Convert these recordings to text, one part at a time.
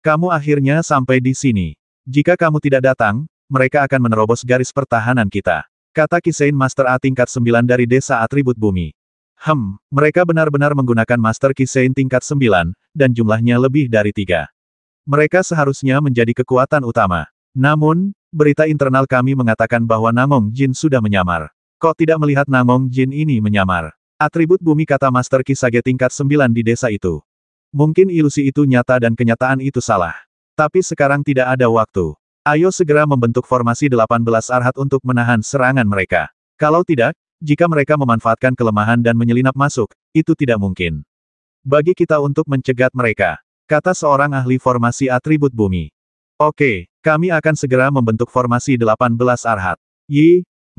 Kamu akhirnya sampai di sini. Jika kamu tidak datang, mereka akan menerobos garis pertahanan kita. Kata Kisein Master A tingkat 9 dari Desa Atribut Bumi. Mereka benar-benar menggunakan Master Kisein tingkat 9, dan jumlahnya lebih dari 3. Mereka seharusnya menjadi kekuatan utama. Namun, berita internal kami mengatakan bahwa Namong Jin sudah menyamar. Kok tidak melihat Namong Jin ini menyamar? Atribut bumi kata Master Kisage tingkat 9 di desa itu. Mungkin ilusi itu nyata dan kenyataan itu salah. Tapi sekarang tidak ada waktu. Ayo segera membentuk formasi 18 Arhat untuk menahan serangan mereka. Kalau tidak, jika mereka memanfaatkan kelemahan dan menyelinap masuk, itu tidak mungkin. Bagi kita untuk mencegat mereka, kata seorang ahli formasi atribut bumi. Oke, kami akan segera membentuk formasi 18 Arhat.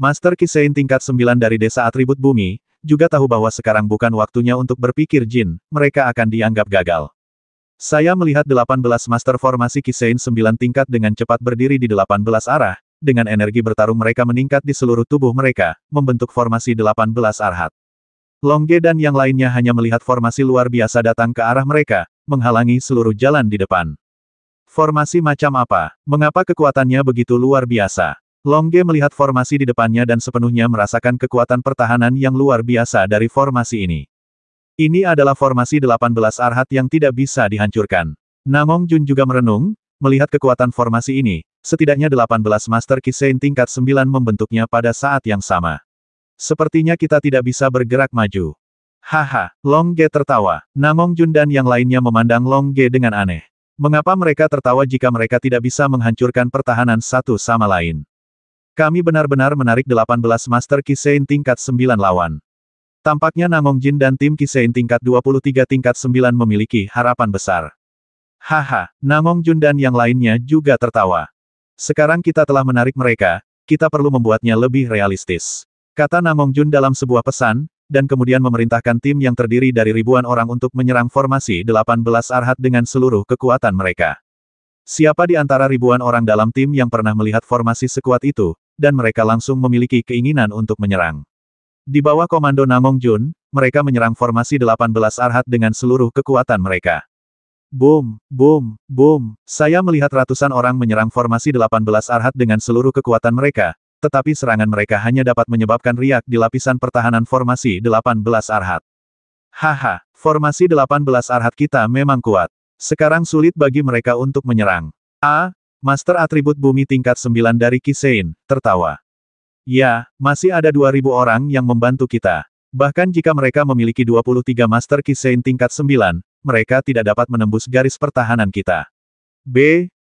Master Kisein tingkat 9 dari Desa Atribut Bumi, juga tahu bahwa sekarang bukan waktunya untuk berpikir Jin, mereka akan dianggap gagal. Saya melihat 18 Master Formasi Kisein 9 tingkat dengan cepat berdiri di 18 arah, dengan energi bertarung mereka meningkat di seluruh tubuh mereka, membentuk formasi 18 Arhat. Longge dan yang lainnya hanya melihat formasi luar biasa datang ke arah mereka, menghalangi seluruh jalan di depan. Formasi macam apa? Mengapa kekuatannya begitu luar biasa? Longge melihat formasi di depannya dan sepenuhnya merasakan kekuatan pertahanan yang luar biasa dari formasi ini. Ini adalah formasi 18 Arhat yang tidak bisa dihancurkan. Namong Jun juga merenung, melihat kekuatan formasi ini, setidaknya 18 Master Kisein tingkat 9 membentuknya pada saat yang sama. Sepertinya kita tidak bisa bergerak maju. Haha, Longge tertawa. Namong Jun dan yang lainnya memandang Longge dengan aneh. Mengapa mereka tertawa jika mereka tidak bisa menghancurkan pertahanan satu sama lain? Kami benar-benar menarik 18 Master Kisein tingkat 9 lawan. Tampaknya Namong Jin dan tim Kisein tingkat 23 tingkat 9 memiliki harapan besar. Haha, Namong Jun dan yang lainnya juga tertawa. Sekarang kita telah menarik mereka, kita perlu membuatnya lebih realistis. Kata Namong Jun dalam sebuah pesan, dan kemudian memerintahkan tim yang terdiri dari ribuan orang untuk menyerang formasi 18 Arhat dengan seluruh kekuatan mereka. Siapa di antara ribuan orang dalam tim yang pernah melihat formasi sekuat itu, dan mereka langsung memiliki keinginan untuk menyerang. Di bawah komando Namong Jun, mereka menyerang formasi 18 Arhat dengan seluruh kekuatan mereka. Boom, boom, boom. Saya melihat ratusan orang menyerang formasi 18 Arhat dengan seluruh kekuatan mereka, tetapi serangan mereka hanya dapat menyebabkan riak di lapisan pertahanan formasi 18 Arhat. Haha, formasi 18 Arhat kita memang kuat. Sekarang sulit bagi mereka untuk menyerang. Master Atribut Bumi tingkat 9 dari Kisein, tertawa. Ya, masih ada 2000 orang yang membantu kita. Bahkan jika mereka memiliki 23 Master Kisein tingkat 9, mereka tidak dapat menembus garis pertahanan kita.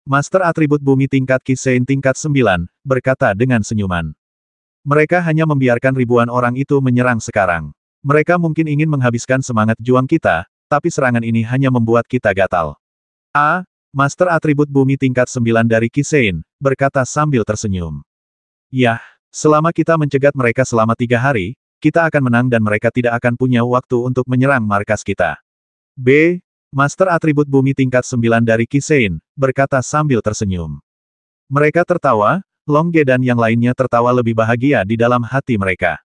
Master Atribut Bumi tingkat Kisein tingkat 9, berkata dengan senyuman. Mereka hanya membiarkan ribuan orang itu menyerang sekarang. Mereka mungkin ingin menghabiskan semangat juang kita, tapi serangan ini hanya membuat kita gatal. Master Atribut Bumi tingkat 9 dari Kisein, berkata sambil tersenyum. Yah, selama kita mencegat mereka selama 3 hari, kita akan menang dan mereka tidak akan punya waktu untuk menyerang markas kita. Master Atribut Bumi tingkat 9 dari Kisein, berkata sambil tersenyum. Mereka tertawa, Longge dan yang lainnya tertawa lebih bahagia di dalam hati mereka.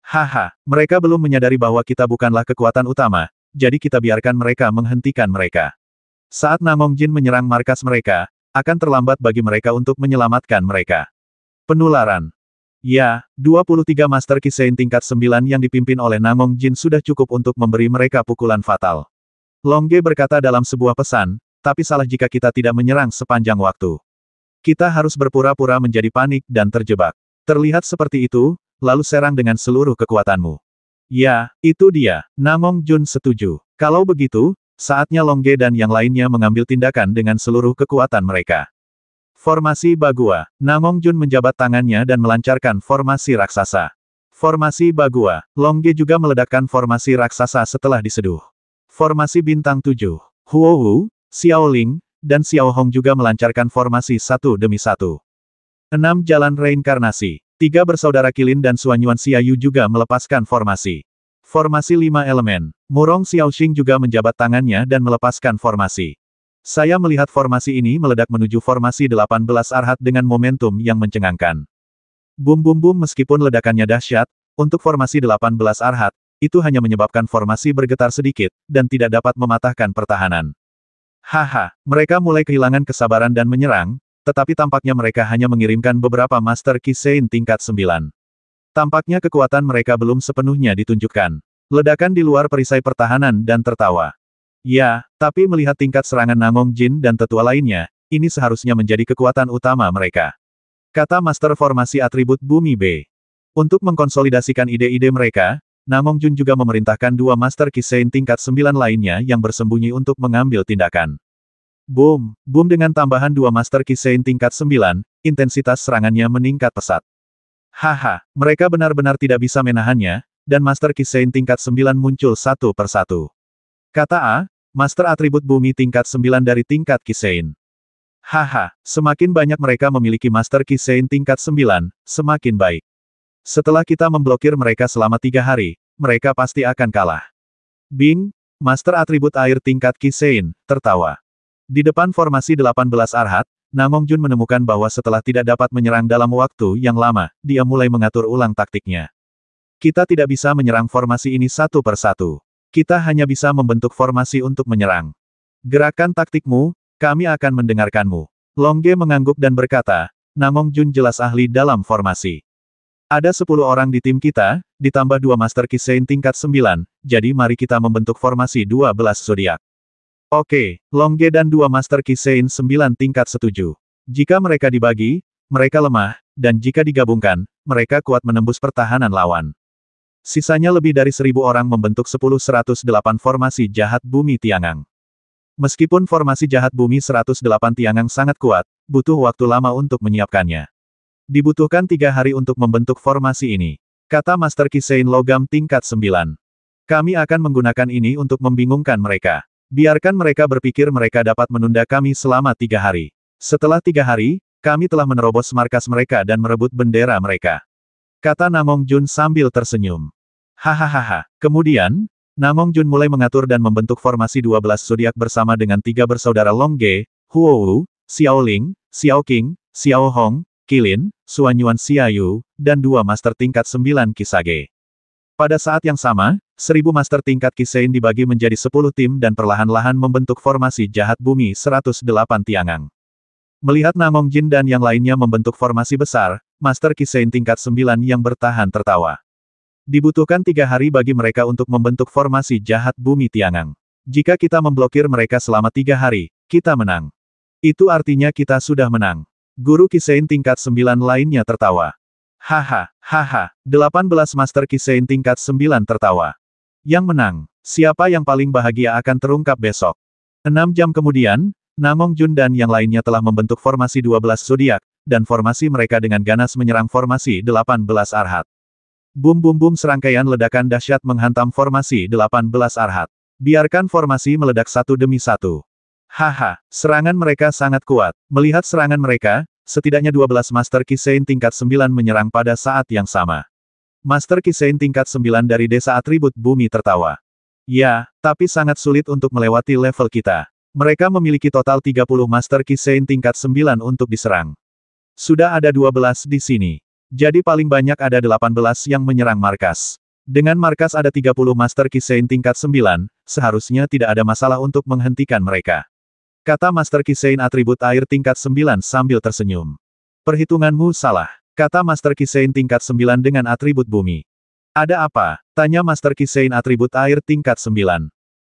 Haha, mereka belum menyadari bahwa kita bukanlah kekuatan utama, jadi kita biarkan mereka menghentikan mereka. Saat Namong Jin menyerang markas mereka, akan terlambat bagi mereka untuk menyelamatkan mereka. Penularan. Ya, 23 Master Kisein tingkat 9 yang dipimpin oleh Namong Jin sudah cukup untuk memberi mereka pukulan fatal. Longge berkata dalam sebuah pesan, tapi salah jika kita tidak menyerang sepanjang waktu. Kita harus berpura-pura menjadi panik dan terjebak. Terlihat seperti itu, lalu serang dengan seluruh kekuatanmu. Ya, itu dia, Namong Jun setuju. Kalau begitu, saatnya Longge dan yang lainnya mengambil tindakan dengan seluruh kekuatan mereka. Formasi Bagua. Namong Jun menjabat tangannya dan melancarkan formasi raksasa. Formasi Bagua. Longge juga meledakkan formasi raksasa setelah diseduh. Formasi Bintang 7. Huo Wu, Xiao Ling, dan Xiao Hong juga melancarkan formasi satu demi satu. 6 Jalan Reinkarnasi. 3 bersaudara Kilin dan Suanyuan Xiaoyu juga melepaskan formasi. Formasi 5 elemen. Murong Xiaoxing juga menjabat tangannya dan melepaskan formasi. Saya melihat formasi ini meledak menuju formasi 18 Arhat dengan momentum yang mencengangkan. Bum bum bum meskipun ledakannya dahsyat, untuk formasi 18 Arhat, itu hanya menyebabkan formasi bergetar sedikit, dan tidak dapat mematahkan pertahanan. Haha, mereka mulai kehilangan kesabaran dan menyerang, tetapi tampaknya mereka hanya mengirimkan beberapa Master Kisein tingkat 9. Tampaknya kekuatan mereka belum sepenuhnya ditunjukkan. Ledakan di luar perisai pertahanan dan tertawa. Ya, tapi melihat tingkat serangan Namong Jin dan tetua lainnya, ini seharusnya menjadi kekuatan utama mereka. Kata Master Formasi Atribut Bumi B. Untuk mengkonsolidasikan ide-ide mereka, Namong Jun juga memerintahkan dua Master Kisein tingkat 9 lainnya yang bersembunyi untuk mengambil tindakan. Boom, boom dengan tambahan dua Master Kisein tingkat 9, intensitas serangannya meningkat pesat. Haha, mereka benar-benar tidak bisa menahannya, dan Master Kisein tingkat 9 muncul satu persatu. Kata A, Master Atribut Bumi tingkat 9 dari tingkat Kisein. Haha, semakin banyak mereka memiliki Master Kisein tingkat 9, semakin baik. Setelah kita memblokir mereka selama 3 hari, mereka pasti akan kalah. Bing, Master Atribut Air tingkat Kisein, tertawa. Di depan formasi 18 Arhat, Namong Jun menemukan bahwa setelah tidak dapat menyerang dalam waktu yang lama, dia mulai mengatur ulang taktiknya. Kita tidak bisa menyerang formasi ini satu persatu. Kita hanya bisa membentuk formasi untuk menyerang. Gerakan taktikmu, kami akan mendengarkanmu. Longge mengangguk dan berkata, Namong Jun jelas ahli dalam formasi. Ada 10 orang di tim kita, ditambah 2 Master Kisein tingkat 9, jadi mari kita membentuk formasi 12 zodiak. Oke, Longge dan 2 Master Kisein 9 tingkat setuju. Jika mereka dibagi, mereka lemah, dan jika digabungkan, mereka kuat menembus pertahanan lawan. Sisanya lebih dari 1000 orang membentuk 10-108 formasi jahat bumi Tiangang. Meskipun formasi jahat bumi 108 Tiangang sangat kuat, butuh waktu lama untuk menyiapkannya. Dibutuhkan 3 hari untuk membentuk formasi ini. Kata Master Kisein logam tingkat 9. Kami akan menggunakan ini untuk membingungkan mereka. Biarkan mereka berpikir mereka dapat menunda kami selama 3 hari. Setelah 3 hari, kami telah menerobos markas mereka dan merebut bendera mereka. Kata Namong Jun sambil tersenyum. Hahaha. Kemudian, Namong Jun mulai mengatur dan membentuk formasi 12 zodiak bersama dengan 3 bersaudara Longge, Huowu, Xiao Ling, Xiao Qing, Xiao Hong, Qilin, Suanyuan Xiaoyu, dan 2 master tingkat 9 Kisage. Pada saat yang sama, 1000 master tingkat Kisein dibagi menjadi 10 tim dan perlahan-lahan membentuk formasi jahat bumi 108 Tiangang. Melihat Namong Jin dan yang lainnya membentuk formasi besar, Master Kisein tingkat 9 yang bertahan tertawa. Dibutuhkan 3 hari bagi mereka untuk membentuk formasi jahat bumi Tiangang. Jika kita memblokir mereka selama 3 hari, kita menang. Itu artinya kita sudah menang. Guru Kisein tingkat 9 lainnya tertawa. Haha, 18 Master Kisein tingkat 9 tertawa. Yang menang, siapa yang paling bahagia akan terungkap besok. 6 jam kemudian, Namong Jun dan yang lainnya telah membentuk formasi 12 zodiak, dan formasi mereka dengan ganas menyerang formasi 18 Arhat. Bum bum bum serangkaian ledakan dahsyat menghantam formasi 18 Arhat. Biarkan formasi meledak satu demi satu. Haha, serangan mereka sangat kuat. Melihat serangan mereka, setidaknya 12 Master Kisein tingkat 9 menyerang pada saat yang sama. Master Kisein tingkat 9 dari desa atribut bumi tertawa. Ya, tapi sangat sulit untuk melewati level kita. Mereka memiliki total 30 Master Kisein tingkat 9 untuk diserang. Sudah ada 12 di sini. Jadi paling banyak ada 18 yang menyerang markas. Dengan markas ada 30 Master Kisein tingkat 9, seharusnya tidak ada masalah untuk menghentikan mereka. Kata Master Kisein atribut air tingkat 9 sambil tersenyum. Perhitunganmu salah. Kata Master Kisein tingkat 9 dengan atribut bumi. Ada apa? Tanya Master Kisein atribut air tingkat 9.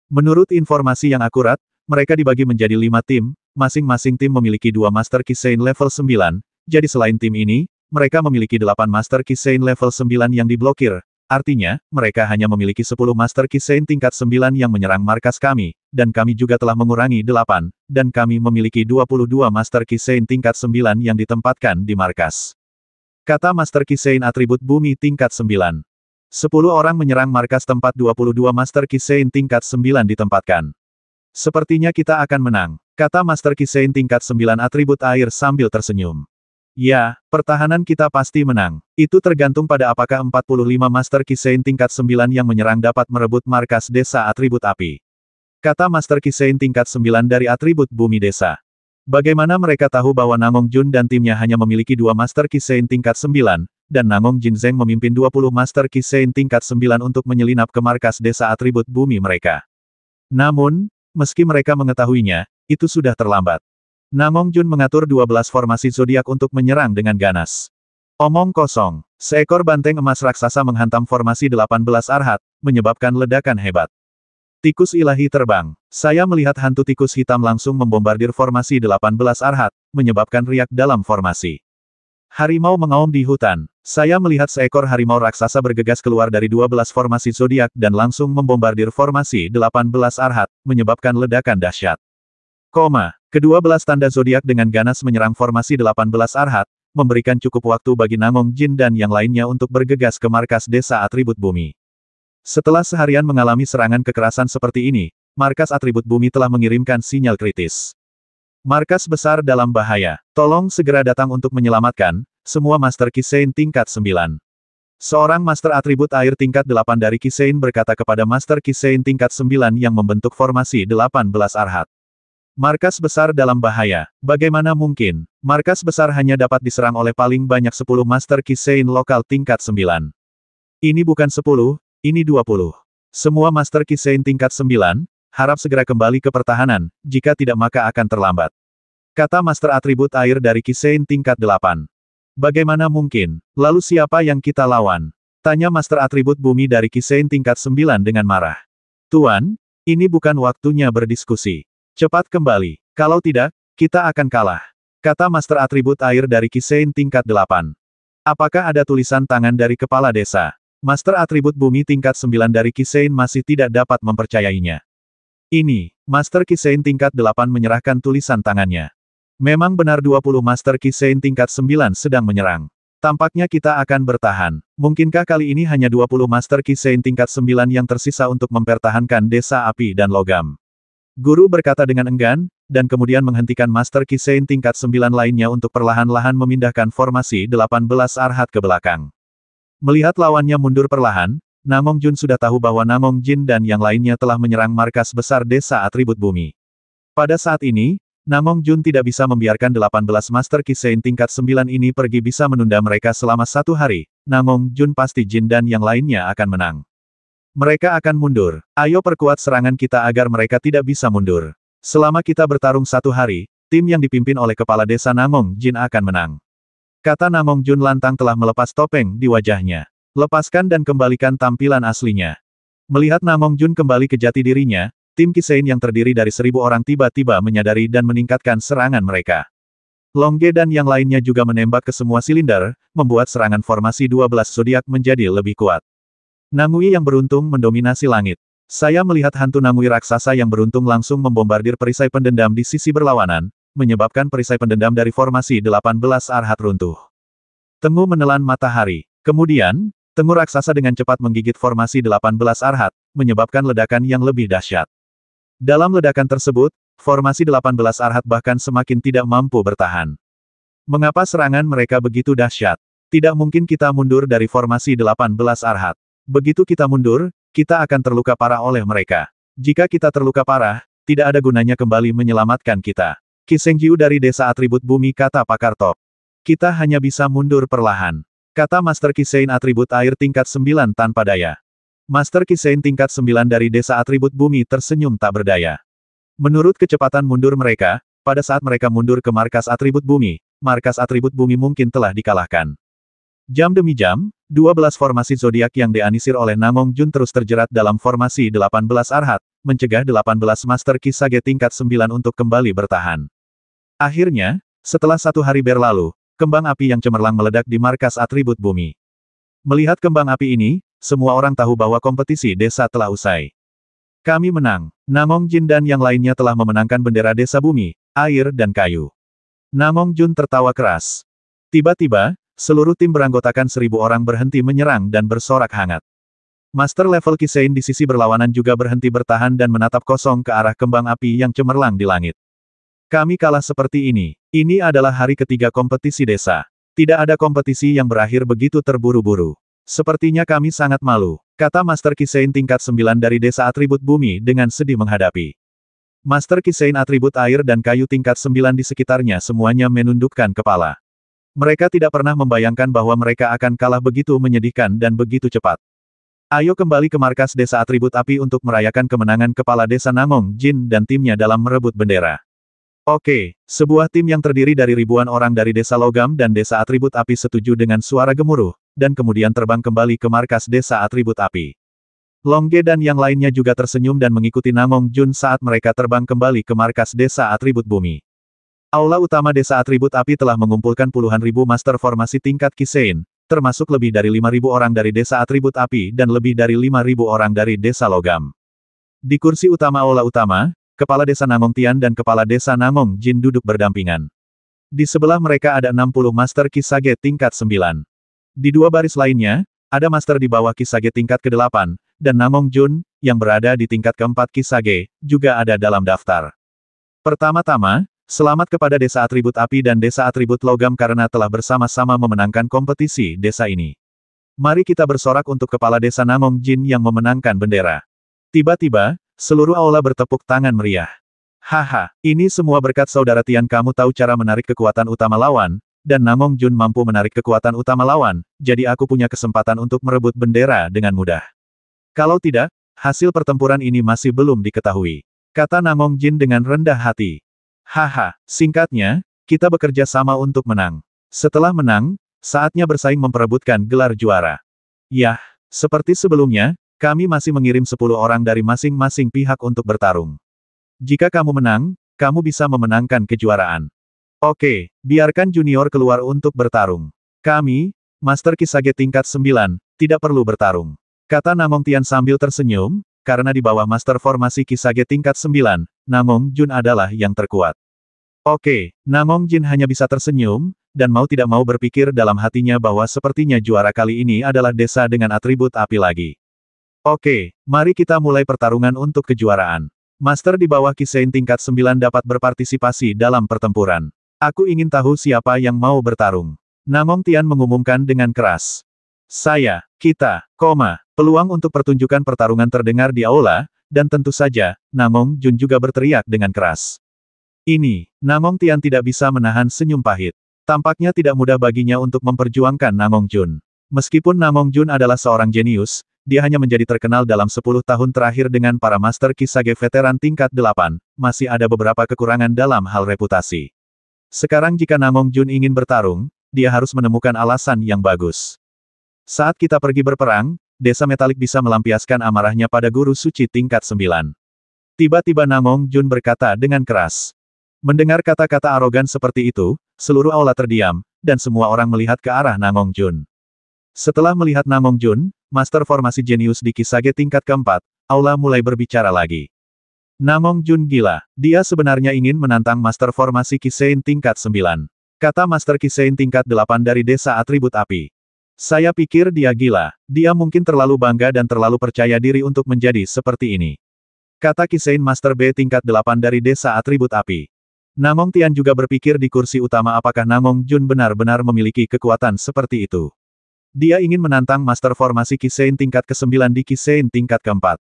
Menurut informasi yang akurat, mereka dibagi menjadi 5 tim, masing-masing tim memiliki 2 Master Kisein level 9, jadi selain tim ini, mereka memiliki 8 Master Kisein level 9 yang diblokir, artinya, mereka hanya memiliki 10 Master Kisein tingkat 9 yang menyerang markas kami, dan kami juga telah mengurangi 8, dan kami memiliki 22 Master Kisein tingkat 9 yang ditempatkan di markas. Kata Master Kisein atribut bumi tingkat 9. 10 orang menyerang markas tempat 22 Master Kisein tingkat 9 ditempatkan. Sepertinya kita akan menang, kata Master Kisein tingkat 9 atribut air sambil tersenyum. Ya, pertahanan kita pasti menang. Itu tergantung pada apakah 45 Master Kisein tingkat 9 yang menyerang dapat merebut markas desa atribut api. Kata Master Kisein tingkat 9 dari atribut bumi desa. Bagaimana mereka tahu bahwa Namong Jun dan timnya hanya memiliki 2 Master Kisein tingkat 9, dan Namong Jinzeng memimpin 20 Master Kisein tingkat 9 untuk menyelinap ke markas desa atribut bumi mereka. Namun, meski mereka mengetahuinya, itu sudah terlambat. Namong Jun mengatur 12 formasi zodiak untuk menyerang dengan ganas. Omong kosong. Seekor banteng emas raksasa menghantam formasi 18 Arhat, menyebabkan ledakan hebat. Tikus ilahi terbang. Saya melihat hantu tikus hitam langsung membombardir formasi 18 Arhat, menyebabkan riak dalam formasi. Harimau mengaum di hutan. Saya melihat seekor harimau raksasa bergegas keluar dari 12 formasi zodiak dan langsung membombardir formasi 18 Arhat, menyebabkan ledakan dahsyat. Kedua belas tanda zodiak dengan ganas menyerang formasi 18 Arhat, memberikan cukup waktu bagi Namong Jin dan yang lainnya untuk bergegas ke markas desa atribut bumi. Setelah seharian mengalami serangan kekerasan seperti ini, markas atribut bumi telah mengirimkan sinyal kritis. Markas besar dalam bahaya. Tolong segera datang untuk menyelamatkan semua Master Kisein tingkat 9. Seorang Master Atribut Air tingkat 8 dari Kisein berkata kepada Master Kisein tingkat 9 yang membentuk formasi 18 Arhat. Markas besar dalam bahaya. Bagaimana mungkin? Markas besar hanya dapat diserang oleh paling banyak 10 Master Kisein lokal tingkat 9. Ini bukan 10, ini 20. Semua Master Kisein tingkat 9, harap segera kembali ke pertahanan, jika tidak maka akan terlambat. Kata Master Atribut Air dari Kisein tingkat 8. Bagaimana mungkin? Lalu siapa yang kita lawan? Tanya Master Atribut Bumi dari Kisein tingkat 9 dengan marah. Tuan, ini bukan waktunya berdiskusi. Cepat kembali. Kalau tidak, kita akan kalah. Kata Master Atribut Air dari Kisein tingkat 8. Apakah ada tulisan tangan dari kepala desa? Master Atribut Bumi tingkat 9 dari Kisein masih tidak dapat mempercayainya. Ini, Master Kisein tingkat 8 menyerahkan tulisan tangannya. Memang benar 20 Master Kisein tingkat 9 sedang menyerang. Tampaknya kita akan bertahan. Mungkinkah kali ini hanya 20 Master Kisein tingkat 9 yang tersisa untuk mempertahankan desa api dan logam? Guru berkata dengan enggan, dan kemudian menghentikan Master Kisein tingkat 9 lainnya untuk perlahan-lahan memindahkan formasi 18 Arhat ke belakang. Melihat lawannya mundur perlahan, Namong Jun sudah tahu bahwa Namong Jin dan yang lainnya telah menyerang markas besar desa atribut bumi. Pada saat ini, Namong Jun tidak bisa membiarkan 18 Master Kisein tingkat 9 ini pergi bisa menunda mereka selama 1 hari. Namong Jun pasti Jin dan yang lainnya akan menang. Mereka akan mundur. Ayo perkuat serangan kita agar mereka tidak bisa mundur. Selama kita bertarung 1 hari, tim yang dipimpin oleh kepala desa Namong Jin akan menang. Kata Namong Jun lantang telah melepas topeng di wajahnya. Lepaskan dan kembalikan tampilan aslinya. Melihat Namong Jun kembali ke jati dirinya, tim Kisein yang terdiri dari 1000 orang tiba-tiba menyadari dan meningkatkan serangan mereka. Longge dan yang lainnya juga menembak ke semua silinder, membuat serangan formasi 12 zodiak menjadi lebih kuat. Nangui yang beruntung mendominasi langit. Saya melihat hantu Nangui raksasa yang beruntung langsung membombardir perisai pendendam di sisi berlawanan, menyebabkan perisai pendendam dari formasi 18 Arhat runtuh. Tengu menelan matahari. Kemudian, Tengu raksasa dengan cepat menggigit formasi 18 Arhat, menyebabkan ledakan yang lebih dahsyat. Dalam ledakan tersebut, formasi 18 Arhat bahkan semakin tidak mampu bertahan. Mengapa serangan mereka begitu dahsyat? Tidak mungkin kita mundur dari formasi 18 Arhat. Begitu kita mundur, kita akan terluka parah oleh mereka. Jika kita terluka parah, tidak ada gunanya kembali menyelamatkan kita. Kisengjiu dari desa atribut bumi kata pakar top. Kita hanya bisa mundur perlahan. Kata Master Kisein atribut air tingkat 9 tanpa daya. Master Kisein tingkat 9 dari desa atribut bumi tersenyum tak berdaya. Menurut kecepatan mundur mereka, pada saat mereka mundur ke markas atribut bumi mungkin telah dikalahkan. Jam demi jam, 12 formasi zodiak yang dianisir oleh Namong Jun terus terjerat dalam formasi 18 Arhat, mencegah 18 Master Kisage tingkat 9 untuk kembali bertahan. Akhirnya, setelah 1 hari berlalu, kembang api yang cemerlang meledak di markas atribut bumi. Melihat kembang api ini, semua orang tahu bahwa kompetisi desa telah usai. Kami menang. Namong Jin dan yang lainnya telah memenangkan bendera desa bumi, air dan kayu. Namong Jun tertawa keras. Tiba-tiba, seluruh tim beranggotakan 1000 orang berhenti menyerang dan bersorak hangat. Master level Kisein di sisi berlawanan juga berhenti bertahan dan menatap kosong ke arah kembang api yang cemerlang di langit. Kami kalah seperti ini. Ini adalah hari ketiga kompetisi desa. Tidak ada kompetisi yang berakhir begitu terburu-buru. Sepertinya kami sangat malu, kata Master Kisein tingkat 9 dari desa atribut bumi dengan sedih menghadapi. Master Kisein atribut air dan kayu tingkat 9 di sekitarnya semuanya menundukkan kepala. Mereka tidak pernah membayangkan bahwa mereka akan kalah begitu menyedihkan dan begitu cepat. Ayo kembali ke markas desa atribut api untuk merayakan kemenangan kepala desa Namong Jin dan timnya dalam merebut bendera. Oke, sebuah tim yang terdiri dari ribuan orang dari desa logam dan desa atribut api setuju dengan suara gemuruh, dan kemudian terbang kembali ke markas desa atribut api. Longge dan yang lainnya juga tersenyum dan mengikuti Namong Jun saat mereka terbang kembali ke markas desa atribut bumi. Aula utama desa atribut api telah mengumpulkan puluhan ribu master formasi tingkat Kisein, termasuk lebih dari 5.000 orang dari desa atribut api dan lebih dari 5.000 orang dari desa logam. Di kursi utama aula utama, Kepala Desa Namong Tian dan Kepala Desa Namong Jin duduk berdampingan. Di sebelah mereka ada 60 Master Kisage tingkat 9. Di dua baris lainnya, ada Master di bawah Kisage tingkat ke-8, dan Namong Jun, yang berada di tingkat ke-4 Kisage, juga ada dalam daftar. Pertama-tama, selamat kepada Desa Atribut Api dan Desa Atribut Logam karena telah bersama-sama memenangkan kompetisi desa ini. Mari kita bersorak untuk Kepala Desa Namong Jin yang memenangkan bendera. Tiba-tiba, seluruh aula bertepuk tangan meriah. Haha, ini semua berkat saudara Tian, kamu tahu cara menarik kekuatan utama lawan, dan Namong Jun mampu menarik kekuatan utama lawan, jadi aku punya kesempatan untuk merebut bendera dengan mudah. Kalau tidak, hasil pertempuran ini masih belum diketahui, kata Namong Jin dengan rendah hati. Haha, singkatnya, kita bekerja sama untuk menang. Setelah menang, saatnya bersaing memperebutkan gelar juara. Yah, seperti sebelumnya, kami masih mengirim 10 orang dari masing-masing pihak untuk bertarung. Jika kamu menang, kamu bisa memenangkan kejuaraan. Oke, biarkan junior keluar untuk bertarung. Kami, Master Kisage tingkat 9, tidak perlu bertarung, kata Namong Tian sambil tersenyum, karena di bawah Master Formasi Kisage tingkat 9, Namong Jun adalah yang terkuat. Oke, Namong Jin hanya bisa tersenyum, dan mau tidak mau berpikir dalam hatinya bahwa sepertinya juara kali ini adalah desa dengan atribut api lagi. Oke, mari kita mulai pertarungan untuk kejuaraan. Master di bawah Kisein tingkat 9 dapat berpartisipasi dalam pertempuran. Aku ingin tahu siapa yang mau bertarung. Namong Tian mengumumkan dengan keras. Kita, peluang untuk pertunjukan pertarungan terdengar di aula, dan tentu saja, Namong Jun juga berteriak dengan keras. Namong Tian tidak bisa menahan senyum pahit. Tampaknya tidak mudah baginya untuk memperjuangkan Namong Jun. Meskipun Namong Jun adalah seorang jenius, dia hanya menjadi terkenal dalam 10 tahun terakhir dengan para Master Kisage veteran tingkat 8, masih ada beberapa kekurangan dalam hal reputasi. Sekarang jika Namong Jun ingin bertarung, dia harus menemukan alasan yang bagus. Saat kita pergi berperang, desa metalik bisa melampiaskan amarahnya pada guru suci tingkat 9. Tiba-tiba Namong Jun berkata dengan keras. Mendengar kata-kata arogan seperti itu, seluruh aula terdiam, dan semua orang melihat ke arah Namong Jun. Setelah melihat Namong Jun, Master Formasi Jenius di Kisage tingkat ke-4, aula mulai berbicara lagi. Namong Jun gila, dia sebenarnya ingin menantang Master Formasi Kisein tingkat 9. Kata Master Kisein tingkat 8 dari Desa Atribut Api. Saya pikir dia gila, dia mungkin terlalu bangga dan terlalu percaya diri untuk menjadi seperti ini. Kata Kisein Master B tingkat 8 dari Desa Atribut Api. Namong Tian juga berpikir di kursi utama apakah Namong Jun benar-benar memiliki kekuatan seperti itu. Dia ingin menantang Master Formasi Kisein tingkat ke-9 di Kisein tingkat ke-4.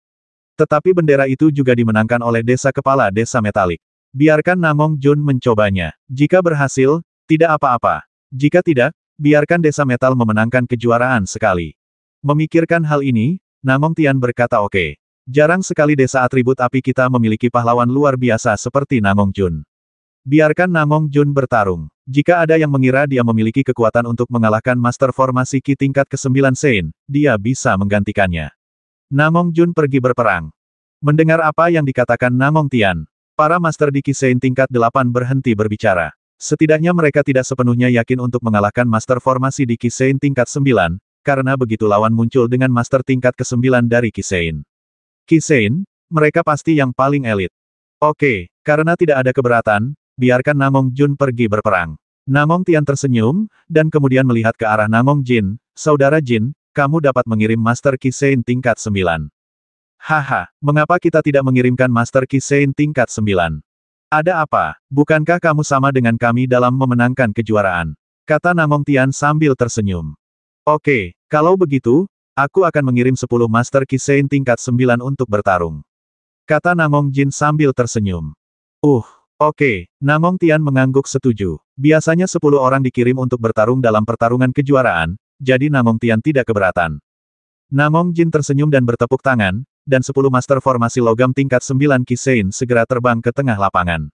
Tetapi bendera itu juga dimenangkan oleh desa kepala desa metalik. Biarkan Namong Jun mencobanya. Jika berhasil, tidak apa-apa. Jika tidak, biarkan desa metal memenangkan kejuaraan sekali. Memikirkan hal ini, Namong Tian berkata oke. Jarang sekali desa atribut api kita memiliki pahlawan luar biasa seperti Namong Jun. Biarkan Namong Jun bertarung. Jika ada yang mengira dia memiliki kekuatan untuk mengalahkan Master Formasi Ki tingkat ke-9 Sein, dia bisa menggantikannya. Namong Jun pergi berperang. Mendengar apa yang dikatakan Namong Tian, para Master di Ki Sein tingkat 8 berhenti berbicara. Setidaknya mereka tidak sepenuhnya yakin untuk mengalahkan Master Formasi di Ki Sein tingkat 9, karena begitu lawan muncul dengan Master tingkat ke-9 dari Ki Sein. Ki Sein, mereka pasti yang paling elit. Oke, karena tidak ada keberatan, biarkan Namong Jun pergi berperang. Namong Tian tersenyum, dan kemudian melihat ke arah Namong Jin, saudara Jin, kamu dapat mengirim Master Kisein tingkat 9. Haha, mengapa kita tidak mengirimkan Master Kisein tingkat 9? Ada apa? Bukankah kamu sama dengan kami dalam memenangkan kejuaraan? Kata Namong Tian sambil tersenyum. Oke, kalau begitu, aku akan mengirim 10 Master Kisein tingkat 9 untuk bertarung. Kata Namong Jin sambil tersenyum. Oke, Namong Tian mengangguk setuju. Biasanya 10 orang dikirim untuk bertarung dalam pertarungan kejuaraan, jadi Namong Tian tidak keberatan. Namong Jin tersenyum dan bertepuk tangan, dan 10 master formasi logam tingkat 9 Kisein segera terbang ke tengah lapangan.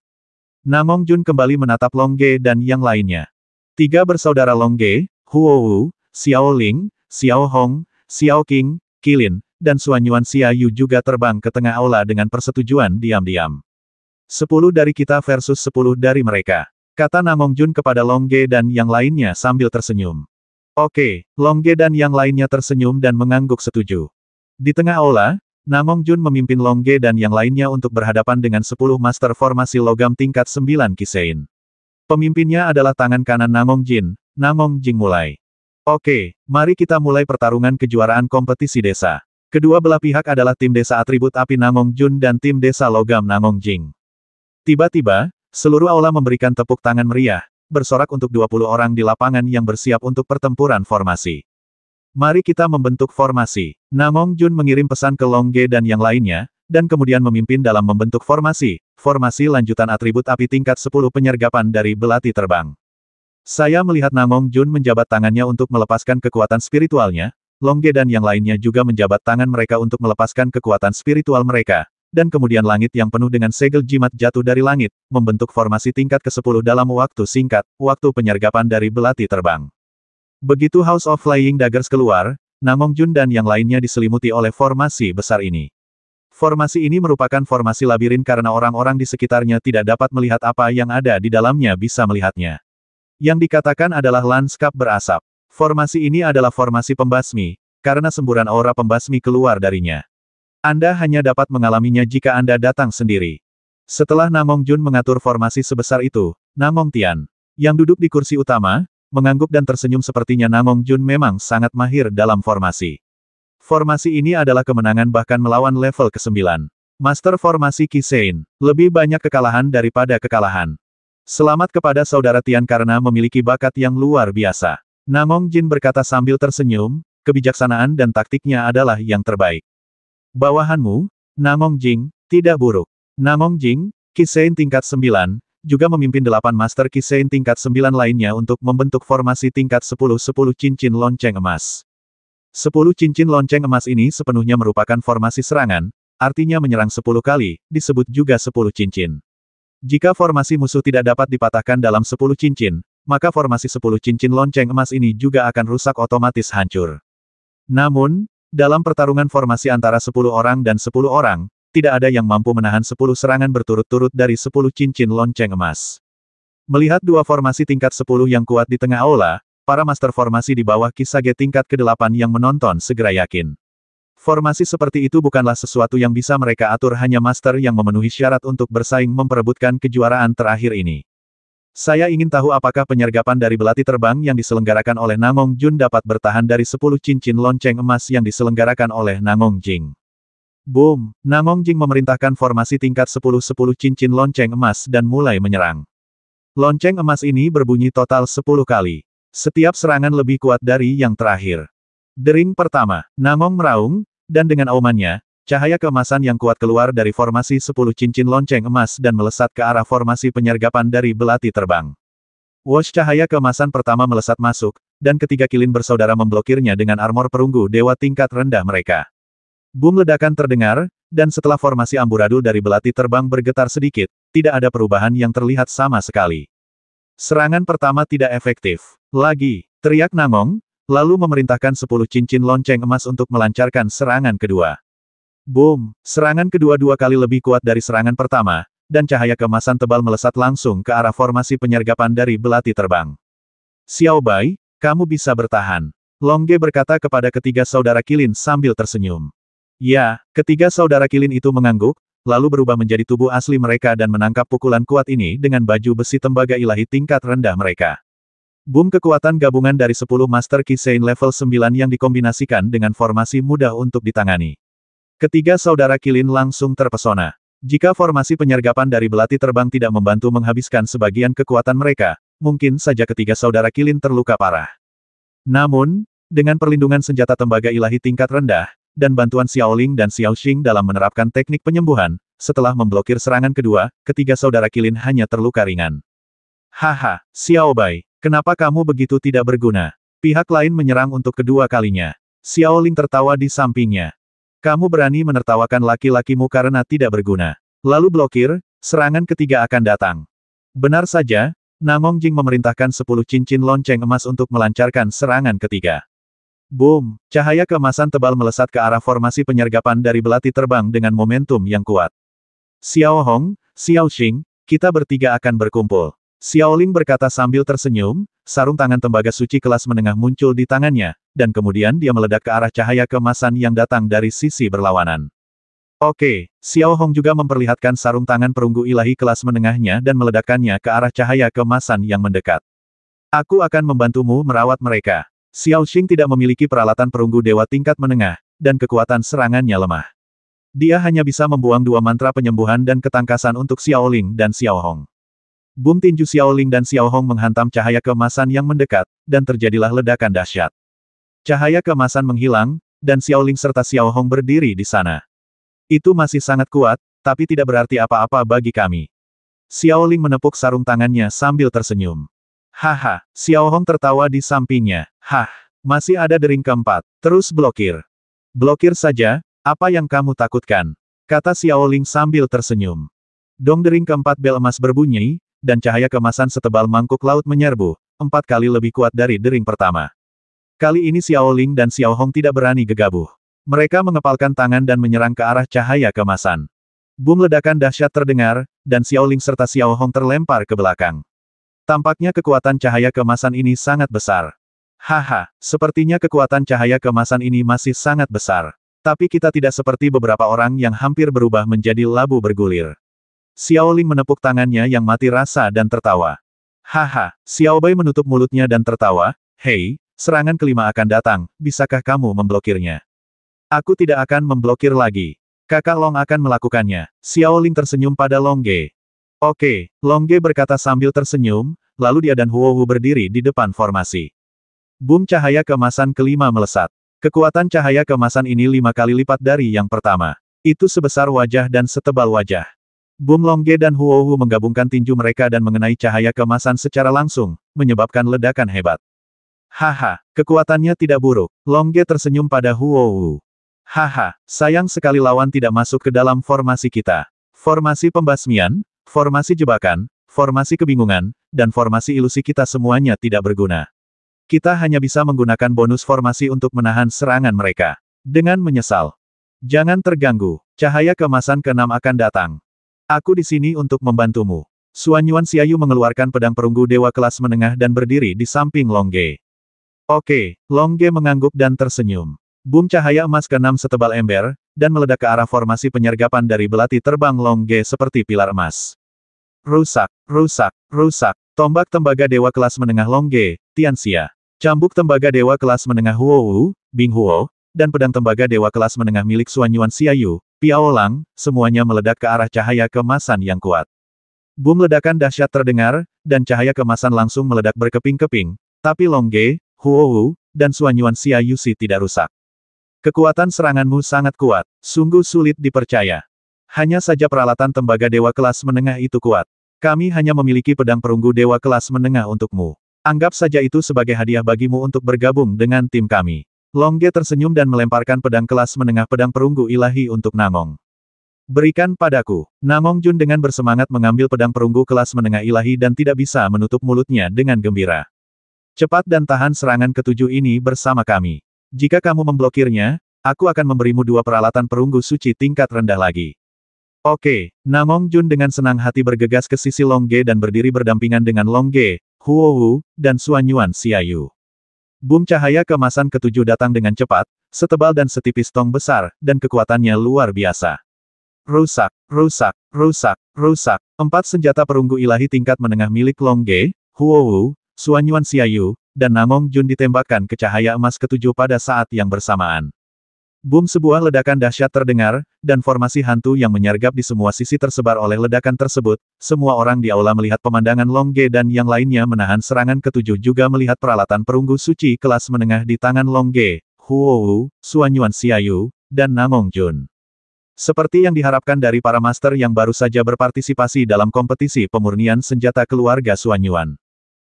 Namong Jun kembali menatap Long Ge dan yang lainnya. 3 bersaudara Long Ge, Huo Wu, Xiao Ling, Xiao Hong, Xiao Qing, Qilin, dan Xuanyuan Xia Yu juga terbang ke tengah aula dengan persetujuan diam-diam. 10 dari kita versus 10 dari mereka, kata Namong Jun kepada Long Ge dan yang lainnya sambil tersenyum. Oke, Long Ge dan yang lainnya tersenyum dan mengangguk setuju. Di tengah aula, Namong Jun memimpin Long Ge dan yang lainnya untuk berhadapan dengan 10 master formasi logam tingkat 9 Kisein. Pemimpinnya adalah tangan kanan Namong Jin, Namong Jing mulai. Oke, mari kita mulai pertarungan kejuaraan kompetisi desa. Kedua belah pihak adalah tim desa atribut api Namong Jun dan tim desa logam Namong Jing. Tiba-tiba, seluruh aula memberikan tepuk tangan meriah, bersorak untuk 20 orang di lapangan yang bersiap untuk pertempuran formasi. Mari kita membentuk formasi. Namong Jun mengirim pesan ke Long Ge dan yang lainnya, dan kemudian memimpin dalam membentuk formasi lanjutan atribut api tingkat 10 penyergapan dari belati terbang. Saya melihat Namong Jun menjabat tangannya untuk melepaskan kekuatan spiritualnya, Long Ge dan yang lainnya juga menjabat tangan mereka untuk melepaskan kekuatan spiritual mereka, dan kemudian langit yang penuh dengan segel jimat jatuh dari langit, membentuk formasi tingkat ke-10 dalam waktu singkat, waktu penyergapan dari belati terbang. Begitu House of Flying Daggers keluar, Namong Jun dan yang lainnya diselimuti oleh formasi besar ini. Formasi ini merupakan formasi labirin karena orang-orang di sekitarnya tidak dapat melihat apa yang ada di dalamnya bisa melihatnya. Yang dikatakan adalah lanskap berasap. Formasi ini adalah formasi pembasmi, karena semburan aura pembasmi keluar darinya. Anda hanya dapat mengalaminya jika Anda datang sendiri. Setelah Namong Jun mengatur formasi sebesar itu, Namong Tian, yang duduk di kursi utama, mengangguk dan tersenyum sepertinya Namong Jun memang sangat mahir dalam formasi. Formasi ini adalah kemenangan bahkan melawan level ke-9. Master Formasi Kisein, lebih banyak kekalahan daripada kekalahan. Selamat kepada Saudara Tian karena memiliki bakat yang luar biasa. Namong Jin berkata sambil tersenyum, kebijaksanaan dan taktiknya adalah yang terbaik. Bawahanmu, Namong Jing, tidak buruk. Namong Jing, Kisein tingkat 9, juga memimpin 8 Master Kisein tingkat 9 lainnya untuk membentuk formasi tingkat 10-10 cincin lonceng emas. 10 cincin lonceng emas ini sepenuhnya merupakan formasi serangan, artinya menyerang 10 kali, disebut juga 10 cincin. Jika formasi musuh tidak dapat dipatahkan dalam 10 cincin, maka formasi 10 cincin lonceng emas ini juga akan rusak otomatis hancur. Namun, dalam pertarungan formasi antara 10 orang dan 10 orang, tidak ada yang mampu menahan 10 serangan berturut-turut dari 10 cincin lonceng emas. Melihat dua formasi tingkat 10 yang kuat di tengah aula, para master formasi di bawah Kisage tingkat ke-8 yang menonton segera yakin. Formasi seperti itu bukanlah sesuatu yang bisa mereka atur, hanya master yang memenuhi syarat untuk bersaing memperebutkan kejuaraan terakhir ini. Saya ingin tahu apakah penyergapan dari belati terbang yang diselenggarakan oleh Namong Jun dapat bertahan dari 10 cincin lonceng emas yang diselenggarakan oleh Namong Jing. Boom! Namong Jing memerintahkan formasi tingkat 10-10 cincin lonceng emas dan mulai menyerang. Lonceng emas ini berbunyi total 10 kali. Setiap serangan lebih kuat dari yang terakhir. Dering pertama, Namong meraung, dan dengan aumannya, cahaya keemasan yang kuat keluar dari formasi 10 cincin lonceng emas dan melesat ke arah formasi penyergapan dari belati terbang. Wosh cahaya keemasan pertama melesat masuk, dan ketiga kilin bersaudara memblokirnya dengan armor perunggu dewa tingkat rendah mereka. Boom ledakan terdengar, dan setelah formasi amburadul dari belati terbang bergetar sedikit, tidak ada perubahan yang terlihat sama sekali. Serangan pertama tidak efektif. Lagi, teriak Namong, lalu memerintahkan 10 cincin lonceng emas untuk melancarkan serangan kedua. Boom! Serangan kedua 2 kali lebih kuat dari serangan pertama, dan cahaya keemasan tebal melesat langsung ke arah formasi penyergapan dari belati terbang. Xiao Bai, kamu bisa bertahan. Long Ge berkata kepada ketiga saudara kilin sambil tersenyum. Ya, ketiga saudara kilin itu mengangguk, lalu berubah menjadi tubuh asli mereka dan menangkap pukulan kuat ini dengan baju besi tembaga ilahi tingkat rendah mereka. Boom kekuatan gabungan dari 10 Master Kisein level 9 yang dikombinasikan dengan formasi mudah untuk ditangani. Ketiga saudara kilin langsung terpesona. Jika formasi penyergapan dari belati terbang tidak membantu menghabiskan sebagian kekuatan mereka, mungkin saja ketiga saudara kilin terluka parah. Namun, dengan perlindungan senjata tembaga ilahi tingkat rendah, dan bantuan Xiaoling dan Xiaoxing dalam menerapkan teknik penyembuhan, setelah memblokir serangan kedua, ketiga saudara kilin hanya terluka ringan. Haha, Xiao Bai, kenapa kamu begitu tidak berguna? Pihak lain menyerang untuk kedua kalinya. Xiaoling tertawa di sampingnya. Kamu berani menertawakan laki-lakimu karena tidak berguna. Lalu blokir, serangan ketiga akan datang. Benar saja, Namong Jing memerintahkan 10 cincin lonceng emas untuk melancarkan serangan ketiga. Boom! Cahaya keemasan tebal melesat ke arah formasi penyergapan dari belati terbang dengan momentum yang kuat. Xiao Hong, Xiao Xing, kita bertiga akan berkumpul. Xiaoling berkata sambil tersenyum, sarung tangan tembaga suci kelas menengah muncul di tangannya, dan kemudian dia meledak ke arah cahaya keemasan yang datang dari sisi berlawanan. Oke, Xiao Hong juga memperlihatkan sarung tangan perunggu ilahi kelas menengahnya dan meledakkannya ke arah cahaya keemasan yang mendekat. Aku akan membantumu merawat mereka. Xiao Xing tidak memiliki peralatan perunggu dewa tingkat menengah, dan kekuatan serangannya lemah. Dia hanya bisa membuang 2 mantra penyembuhan dan ketangkasan untuk Xiaoling dan Xiao Hong. Boom tinju Xiaoling dan Xiao Hong menghantam cahaya keemasan yang mendekat, dan terjadilah ledakan dahsyat. Cahaya keemasan menghilang, dan Xiaoling serta Xiao Hong berdiri di sana. Itu masih sangat kuat, tapi tidak berarti apa-apa bagi kami. Xiaoling menepuk sarung tangannya sambil tersenyum. Haha, Xiao Hong tertawa di sampingnya. Hah, masih ada dering keempat. Terus blokir. Blokir saja, apa yang kamu takutkan? Kata Xiaoling sambil tersenyum. Dong dering keempat bel emas berbunyi, dan cahaya keemasan setebal mangkuk laut menyerbu, 4 kali lebih kuat dari dering pertama. Kali ini Xiaoling dan Xiao Hong tidak berani gegabah. Mereka mengepalkan tangan dan menyerang ke arah cahaya keemasan. Boom ledakan dahsyat terdengar, dan Xiaoling serta Xiao Hong terlempar ke belakang. Tampaknya kekuatan cahaya keemasan ini sangat besar. Haha, sepertinya kekuatan cahaya keemasan ini masih sangat besar. Tapi kita tidak seperti beberapa orang yang hampir berubah menjadi labu bergulir. Xiaoling menepuk tangannya yang mati rasa dan tertawa. Haha, Xiaobai menutup mulutnya dan tertawa. Hei, serangan kelima akan datang, bisakah kamu memblokirnya? Aku tidak akan memblokir lagi. Kakak Long akan melakukannya. Xiaoling tersenyum pada Long Ge. Oke, Long Ge berkata sambil tersenyum, lalu dia dan Huo Wu berdiri di depan formasi. Boom cahaya keemasan kelima melesat. Kekuatan cahaya keemasan ini 5 kali lipat dari yang pertama. Itu sebesar wajah dan setebal wajah. Boom Long Ge dan Huo Wu menggabungkan tinju mereka dan mengenai cahaya keemasan secara langsung, menyebabkan ledakan hebat. Haha, kekuatannya tidak buruk. Long Ge tersenyum pada Huo Wu. Haha, sayang sekali lawan tidak masuk ke dalam formasi kita. Formasi pembasmian, formasi jebakan, formasi kebingungan, dan formasi ilusi kita semuanya tidak berguna. Kita hanya bisa menggunakan bonus formasi untuk menahan serangan mereka. Dengan menyesal. Jangan terganggu, cahaya keemasan ke-6 akan datang. Aku di sini untuk membantumu. Suanyuan Xiaoyu mengeluarkan pedang perunggu dewa kelas menengah dan berdiri di samping Long Ge. Oke, Long Ge mengangguk dan tersenyum. Boom cahaya emas ke-6 setebal ember, dan meledak ke arah formasi penyergapan dari belati terbang Long Ge seperti pilar emas. Rusak, rusak, rusak. Tombak tembaga dewa kelas menengah Long Ge, Tianxia. Cambuk tembaga dewa kelas menengah Huo Wu, Bing Huo, dan pedang tembaga dewa kelas menengah milik Suanyuan Xiaoyu, Piao Lang, semuanya meledak ke arah cahaya keemasan yang kuat. Boom ledakan dahsyat terdengar, dan cahaya keemasan langsung meledak berkeping-keping, tapi Long Ge, Huo Wu, dan Suanyuan Xiaoyu tidak rusak. Kekuatan seranganmu sangat kuat, sungguh sulit dipercaya. Hanya saja peralatan tembaga dewa kelas menengah itu kuat. Kami hanya memiliki pedang perunggu dewa kelas menengah untukmu. Anggap saja itu sebagai hadiah bagimu untuk bergabung dengan tim kami. Long Ge tersenyum dan melemparkan pedang kelas menengah pedang perunggu ilahi untuk Namong. Berikan padaku. Namong Jun dengan bersemangat mengambil pedang perunggu kelas menengah ilahi dan tidak bisa menutup mulutnya dengan gembira. Cepat dan tahan serangan ketujuh ini bersama kami. Jika kamu memblokirnya, aku akan memberimu 2 peralatan perunggu suci tingkat rendah lagi. Oke, Namong Jun dengan senang hati bergegas ke sisi Long Ge dan berdiri berdampingan dengan Long Ge, Huo Wu, dan Suanyuan Xiaoyu. Boom cahaya keemasan ketujuh datang dengan cepat, setebal dan setipis tong besar, dan kekuatannya luar biasa. Rusak, rusak, rusak, rusak. 4 senjata perunggu ilahi tingkat menengah milik Long Ge, Huo Wu, Suanyuan Xiaoyu, dan Namong Jun ditembakkan ke cahaya emas ketujuh pada saat yang bersamaan. Boom sebuah ledakan dahsyat terdengar, dan formasi hantu yang menyergap di semua sisi tersebar oleh ledakan tersebut. Semua orang di aula melihat pemandangan Long Ge dan yang lainnya menahan serangan ketujuh juga melihat peralatan perunggu suci kelas menengah di tangan Long Ge, Huo Wu, Suanyuan Xiaoyu, dan Namong Jun. Seperti yang diharapkan dari para master yang baru saja berpartisipasi dalam kompetisi pemurnian senjata keluarga Suanyuan.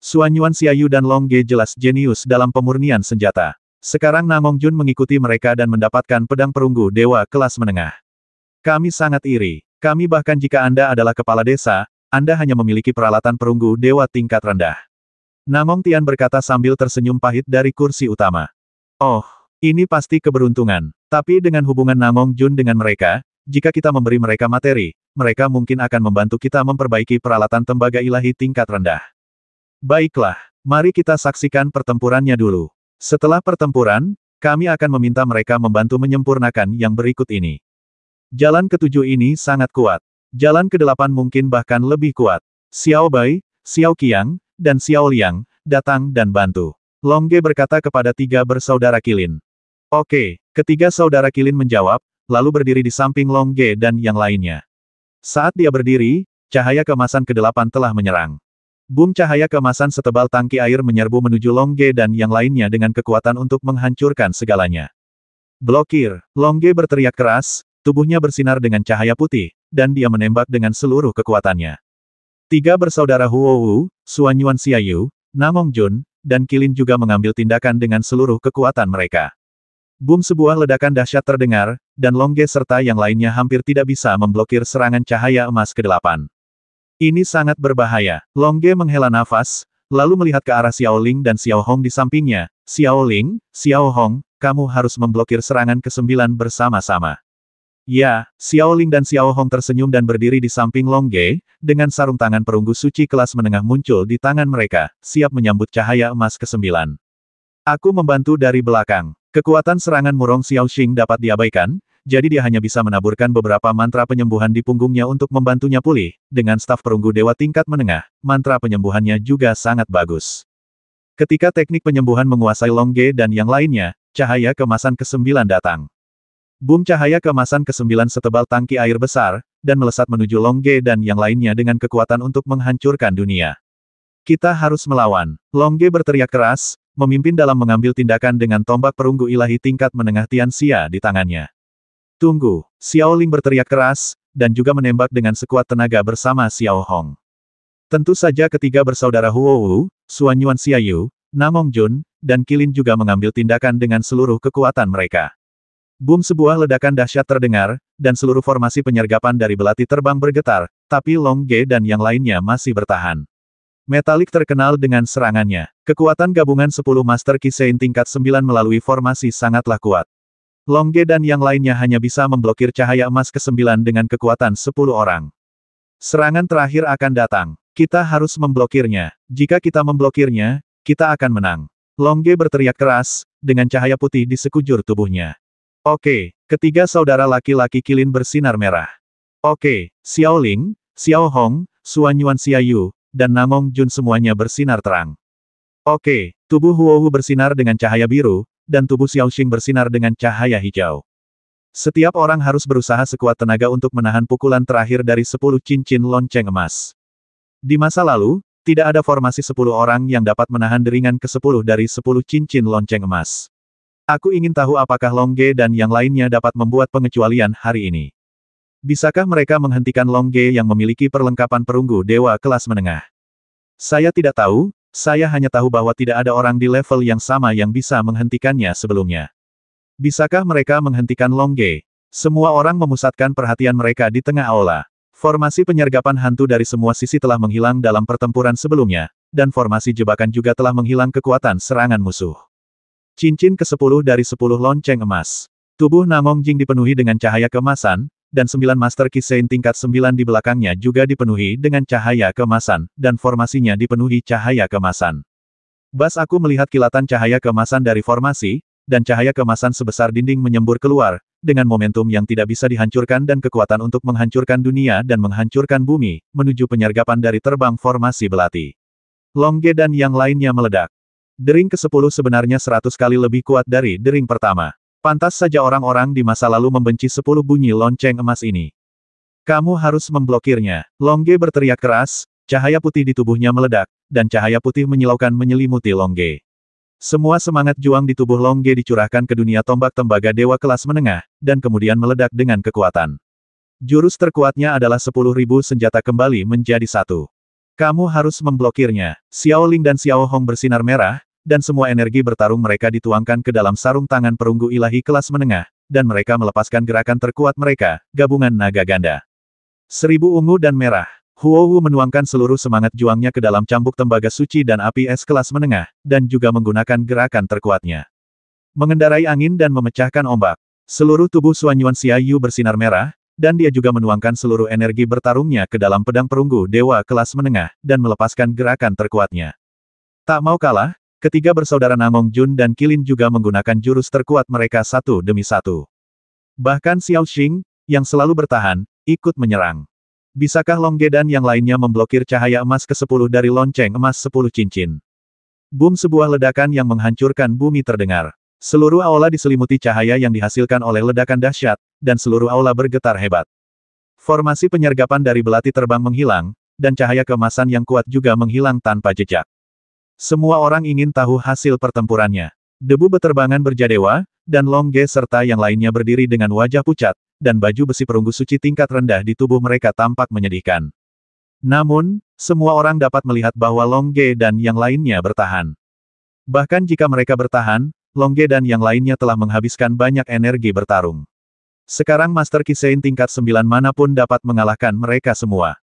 Suanyuan Xiaoyu dan Long Ge jelas jenius dalam pemurnian senjata. Sekarang Namong Jun mengikuti mereka dan mendapatkan pedang perunggu dewa kelas menengah. Kami sangat iri. Kami bahkan jika Anda adalah kepala desa, Anda hanya memiliki peralatan perunggu dewa tingkat rendah. Namong Tian berkata sambil tersenyum pahit dari kursi utama. Oh, ini pasti keberuntungan. Tapi dengan hubungan Namong Jun dengan mereka, jika kita memberi mereka materi, mereka mungkin akan membantu kita memperbaiki peralatan tembaga ilahi tingkat rendah. Baiklah, mari kita saksikan pertempurannya dulu. Setelah pertempuran, kami akan meminta mereka membantu menyempurnakan yang berikut ini. Jalan ketujuh ini sangat kuat. Jalan kedelapan mungkin bahkan lebih kuat. Xiao Bai, Xiao Qiang, dan Xiao Liang, datang dan bantu. Long Ge berkata kepada tiga bersaudara Kilin. Oke, ketiga saudara Kilin menjawab, lalu berdiri di samping Long Ge dan yang lainnya. Saat dia berdiri, cahaya keemasan kedelapan telah menyerang. Boom cahaya keemasan setebal tangki air menyerbu menuju Long Ge dan yang lainnya dengan kekuatan untuk menghancurkan segalanya. Blokir, Long Ge berteriak keras, tubuhnya bersinar dengan cahaya putih, dan dia menembak dengan seluruh kekuatannya. Tiga bersaudara Huo Wu, Suan Yuan Xiaoyu, Namong Jun, dan Kilin juga mengambil tindakan dengan seluruh kekuatan mereka. Boom sebuah ledakan dahsyat terdengar, dan Long Ge serta yang lainnya hampir tidak bisa memblokir serangan cahaya emas ke-8. Ini sangat berbahaya. Long Ge menghela nafas, lalu melihat ke arah Xiao Ling dan Xiao Hong di sampingnya. Xiao Ling, Xiao Hong, kamu harus memblokir serangan ke-9 bersama-sama. Ya, Xiao Ling dan Xiao Hong tersenyum dan berdiri di samping Long Ge, dengan sarung tangan perunggu suci kelas menengah muncul di tangan mereka, siap menyambut cahaya emas ke-9. Aku membantu dari belakang. Kekuatan serangan Murong Xiaoxing dapat diabaikan, jadi dia hanya bisa menaburkan beberapa mantra penyembuhan di punggungnya untuk membantunya pulih. Dengan staf perunggu dewa tingkat menengah, mantra penyembuhannya juga sangat bagus. Ketika teknik penyembuhan menguasai Long Ge dan yang lainnya, cahaya keemasan ke-9 datang. Boom cahaya keemasan ke-9 setebal tangki air besar, dan melesat menuju Long Ge dan yang lainnya dengan kekuatan untuk menghancurkan dunia. Kita harus melawan. Long Ge berteriak keras, memimpin dalam mengambil tindakan dengan tombak perunggu ilahi tingkat menengah Tianxia di tangannya. Tunggu, Xiao Ling berteriak keras, dan juga menembak dengan sekuat tenaga bersama Xiao Hong. Tentu saja ketiga bersaudara Huo Wu, Suan Yuan Xiaoyu, Namong Jun, dan Kilin juga mengambil tindakan dengan seluruh kekuatan mereka. Boom sebuah ledakan dahsyat terdengar, dan seluruh formasi penyergapan dari belati terbang bergetar, tapi Long Ge dan yang lainnya masih bertahan. Metalik terkenal dengan serangannya. Kekuatan gabungan 10 Master Kisein tingkat 9 melalui formasi sangatlah kuat. Long Ge dan yang lainnya hanya bisa memblokir cahaya emas ke-9 dengan kekuatan 10 orang. Serangan terakhir akan datang. Kita harus memblokirnya. Jika kita memblokirnya, kita akan menang. Long Ge berteriak keras, dengan cahaya putih di sekujur tubuhnya. Oke, ketiga saudara laki-laki Kilin bersinar merah. Oke, Xiao Ling, Xiao Hong, Suan Yuan Xiaoyu, dan Namong Jun semuanya bersinar terang. Oke, tubuh Huo Wu bersinar dengan cahaya biru, dan tubuh Xiaoxing bersinar dengan cahaya hijau. Setiap orang harus berusaha sekuat tenaga untuk menahan pukulan terakhir dari 10 cincin lonceng emas. Di masa lalu, tidak ada formasi 10 orang yang dapat menahan deringan ke-10 dari 10 cincin lonceng emas. Aku ingin tahu apakah Long Ge dan yang lainnya dapat membuat pengecualian hari ini. Bisakah mereka menghentikan Long Ge yang memiliki perlengkapan perunggu dewa kelas menengah? Saya tidak tahu, saya hanya tahu bahwa tidak ada orang di level yang sama yang bisa menghentikannya sebelumnya. Bisakah mereka menghentikan Long Ge? Semua orang memusatkan perhatian mereka di tengah aula. Formasi penyergapan hantu dari semua sisi telah menghilang dalam pertempuran sebelumnya, dan formasi jebakan juga telah menghilang kekuatan serangan musuh. Cincin ke-10 dari 10 lonceng emas. Tubuh Namong Jing dipenuhi dengan cahaya keemasan, dan 9 Master Kisein tingkat 9 di belakangnya juga dipenuhi dengan cahaya keemasan, dan formasinya dipenuhi cahaya keemasan. Bas aku melihat kilatan cahaya keemasan dari formasi, dan cahaya keemasan sebesar dinding menyembur keluar, dengan momentum yang tidak bisa dihancurkan dan kekuatan untuk menghancurkan dunia dan menghancurkan bumi, menuju penyergapan dari terbang formasi belati. Long Ge dan yang lainnya meledak. Dering ke-10 sebenarnya 100 kali lebih kuat dari dering pertama. Pantas saja orang-orang di masa lalu membenci 10 bunyi lonceng emas ini. Kamu harus memblokirnya. Long Ge berteriak keras, cahaya putih di tubuhnya meledak, dan cahaya putih menyilaukan menyelimuti Long Ge. Semua semangat juang di tubuh Long Ge dicurahkan ke dunia tombak tembaga dewa kelas menengah, dan kemudian meledak dengan kekuatan. Jurus terkuatnya adalah 10.000 senjata kembali menjadi satu. Kamu harus memblokirnya. Xiao Ling dan Xiao Hong bersinar merah, dan semua energi bertarung mereka dituangkan ke dalam sarung tangan perunggu ilahi kelas menengah, dan mereka melepaskan gerakan terkuat mereka, gabungan naga ganda. 1000 ungu dan merah. Huohu menuangkan seluruh semangat juangnya ke dalam cambuk tembaga suci dan api es kelas menengah, dan juga menggunakan gerakan terkuatnya. Mengendarai angin dan memecahkan ombak. Seluruh tubuh Xuanyuan Xiaoyu bersinar merah, dan dia juga menuangkan seluruh energi bertarungnya ke dalam pedang perunggu dewa kelas menengah, dan melepaskan gerakan terkuatnya. Tak mau kalah, ketiga bersaudara Namong Jun dan Qilin juga menggunakan jurus terkuat mereka satu demi satu. Bahkan Xiao Xing, yang selalu bertahan, ikut menyerang. Bisakah Long Ge dan yang lainnya memblokir cahaya emas ke-10 dari lonceng emas 10 cincin? Boom, sebuah ledakan yang menghancurkan bumi terdengar. Seluruh aula diselimuti cahaya yang dihasilkan oleh ledakan dahsyat, dan seluruh aula bergetar hebat. Formasi penyergapan dari belati terbang menghilang, dan cahaya keemasan yang kuat juga menghilang tanpa jejak. Semua orang ingin tahu hasil pertempurannya. Debu beterbangan berjadewa, dan Long Ge serta yang lainnya berdiri dengan wajah pucat, dan baju besi perunggu suci tingkat rendah di tubuh mereka tampak menyedihkan. Namun, semua orang dapat melihat bahwa Long Ge dan yang lainnya bertahan. Bahkan jika mereka bertahan, Long Ge dan yang lainnya telah menghabiskan banyak energi bertarung. Sekarang Master Kisein tingkat 9 manapun dapat mengalahkan mereka semua.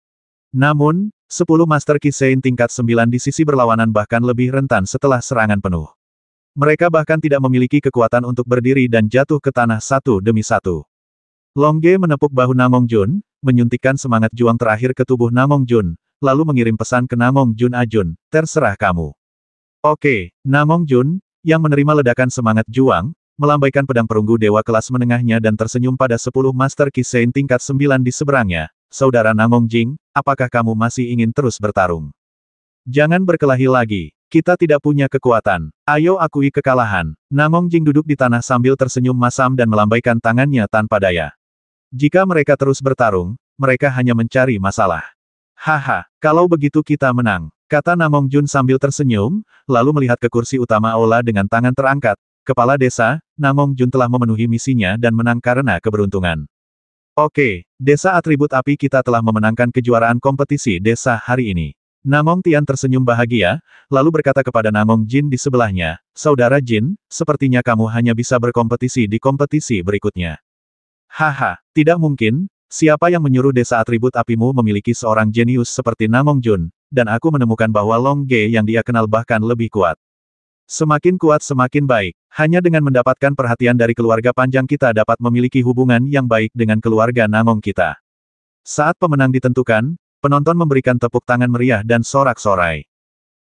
Namun, 10 Master Kisein tingkat 9 di sisi berlawanan bahkan lebih rentan setelah serangan penuh. Mereka bahkan tidak memiliki kekuatan untuk berdiri dan jatuh ke tanah satu demi satu. Long Ge menepuk bahu Namong Jun, menyuntikkan semangat juang terakhir ke tubuh Namong Jun, lalu mengirim pesan ke Namong Jun Ajun, terserah kamu. Oke, Namong Jun, yang menerima ledakan semangat juang, melambaikan pedang perunggu dewa kelas menengahnya dan tersenyum pada 10 Master Kisein tingkat 9 di seberangnya. Saudara Namong Jing, apakah kamu masih ingin terus bertarung? Jangan berkelahi lagi. Kita tidak punya kekuatan. Ayo akui kekalahan. Namong Jing duduk di tanah sambil tersenyum masam dan melambaikan tangannya tanpa daya. Jika mereka terus bertarung, mereka hanya mencari masalah. Haha, kalau begitu kita menang, kata Namong Jun sambil tersenyum, lalu melihat ke kursi utama aula dengan tangan terangkat. Kepala desa, Namong Jun telah memenuhi misinya dan menang karena keberuntungan. Oke, desa atribut api kita telah memenangkan kejuaraan kompetisi desa hari ini. Namong Tian tersenyum bahagia, lalu berkata kepada Namong Jin di sebelahnya, Saudara Jin, sepertinya kamu hanya bisa berkompetisi di kompetisi berikutnya. Haha, tidak mungkin, siapa yang menyuruh desa atribut apimu memiliki seorang jenius seperti Namong Jun, dan aku menemukan bahwa Long Ge yang dia kenal bahkan lebih kuat. Semakin kuat semakin baik, hanya dengan mendapatkan perhatian dari keluarga panjang kita dapat memiliki hubungan yang baik dengan keluarga Namong kita. Saat pemenang ditentukan, penonton memberikan tepuk tangan meriah dan sorak-sorai.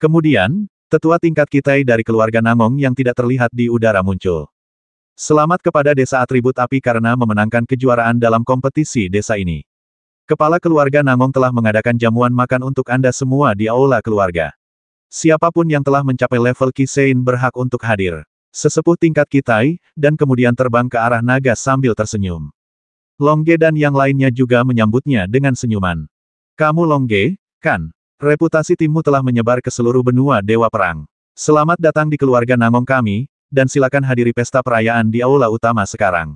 Kemudian, tetua tingkat Kitai dari keluarga Namong yang tidak terlihat di udara muncul. Selamat kepada desa atribut api karena memenangkan kejuaraan dalam kompetisi desa ini. Kepala keluarga Namong telah mengadakan jamuan makan untuk Anda semua di aula keluarga. Siapapun yang telah mencapai level Kisein berhak untuk hadir. Sesepuh tingkat Kitai, dan kemudian terbang ke arah naga sambil tersenyum. Long Ge dan yang lainnya juga menyambutnya dengan senyuman. Kamu Long Ge, kan? Reputasi timmu telah menyebar ke seluruh benua Dewa Perang. Selamat datang di keluarga Namong kami, dan silakan hadiri pesta perayaan di aula utama sekarang.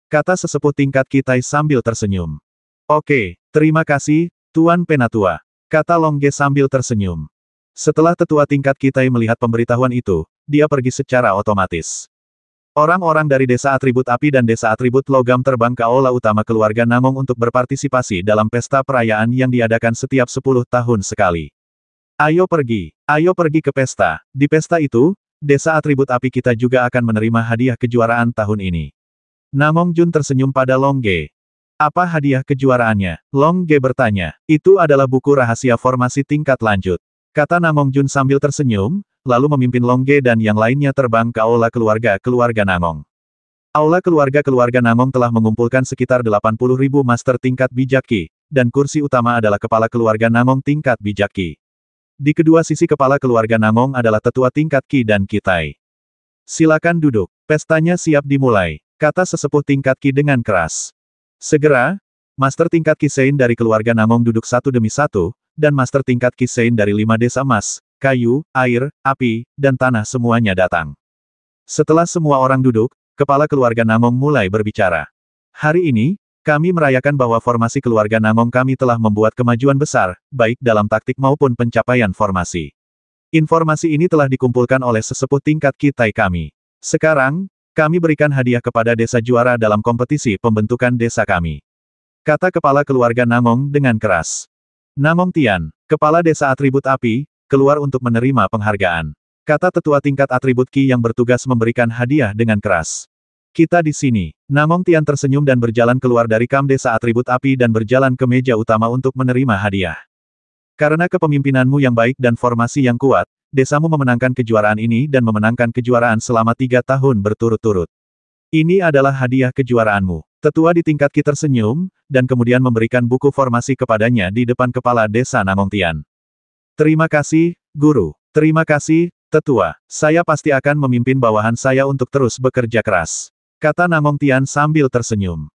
Kata sesepuh tingkat Kitai sambil tersenyum. Oke, terima kasih, Tuan Penatua. Kata Long Ge sambil tersenyum. Setelah tetua tingkat Kitai melihat pemberitahuan itu, dia pergi secara otomatis. Orang-orang dari desa atribut api dan desa atribut logam terbang ke aula utama keluarga Namong untuk berpartisipasi dalam pesta perayaan yang diadakan setiap 10 tahun sekali. Ayo pergi ke pesta. Di pesta itu, desa atribut api kita juga akan menerima hadiah kejuaraan tahun ini. Namong Jun tersenyum pada Long Ge. Apa hadiah kejuaraannya? Long Ge bertanya. Itu adalah buku rahasia formasi tingkat lanjut. Kata Namong Jun sambil tersenyum, lalu memimpin Long Ge dan yang lainnya terbang ke aula keluarga Namong. Aula keluarga Namong telah mengumpulkan sekitar 80.000 master tingkat bijaki, dan kursi utama adalah kepala keluarga Namong tingkat bijaki. Di kedua sisi kepala keluarga Namong adalah tetua tingkat Ki dan Kitai. Silakan duduk, pestanya siap dimulai, kata sesepuh tingkat Ki dengan keras. Segera, master tingkat Kisein dari keluarga Namong duduk satu demi satu, dan master tingkat Kisein dari 5 desa emas, kayu, air, api, dan tanah semuanya datang. Setelah semua orang duduk, kepala keluarga Namong mulai berbicara. Hari ini, kami merayakan bahwa formasi keluarga Namong kami telah membuat kemajuan besar, baik dalam taktik maupun pencapaian formasi. Informasi ini telah dikumpulkan oleh sesepuh tingkat Kitai kami. Sekarang, kami berikan hadiah kepada desa juara dalam kompetisi pembentukan desa kami. Kata kepala keluarga Namong dengan keras. Namong Tian, kepala desa atribut api, keluar untuk menerima penghargaan. Kata tetua tingkat atribut Ki yang bertugas memberikan hadiah dengan keras. Kita di sini. Namong Tian tersenyum dan berjalan keluar dari kamp desa atribut api dan berjalan ke meja utama untuk menerima hadiah. Karena kepemimpinanmu yang baik dan formasi yang kuat, desamu memenangkan kejuaraan ini dan memenangkan kejuaraan selama 3 tahun berturut-turut. Ini adalah hadiah kejuaraanmu. Tetua di tingkat Ki tersenyum, dan kemudian memberikan buku formasi kepadanya di depan kepala desa Namong Tian. Terima kasih, Guru. Terima kasih, Tetua. Saya pasti akan memimpin bawahan saya untuk terus bekerja keras. Kata Namong Tian sambil tersenyum.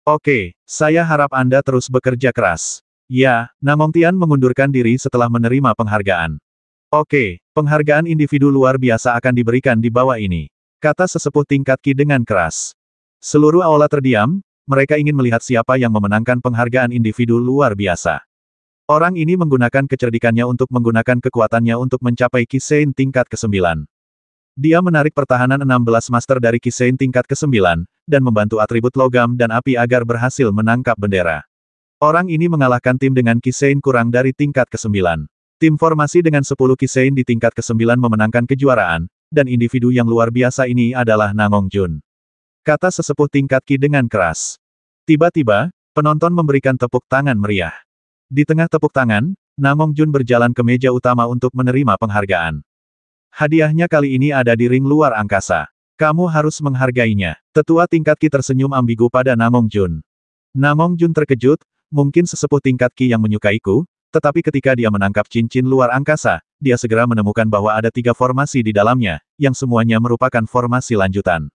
Oke, saya harap Anda terus bekerja keras. Ya, Namong Tian mengundurkan diri setelah menerima penghargaan. Oke, penghargaan individu luar biasa akan diberikan di bawah ini. Kata sesepuh tingkat Ki dengan keras. Seluruh aula terdiam, mereka ingin melihat siapa yang memenangkan penghargaan individu luar biasa. Orang ini menggunakan kecerdikannya untuk menggunakan kekuatannya untuk mencapai Kisein tingkat ke-9. Dia menarik pertahanan 16 master dari Kisein tingkat ke-9, dan membantu atribut logam dan api agar berhasil menangkap bendera. Orang ini mengalahkan tim dengan Kisein kurang dari tingkat ke-9. Tim formasi dengan 10 Kisein di tingkat ke-9 memenangkan kejuaraan, dan individu yang luar biasa ini adalah Namong Jun. Kata sesepuh tingkat Ki dengan keras. Tiba-tiba, penonton memberikan tepuk tangan meriah. Di tengah tepuk tangan, Namong Jun berjalan ke meja utama untuk menerima penghargaan. Hadiahnya kali ini ada di ring luar angkasa. Kamu harus menghargainya. Tetua tingkat Ki tersenyum ambigu pada Namong Jun. Namong Jun terkejut, mungkin sesepuh tingkat Ki yang menyukaiku, tetapi ketika dia menangkap cincin luar angkasa, dia segera menemukan bahwa ada 3 formasi di dalamnya, yang semuanya merupakan formasi lanjutan.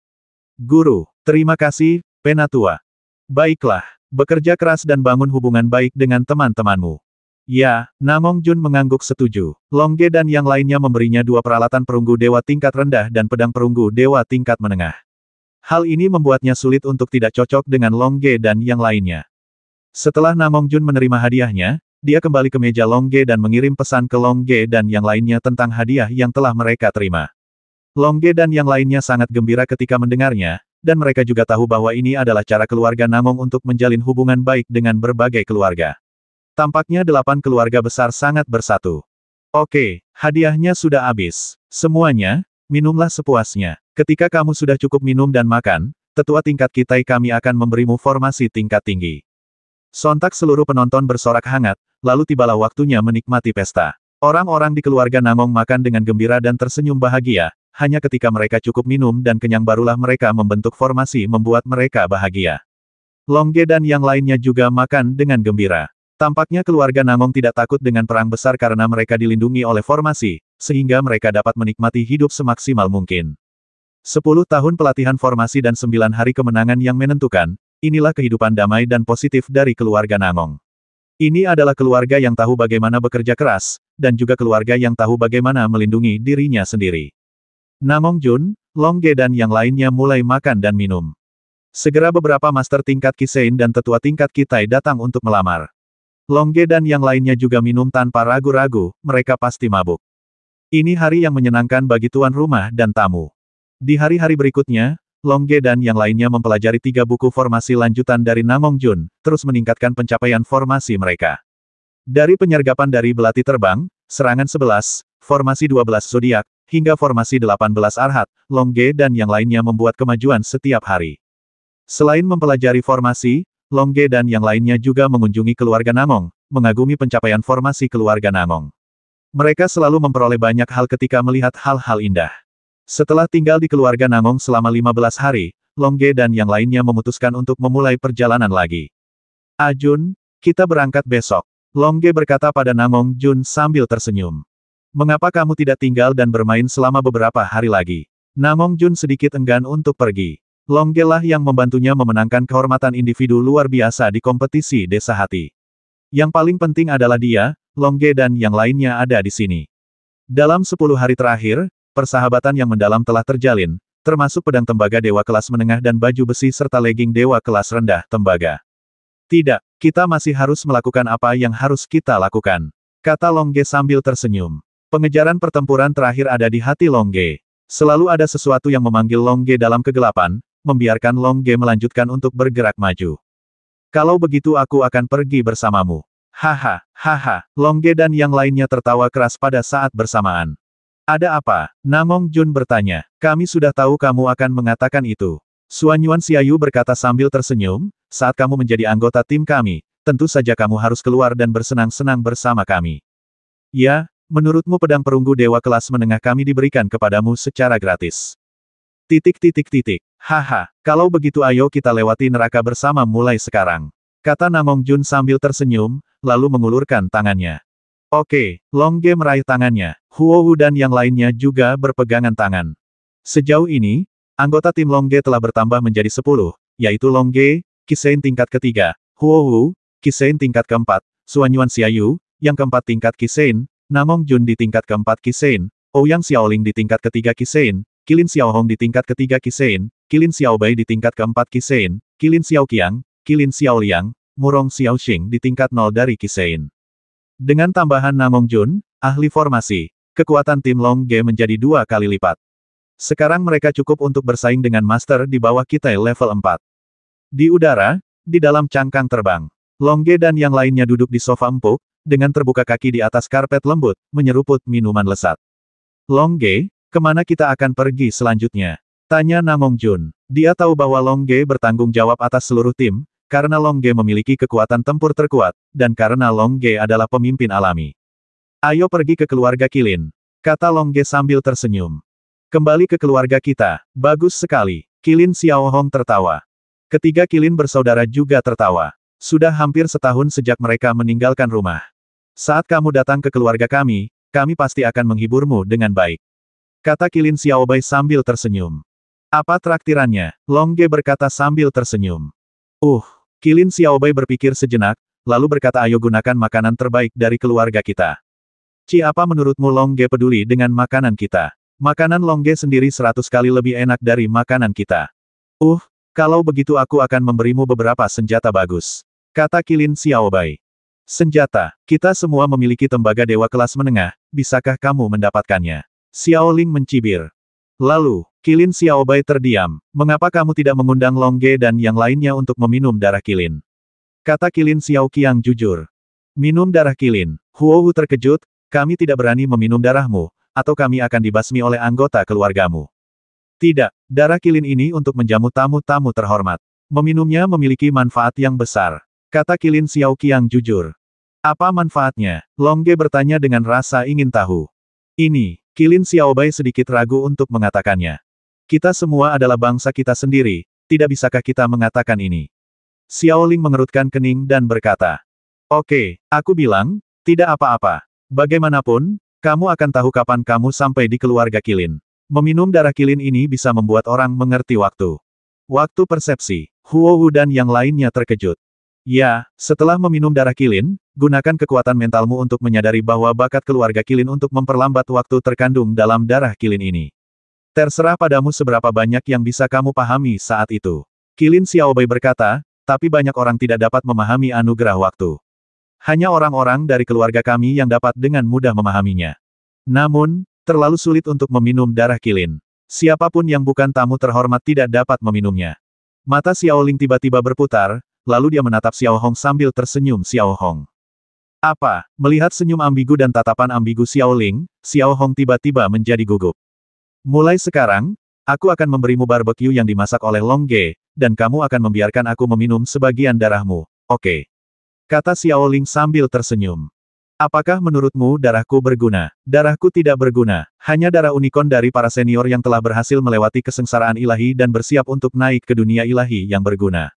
Guru, terima kasih, Penatua. Baiklah. Bekerja keras dan bangun hubungan baik dengan teman-temanmu. Ya, Namong Jun mengangguk setuju. Longge dan yang lainnya memberinya 2 peralatan perunggu dewa tingkat rendah dan pedang perunggu dewa tingkat menengah. Hal ini membuatnya sulit untuk tidak cocok dengan Longge dan yang lainnya. Setelah Namong Jun menerima hadiahnya, dia kembali ke meja Longge dan mengirim pesan ke Longge dan yang lainnya tentang hadiah yang telah mereka terima. Longge dan yang lainnya sangat gembira ketika mendengarnya, dan mereka juga tahu bahwa ini adalah cara keluarga Namong untuk menjalin hubungan baik dengan berbagai keluarga. Tampaknya 8 keluarga besar sangat bersatu. Oke, hadiahnya sudah habis. Semuanya, minumlah sepuasnya. Ketika kamu sudah cukup minum dan makan, tetua tingkat Kitai kami akan memberimu formasi tingkat tinggi. Sontak seluruh penonton bersorak hangat, lalu tibalah waktunya menikmati pesta. Orang-orang di keluarga Namong makan dengan gembira dan tersenyum bahagia. Hanya ketika mereka cukup minum dan kenyang barulah mereka membentuk formasi membuat mereka bahagia. Longge dan yang lainnya juga makan dengan gembira. Tampaknya keluarga Namong tidak takut dengan perang besar karena mereka dilindungi oleh formasi, sehingga mereka dapat menikmati hidup semaksimal mungkin. 10 tahun pelatihan formasi dan 9 hari kemenangan yang menentukan, inilah kehidupan damai dan positif dari keluarga Namong. Ini adalah keluarga yang tahu bagaimana bekerja keras, dan juga keluarga yang tahu bagaimana melindungi dirinya sendiri. Namong Jun, Longge dan yang lainnya mulai makan dan minum. Segera beberapa master tingkat Kisein dan tetua tingkat Kitai datang untuk melamar. Longge dan yang lainnya juga minum tanpa ragu-ragu, mereka pasti mabuk. Ini hari yang menyenangkan bagi tuan rumah dan tamu. Di hari-hari berikutnya, Longge dan yang lainnya mempelajari 3 buku formasi lanjutan dari Namong Jun, terus meningkatkan pencapaian formasi mereka. Dari penyergapan dari belati terbang, serangan 11, formasi 12 zodiak, hingga formasi 18 arhat, Longge dan yang lainnya membuat kemajuan setiap hari. Selain mempelajari formasi, Longge dan yang lainnya juga mengunjungi keluarga Namong, mengagumi pencapaian formasi keluarga Namong. Mereka selalu memperoleh banyak hal ketika melihat hal-hal indah. Setelah tinggal di keluarga Namong selama 15 hari, Longge dan yang lainnya memutuskan untuk memulai perjalanan lagi. Ajun, kita berangkat besok. Longge berkata pada Namong Jun sambil tersenyum. Mengapa kamu tidak tinggal dan bermain selama beberapa hari lagi? Namong Jun sedikit enggan untuk pergi. Longge lah yang membantunya memenangkan kehormatan individu luar biasa di kompetisi desa hati. Yang paling penting adalah dia, Longge dan yang lainnya ada di sini. Dalam 10 hari terakhir, persahabatan yang mendalam telah terjalin, termasuk pedang tembaga dewa kelas menengah dan baju besi serta legging dewa kelas rendah tembaga. Tidak, kita masih harus melakukan apa yang harus kita lakukan, kata Longge sambil tersenyum. Pengejaran pertempuran terakhir ada di hati Long Ge. Selalu ada sesuatu yang memanggil Long Ge dalam kegelapan, membiarkan Long Ge melanjutkan untuk bergerak maju. Kalau begitu aku akan pergi bersamamu. Haha, haha, Long Ge dan yang lainnya tertawa keras pada saat bersamaan. Ada apa? Namong Jun bertanya. Kami sudah tahu kamu akan mengatakan itu. Suanyuan Xiaoyu berkata sambil tersenyum, saat kamu menjadi anggota tim kami, tentu saja kamu harus keluar dan bersenang-senang bersama kami. Ya, menurutmu pedang perunggu dewa kelas menengah kami diberikan kepadamu secara gratis. Haha, kalau begitu ayo kita lewati neraka bersama mulai sekarang. Kata Namong Jun sambil tersenyum, lalu mengulurkan tangannya. Oke, Long Ge meraih tangannya. Huowu dan yang lainnya juga berpegangan tangan. Sejauh ini, anggota tim Long Ge telah bertambah menjadi 10, yaitu Long Ge, Kisein tingkat ketiga, Huowu, Kisein tingkat keempat, Suanyuan Xiaoyu, yang keempat tingkat Kisein, Namong Jun di tingkat keempat Kisein, Ouyang Xiaoling di tingkat ketiga Kisein, Qilin Xiaohong di tingkat ketiga Kisein, Qilin Xiaobai di tingkat keempat Kisein, Qilin Xiaoqiang, Qilin Xiaoliang, Murong Xiaoxing di tingkat 0 dari Kisein. Dengan tambahan Namong Jun, ahli formasi, kekuatan tim Long Ge menjadi 2 kali lipat. Sekarang mereka cukup untuk bersaing dengan master di bawah kita level 4. Di udara, di dalam cangkang terbang, Long Ge dan yang lainnya duduk di sofa empuk, dengan terbuka kaki di atas karpet lembut, menyeruput minuman lesat. Long Ge, kemana kita akan pergi selanjutnya? Tanya Namong Jun. Dia tahu bahwa Long Ge bertanggung jawab atas seluruh tim, karena Long Ge memiliki kekuatan tempur terkuat, dan karena Long Ge adalah pemimpin alami. Ayo pergi ke keluarga Qilin, kata Long Ge sambil tersenyum. Kembali ke keluarga kita, bagus sekali. Qilin Xiaohong tertawa. Ketiga Qilin bersaudara juga tertawa. Sudah hampir setahun sejak mereka meninggalkan rumah. Saat kamu datang ke keluarga kami pasti akan menghiburmu dengan baik. Kata Qilin Xiaobai sambil tersenyum. Apa traktirannya? Long Ge berkata sambil tersenyum. Qilin Xiaobai berpikir sejenak, lalu berkata ayo gunakan makanan terbaik dari keluarga kita. Apa menurutmu Long Ge peduli dengan makanan kita? Makanan Long Ge sendiri 100 kali lebih enak dari makanan kita. Kalau begitu aku akan memberimu beberapa senjata bagus. Kata Qilin Xiaobai. Senjata, kita semua memiliki tembaga dewa kelas menengah, bisakah kamu mendapatkannya? Xiaoling mencibir. Lalu, Qilin Xiaobai terdiam. Mengapa kamu tidak mengundang Long Ge dan yang lainnya untuk meminum darah Qilin? Kata Qilin Xiaoqiang jujur. Minum darah Qilin. Huowu terkejut, kami tidak berani meminum darahmu, atau kami akan dibasmi oleh anggota keluargamu. Tidak, darah Qilin ini untuk menjamu tamu-tamu terhormat. Meminumnya memiliki manfaat yang besar. Kata Qilin Xiaoqiang jujur. Apa manfaatnya? Long Ge bertanya dengan rasa ingin tahu. Ini, Qilin Xiaobai sedikit ragu untuk mengatakannya. Kita semua adalah bangsa kita sendiri, tidak bisakah kita mengatakan ini? Xiaoling mengerutkan kening dan berkata. Oke, aku bilang, tidak apa-apa. Bagaimanapun, kamu akan tahu kapan kamu sampai di keluarga Qilin. Meminum darah Qilin ini bisa membuat orang mengerti waktu. Waktu persepsi. Huowu dan yang lainnya terkejut. Ya, setelah meminum darah Qilin, gunakan kekuatan mentalmu untuk menyadari bahwa bakat keluarga Qilin untuk memperlambat waktu terkandung dalam darah Qilin ini. Terserah padamu seberapa banyak yang bisa kamu pahami saat itu. Qilin Xiaobai berkata, tapi banyak orang tidak dapat memahami anugerah waktu. Hanya orang-orang dari keluarga kami yang dapat dengan mudah memahaminya. Namun, terlalu sulit untuk meminum darah Qilin. Siapapun yang bukan tamu terhormat tidak dapat meminumnya. Mata Xiaoling tiba-tiba berputar, lalu dia menatap Xiaohong sambil tersenyum. Xiaohong. Apa? Melihat senyum ambigu dan tatapan ambigu Xiaoling, Xiaohong tiba-tiba menjadi gugup. Mulai sekarang, aku akan memberimu barbeque yang dimasak oleh Long Ge, dan kamu akan membiarkan aku meminum sebagian darahmu, oke? Kata Xiaoling sambil tersenyum. Apakah menurutmu darahku berguna? Darahku tidak berguna, hanya darah unicorn dari para senior yang telah berhasil melewati kesengsaraan ilahi dan bersiap untuk naik ke dunia ilahi yang berguna.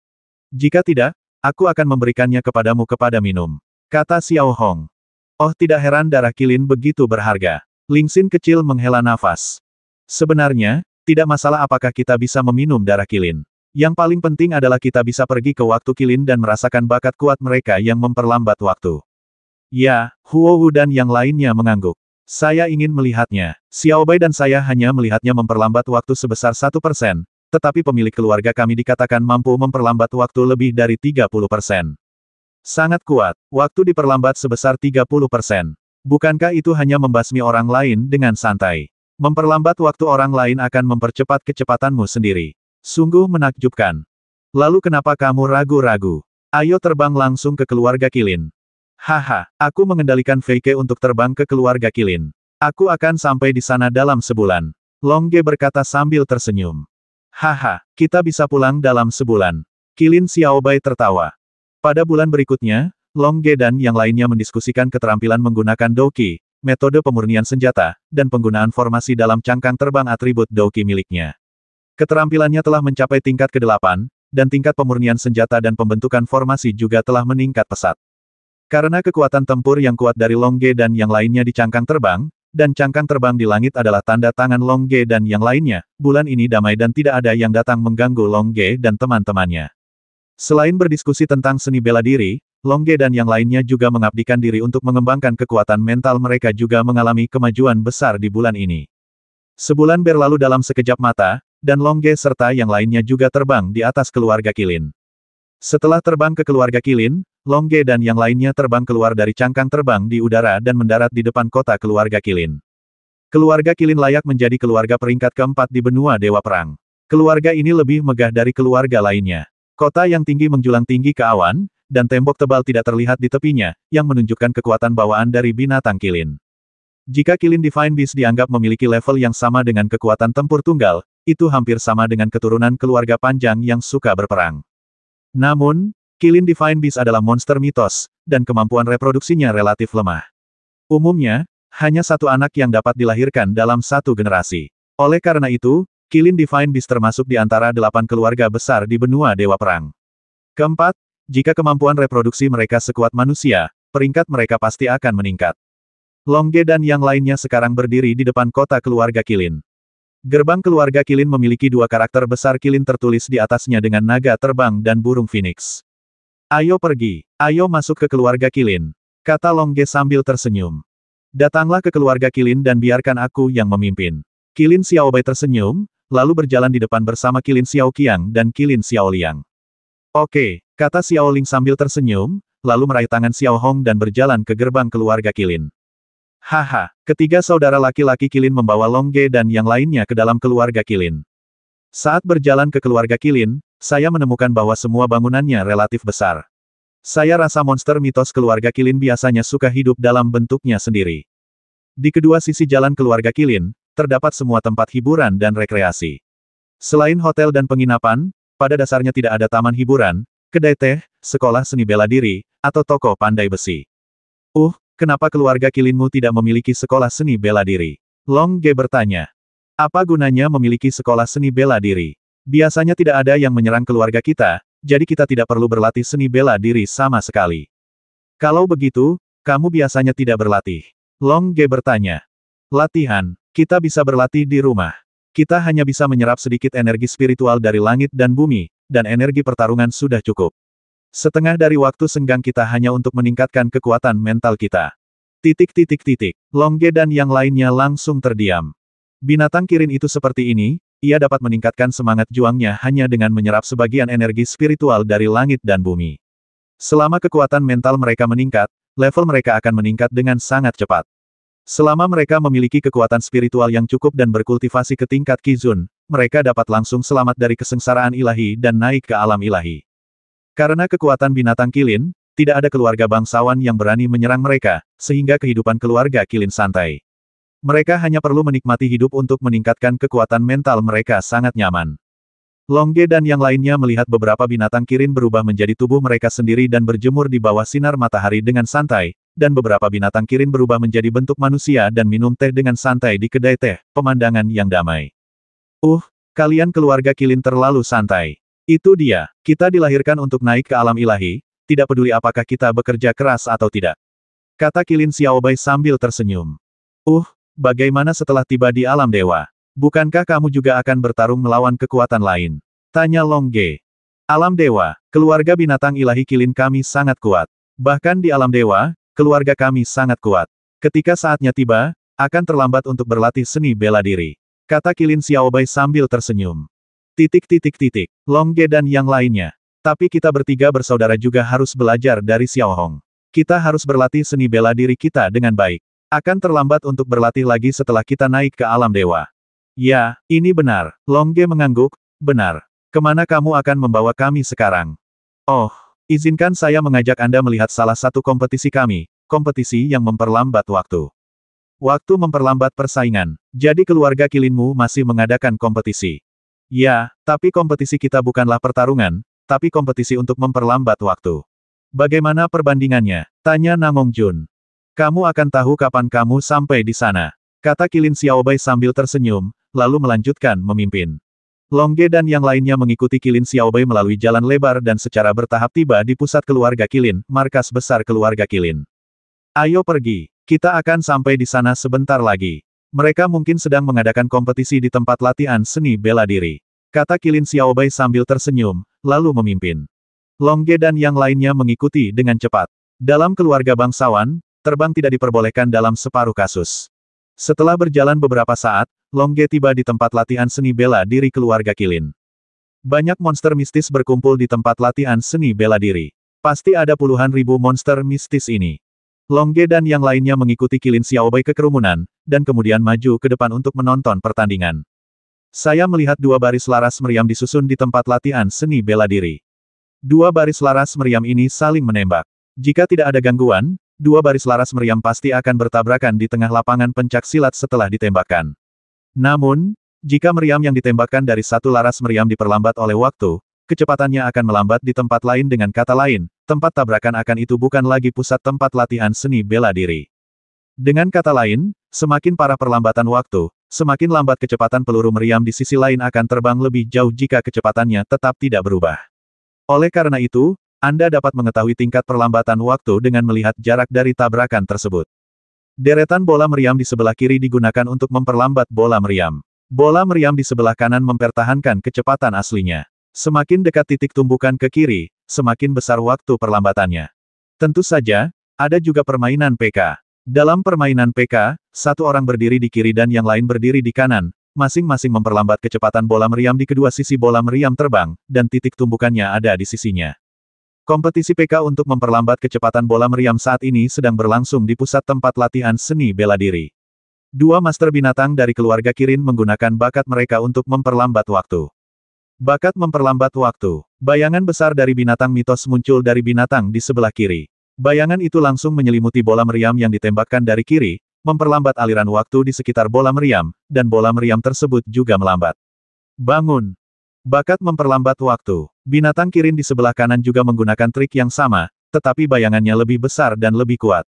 Jika tidak, aku akan memberikannya kepadamu kepada minum. Kata Xiaohong. Oh tidak heran darah Qilin begitu berharga. Lingxin kecil menghela nafas. Sebenarnya, tidak masalah apakah kita bisa meminum darah Qilin. Yang paling penting adalah kita bisa pergi ke waktu Qilin dan merasakan bakat kuat mereka yang memperlambat waktu. Ya, Huowu dan yang lainnya mengangguk. Saya ingin melihatnya. Xiaobai dan saya hanya melihatnya memperlambat waktu sebesar 1%. Tetapi pemilik keluarga kami dikatakan mampu memperlambat waktu lebih dari 30%. Sangat kuat, waktu diperlambat sebesar 30%. Bukankah itu hanya membasmi orang lain dengan santai? Memperlambat waktu orang lain akan mempercepat kecepatanmu sendiri. Sungguh menakjubkan. Lalu kenapa kamu ragu-ragu? Ayo terbang langsung ke keluarga Qilin. Haha, aku mengendalikan Fei Ke untuk terbang ke keluarga Qilin. Aku akan sampai di sana dalam sebulan. Long Ge berkata sambil tersenyum. Haha, kita bisa pulang dalam sebulan. Qilin Xiaobai tertawa. Pada bulan berikutnya, Long Ge dan yang lainnya mendiskusikan keterampilan menggunakan Douqi, metode pemurnian senjata, dan penggunaan formasi dalam cangkang terbang atribut Douqi miliknya. Keterampilannya telah mencapai tingkat ke-8, dan tingkat pemurnian senjata dan pembentukan formasi juga telah meningkat pesat. Karena kekuatan tempur yang kuat dari Long Ge dan yang lainnya di cangkang terbang, dan cangkang terbang di langit adalah tanda tangan Long Ge dan yang lainnya, bulan ini damai dan tidak ada yang datang mengganggu Long Ge dan teman-temannya. Selain berdiskusi tentang seni bela diri, Long Ge dan yang lainnya juga mengabdikan diri untuk mengembangkan kekuatan mental mereka juga mengalami kemajuan besar di bulan ini. Sebulan berlalu dalam sekejap mata, dan Long Ge serta yang lainnya juga terbang di atas keluarga Qilin. Setelah terbang ke keluarga Qilin, Long Ge dan yang lainnya terbang keluar dari cangkang terbang di udara dan mendarat di depan kota keluarga Qilin. Keluarga Qilin layak menjadi keluarga peringkat keempat di benua Dewa Perang. Keluarga ini lebih megah dari keluarga lainnya. Kota yang tinggi menjulang tinggi ke awan, dan tembok tebal tidak terlihat di tepinya, yang menunjukkan kekuatan bawaan dari binatang Qilin. Jika Qilin Divine Beast dianggap memiliki level yang sama dengan kekuatan tempur tunggal, itu hampir sama dengan keturunan keluarga panjang yang suka berperang. Namun, Qilin Divine Beast adalah monster mitos, dan kemampuan reproduksinya relatif lemah. Umumnya, hanya satu anak yang dapat dilahirkan dalam satu generasi. Oleh karena itu, Qilin Divine Beast termasuk di antara 8 keluarga besar di benua Dewa Perang. Keempat, jika kemampuan reproduksi mereka sekuat manusia, peringkat mereka pasti akan meningkat. Long Ge dan yang lainnya sekarang berdiri di depan kota keluarga Qilin. Gerbang keluarga Qilin memiliki 2 karakter besar Qilin tertulis di atasnya dengan naga terbang dan burung phoenix. Ayo pergi, ayo masuk ke keluarga Qilin, kata Long Ge sambil tersenyum. Datanglah ke keluarga Qilin dan biarkan aku yang memimpin. Qilin Xiaobai tersenyum, lalu berjalan di depan bersama Qilin Xiaoqiang dan Qilin Xiaoliang. Oke, kata Xiaoling sambil tersenyum, lalu meraih tangan Xiao Hong dan berjalan ke gerbang keluarga Qilin. Haha, ketiga saudara laki-laki Qilin membawa Long Ge dan yang lainnya ke dalam keluarga Qilin. Saat berjalan ke keluarga Qilin, saya menemukan bahwa semua bangunannya relatif besar. Saya rasa monster mitos keluarga Qilin biasanya suka hidup dalam bentuknya sendiri. Di kedua sisi jalan keluarga Qilin, terdapat semua tempat hiburan dan rekreasi. Selain hotel dan penginapan, pada dasarnya tidak ada taman hiburan, kedai teh, sekolah seni bela diri, atau toko pandai besi. Kenapa keluarga Qilinmu tidak memiliki sekolah seni bela diri? Long Ge bertanya. Apa gunanya memiliki sekolah seni bela diri? Biasanya tidak ada yang menyerang keluarga kita, jadi kita tidak perlu berlatih seni bela diri sama sekali. Kalau begitu, kamu biasanya tidak berlatih. Long Ge bertanya. Latihan, kita bisa berlatih di rumah. Kita hanya bisa menyerap sedikit energi spiritual dari langit dan bumi, dan energi pertarungan sudah cukup. Setengah dari waktu senggang kita hanya untuk meningkatkan kekuatan mental kita. Long Ge dan yang lainnya langsung terdiam. Binatang kirin itu seperti ini, ia dapat meningkatkan semangat juangnya hanya dengan menyerap sebagian energi spiritual dari langit dan bumi. Selama kekuatan mental mereka meningkat, level mereka akan meningkat dengan sangat cepat. Selama mereka memiliki kekuatan spiritual yang cukup dan berkultivasi ke tingkat Qizun, mereka dapat langsung selamat dari kesengsaraan ilahi dan naik ke alam ilahi. Karena kekuatan binatang Qilin, tidak ada keluarga bangsawan yang berani menyerang mereka, sehingga kehidupan keluarga Qilin santai. Mereka hanya perlu menikmati hidup untuk meningkatkan kekuatan mental mereka sangat nyaman. Long Ge dan yang lainnya melihat beberapa binatang kirin berubah menjadi tubuh mereka sendiri dan berjemur di bawah sinar matahari dengan santai, dan beberapa binatang kirin berubah menjadi bentuk manusia dan minum teh dengan santai di kedai teh, pemandangan yang damai. Kalian keluarga Qilin terlalu santai. Itu dia, kita dilahirkan untuk naik ke alam ilahi, tidak peduli apakah kita bekerja keras atau tidak. Kata Qilin Xiaobai sambil tersenyum. Bagaimana setelah tiba di alam dewa? Bukankah kamu juga akan bertarung melawan kekuatan lain? Tanya Long Ge. Alam dewa, keluarga binatang ilahi Qilin kami sangat kuat. Bahkan di alam dewa, keluarga kami sangat kuat. Ketika saatnya tiba, akan terlambat untuk berlatih seni bela diri. Kata Qilin Xiaobai sambil tersenyum. Long Ge dan yang lainnya. Tapi kita bertiga bersaudara juga harus belajar dari Xiao Hong. Kita harus berlatih seni bela diri kita dengan baik. Akan terlambat untuk berlatih lagi setelah kita naik ke alam dewa. Ya, ini benar. Long Ge mengangguk, benar. Kemana kamu akan membawa kami sekarang? Oh, izinkan saya mengajak Anda melihat salah satu kompetisi kami, kompetisi yang memperlambat waktu. Waktu memperlambat persaingan. Jadi keluarga Kilinmu masih mengadakan kompetisi. Ya, tapi kompetisi kita bukanlah pertarungan, tapi kompetisi untuk memperlambat waktu. Bagaimana perbandingannya? Tanya Namong Jun. Kamu akan tahu kapan kamu sampai di sana. Kata Qilin Xiaobai sambil tersenyum, lalu melanjutkan memimpin. Long Ge dan yang lainnya mengikuti Qilin Xiaobai melalui jalan lebar dan secara bertahap tiba di pusat keluarga Qilin, markas besar keluarga Qilin. Ayo pergi. Kita akan sampai di sana sebentar lagi. Mereka mungkin sedang mengadakan kompetisi di tempat latihan seni bela diri. Kata Qilin Xiaobai sambil tersenyum, lalu memimpin. Long Ge dan yang lainnya mengikuti dengan cepat. Dalam keluarga bangsawan, terbang tidak diperbolehkan dalam separuh kasus. Setelah berjalan beberapa saat, Long Ge tiba di tempat latihan seni bela diri keluarga Qilin. Banyak monster mistis berkumpul di tempat latihan seni bela diri. Pasti ada puluhan ribu monster mistis ini. Long Ge dan yang lainnya mengikuti Qilin Xiaobai ke kerumunan, dan kemudian maju ke depan untuk menonton pertandingan. Saya melihat dua baris laras meriam disusun di tempat latihan seni bela diri. Dua baris laras meriam ini saling menembak. Jika tidak ada gangguan, dua baris laras meriam pasti akan bertabrakan di tengah lapangan pencak silat setelah ditembakkan. Namun, jika meriam yang ditembakkan dari satu laras meriam diperlambat oleh waktu, kecepatannya akan melambat di tempat lain. Dengan kata lain, tempat tabrakan akan itu bukan lagi pusat tempat latihan seni bela diri. Dengan kata lain, semakin parah perlambatan waktu, semakin lambat kecepatan peluru meriam di sisi lain akan terbang lebih jauh jika kecepatannya tetap tidak berubah. Oleh karena itu, Anda dapat mengetahui tingkat perlambatan waktu dengan melihat jarak dari tabrakan tersebut. Deretan bola meriam di sebelah kiri digunakan untuk memperlambat bola meriam. Bola meriam di sebelah kanan mempertahankan kecepatan aslinya. Semakin dekat titik tumbukan ke kiri, semakin besar waktu perlambatannya. Tentu saja, ada juga permainan PK. Dalam permainan PK, satu orang berdiri di kiri dan yang lain berdiri di kanan, masing-masing memperlambat kecepatan bola meriam di kedua sisi bola meriam terbang, dan titik tumbukannya ada di sisinya. Kompetisi PK untuk memperlambat kecepatan bola meriam saat ini sedang berlangsung di pusat tempat latihan seni bela diri. Dua master binatang dari keluarga Kirin menggunakan bakat mereka untuk memperlambat waktu. Bakat memperlambat waktu. Bayangan besar dari binatang mitos muncul dari binatang di sebelah kiri. Bayangan itu langsung menyelimuti bola meriam yang ditembakkan dari kiri, memperlambat aliran waktu di sekitar bola meriam, dan bola meriam tersebut juga melambat. Bangun! Bakat memperlambat waktu. Binatang Kirin di sebelah kanan juga menggunakan trik yang sama, tetapi bayangannya lebih besar dan lebih kuat.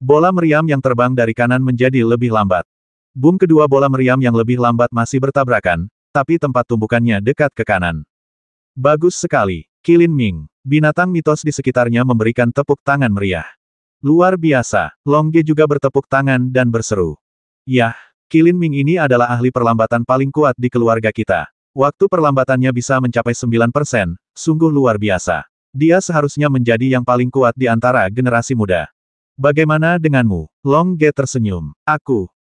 Bola meriam yang terbang dari kanan menjadi lebih lambat. Boom kedua bola meriam yang lebih lambat masih bertabrakan, tapi tempat tumbukannya dekat ke kanan. Bagus sekali, Qilin Ming. Binatang mitos di sekitarnya memberikan tepuk tangan meriah. Luar biasa, Long Ge juga bertepuk tangan dan berseru. Yah, Qilin Ming ini adalah ahli perlambatan paling kuat di keluarga kita. Waktu perlambatannya bisa mencapai 9%, sungguh luar biasa. Dia seharusnya menjadi yang paling kuat di antara generasi muda. Bagaimana denganmu? Long Ge tersenyum.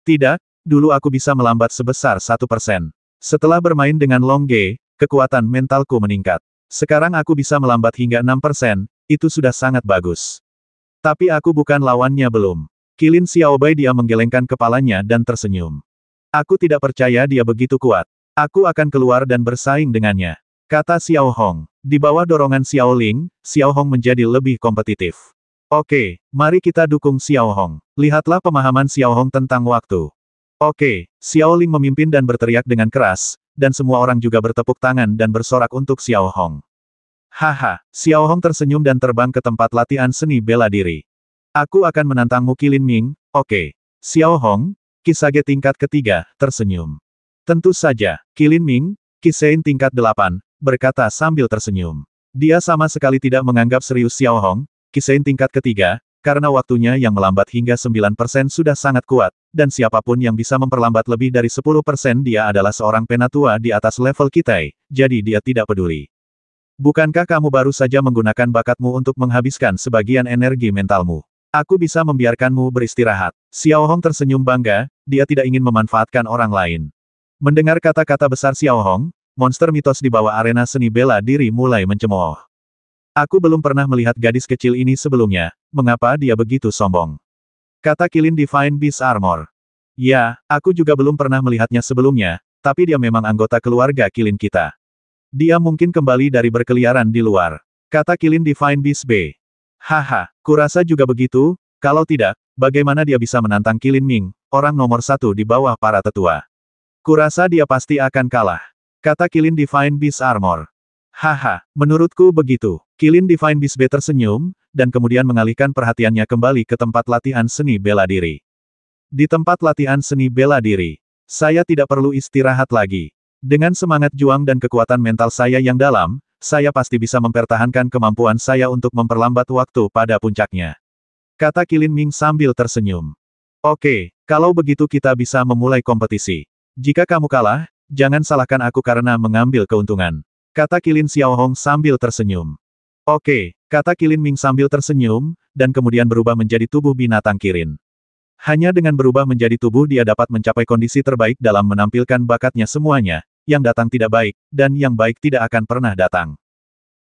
Tidak, dulu aku bisa melambat sebesar 1%. Setelah bermain dengan Long Ge, kekuatan mentalku meningkat. Sekarang aku bisa melambat hingga 6%, itu sudah sangat bagus. Tapi aku bukan lawannya belum. Qilin Xiaobai dia menggelengkan kepalanya dan tersenyum. Aku tidak percaya dia begitu kuat. Aku akan keluar dan bersaing dengannya. Kata Xiao Hong. Di bawah dorongan Xiao Ling, Xiao Hong menjadi lebih kompetitif. Oke, mari kita dukung Xiao Hong. Lihatlah pemahaman Xiao Hong tentang waktu. Oke, Xiao Ling memimpin dan berteriak dengan keras, dan semua orang juga bertepuk tangan dan bersorak untuk Xiao Hong. Haha, Xiao Hong tersenyum dan terbang ke tempat latihan seni bela diri. Aku akan menantangmu Qilin Ming, oke. Xiao Hong, Kisage tingkat ketiga, tersenyum. Tentu saja, Qilin Ming, Kisein tingkat 8, berkata sambil tersenyum. Dia sama sekali tidak menganggap serius Xiao Hong, Kisein tingkat ketiga, karena waktunya yang melambat hingga 9% sudah sangat kuat, dan siapapun yang bisa memperlambat lebih dari 10% dia adalah seorang penatua di atas level kita, jadi dia tidak peduli. Bukankah kamu baru saja menggunakan bakatmu untuk menghabiskan sebagian energi mentalmu? Aku bisa membiarkanmu beristirahat. Xiao Hong tersenyum bangga, dia tidak ingin memanfaatkan orang lain. Mendengar kata-kata besar Xiao Hong, monster mitos di bawah arena seni bela diri mulai mencemooh. Aku belum pernah melihat gadis kecil ini sebelumnya, mengapa dia begitu sombong? Kata Kilin Divine Beast Armor. Ya, aku juga belum pernah melihatnya sebelumnya, tapi dia memang anggota keluarga Kilin kita. Dia mungkin kembali dari berkeliaran di luar. Kata Kilin Divine Beast B. Haha, kurasa juga begitu, kalau tidak, bagaimana dia bisa menantang Kilin Ming, orang nomor satu di bawah para tetua. Kurasa dia pasti akan kalah. Kata Kilin Divine Beast Armor. Haha, menurutku begitu. Kilin Divine Beast B tersenyum, dan kemudian mengalihkan perhatiannya kembali ke tempat latihan seni bela diri. Di tempat latihan seni bela diri, saya tidak perlu istirahat lagi. Dengan semangat juang dan kekuatan mental saya yang dalam, saya pasti bisa mempertahankan kemampuan saya untuk memperlambat waktu pada puncaknya. Kata Kilin Ming sambil tersenyum. Oke, kalau begitu kita bisa memulai kompetisi. Jika kamu kalah, jangan salahkan aku karena mengambil keuntungan. Kata Kilin Xiaohong sambil tersenyum. Oke, kata Kilin Ming sambil tersenyum, dan kemudian berubah menjadi tubuh binatang Kirin. Hanya dengan berubah menjadi tubuh dia dapat mencapai kondisi terbaik dalam menampilkan bakatnya semuanya, yang datang tidak baik, dan yang baik tidak akan pernah datang.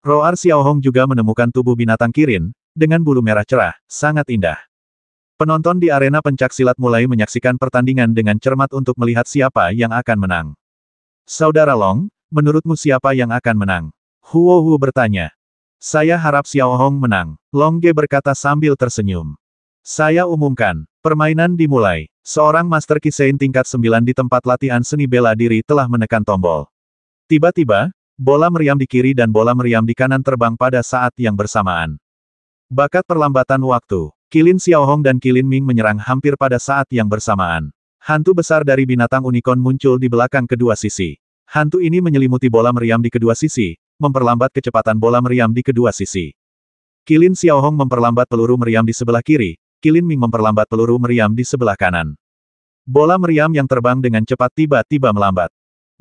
Roar Xiaohong juga menemukan tubuh binatang Kirin, dengan bulu merah cerah, sangat indah. Penonton di arena pencaksilat mulai menyaksikan pertandingan dengan cermat untuk melihat siapa yang akan menang. Saudara Long, menurutmu siapa yang akan menang? Huo Hu bertanya. Saya harap Xiaohong menang, Long Ge berkata sambil tersenyum. Saya umumkan, permainan dimulai. Seorang Master Kisein tingkat 9 di tempat latihan seni bela diri telah menekan tombol. Tiba-tiba, bola meriam di kiri dan bola meriam di kanan terbang pada saat yang bersamaan. Bakat perlambatan waktu. Kilin Xiaohong dan Kilin Ming menyerang hampir pada saat yang bersamaan. Hantu besar dari binatang unicorn muncul di belakang kedua sisi. Hantu ini menyelimuti bola meriam di kedua sisi, memperlambat kecepatan bola meriam di kedua sisi. Kilin Xiaohong memperlambat peluru meriam di sebelah kiri, Kilin Ming memperlambat peluru meriam di sebelah kanan. Bola meriam yang terbang dengan cepat tiba-tiba melambat.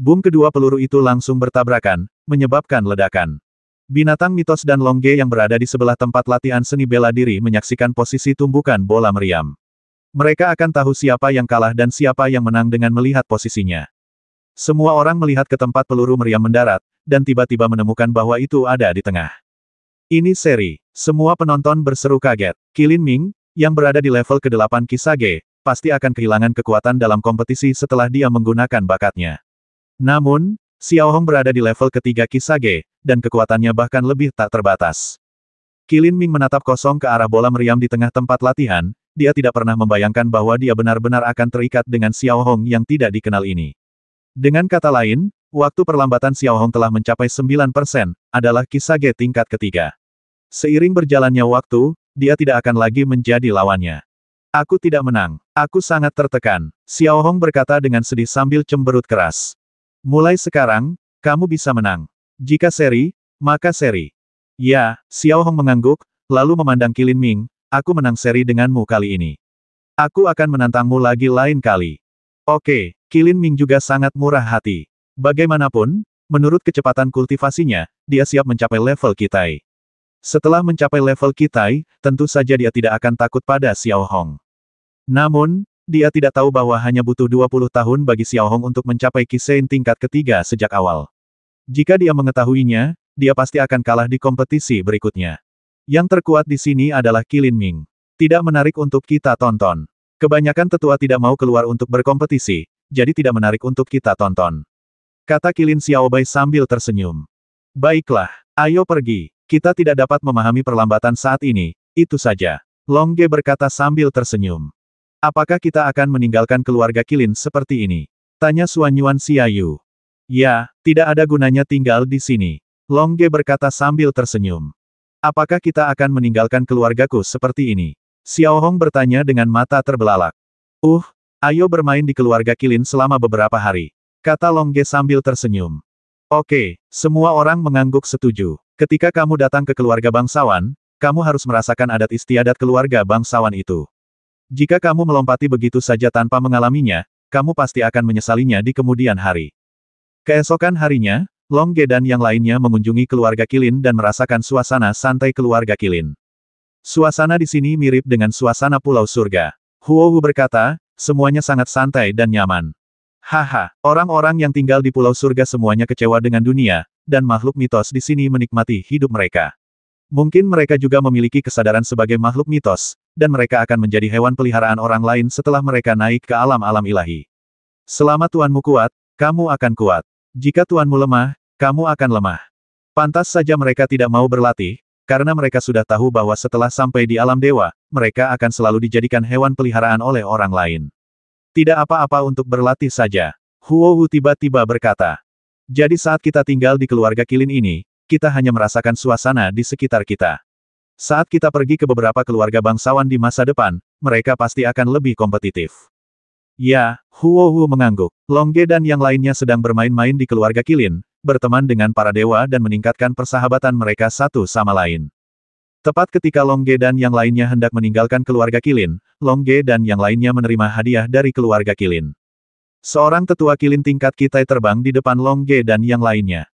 Boom, kedua peluru itu langsung bertabrakan, menyebabkan ledakan. Binatang mitos dan Long Ge yang berada di sebelah tempat latihan seni bela diri menyaksikan posisi tumbukan bola meriam. Mereka akan tahu siapa yang kalah dan siapa yang menang dengan melihat posisinya. Semua orang melihat ke tempat peluru meriam mendarat, dan tiba-tiba menemukan bahwa itu ada di tengah. Ini seri. Semua penonton berseru kaget. Kilin Ming, yang berada di level ke-8 Kisage, pasti akan kehilangan kekuatan dalam kompetisi setelah dia menggunakan bakatnya. Namun, Xiaohong berada di level ke-3 Kisage, dan kekuatannya bahkan lebih tak terbatas. Kilin Ming menatap kosong ke arah bola meriam di tengah tempat latihan, dia tidak pernah membayangkan bahwa dia benar-benar akan terikat dengan Xiaohong yang tidak dikenal ini. Dengan kata lain, waktu perlambatan Xiaohong telah mencapai 9%, adalah Kisage tingkat ketiga. Seiring berjalannya waktu, dia tidak akan lagi menjadi lawannya. Aku tidak menang. Aku sangat tertekan. Xiaohong berkata dengan sedih sambil cemberut keras. Mulai sekarang, kamu bisa menang. Jika seri, maka seri. Ya, Xiaohong mengangguk, lalu memandang Kilin Ming, aku menang seri denganmu kali ini. Aku akan menantangmu lagi lain kali. Oke, Kilin Ming juga sangat murah hati. Bagaimanapun, menurut kecepatan kultivasinya, dia siap mencapai level Kitai. Setelah mencapai level Kitai, tentu saja dia tidak akan takut pada Xiaohong. Namun, dia tidak tahu bahwa hanya butuh 20 tahun bagi Xiaohong untuk mencapai Kisein tingkat ketiga sejak awal. Jika dia mengetahuinya, dia pasti akan kalah di kompetisi berikutnya. Yang terkuat di sini adalah Kilin Ming. Tidak menarik untuk kita tonton. Kebanyakan tetua tidak mau keluar untuk berkompetisi, jadi tidak menarik untuk kita tonton. Kata Kilin Xiaobai sambil tersenyum. Baiklah, ayo pergi. Kita tidak dapat memahami perlambatan saat ini, itu saja. Long Ge berkata sambil tersenyum. Apakah kita akan meninggalkan keluarga Kilin seperti ini? Tanya Xuan Yuan Xiaoyu. Ya, tidak ada gunanya tinggal di sini. Long Ge berkata sambil tersenyum. Apakah kita akan meninggalkan keluargaku seperti ini? Xiaohong bertanya dengan mata terbelalak. Ayo bermain di keluarga Kilin selama beberapa hari. Kata Long Ge sambil tersenyum. Oke, semua orang mengangguk setuju. Ketika kamu datang ke keluarga bangsawan, kamu harus merasakan adat istiadat keluarga bangsawan itu. Jika kamu melompati begitu saja tanpa mengalaminya, kamu pasti akan menyesalinya di kemudian hari. Keesokan harinya, Long Ge dan yang lainnya mengunjungi keluarga Kilin dan merasakan suasana santai keluarga Kilin. Suasana di sini mirip dengan suasana Pulau Surga. Huo Hu berkata, semuanya sangat santai dan nyaman. Haha, orang-orang yang tinggal di Pulau Surga semuanya kecewa dengan dunia, dan makhluk mitos di sini menikmati hidup mereka. Mungkin mereka juga memiliki kesadaran sebagai makhluk mitos, dan mereka akan menjadi hewan peliharaan orang lain setelah mereka naik ke alam-alam ilahi. Selama tuanmu kuat, kamu akan kuat. Jika tuanmu lemah, kamu akan lemah. Pantas saja mereka tidak mau berlatih, karena mereka sudah tahu bahwa setelah sampai di alam dewa, mereka akan selalu dijadikan hewan peliharaan oleh orang lain. Tidak apa-apa untuk berlatih saja. Huohu tiba-tiba berkata. Jadi saat kita tinggal di keluarga Kilin ini, kita hanya merasakan suasana di sekitar kita. Saat kita pergi ke beberapa keluarga bangsawan di masa depan, mereka pasti akan lebih kompetitif. Ya, Huohu mengangguk. Longge dan yang lainnya sedang bermain-main di keluarga Kilin, berteman dengan para dewa dan meningkatkan persahabatan mereka satu sama lain. Tepat ketika Longge dan yang lainnya hendak meninggalkan keluarga Kilin, Longge dan yang lainnya menerima hadiah dari keluarga Kilin. Seorang tetua Kilin tingkat Kitai terbang di depan Longge dan yang lainnya.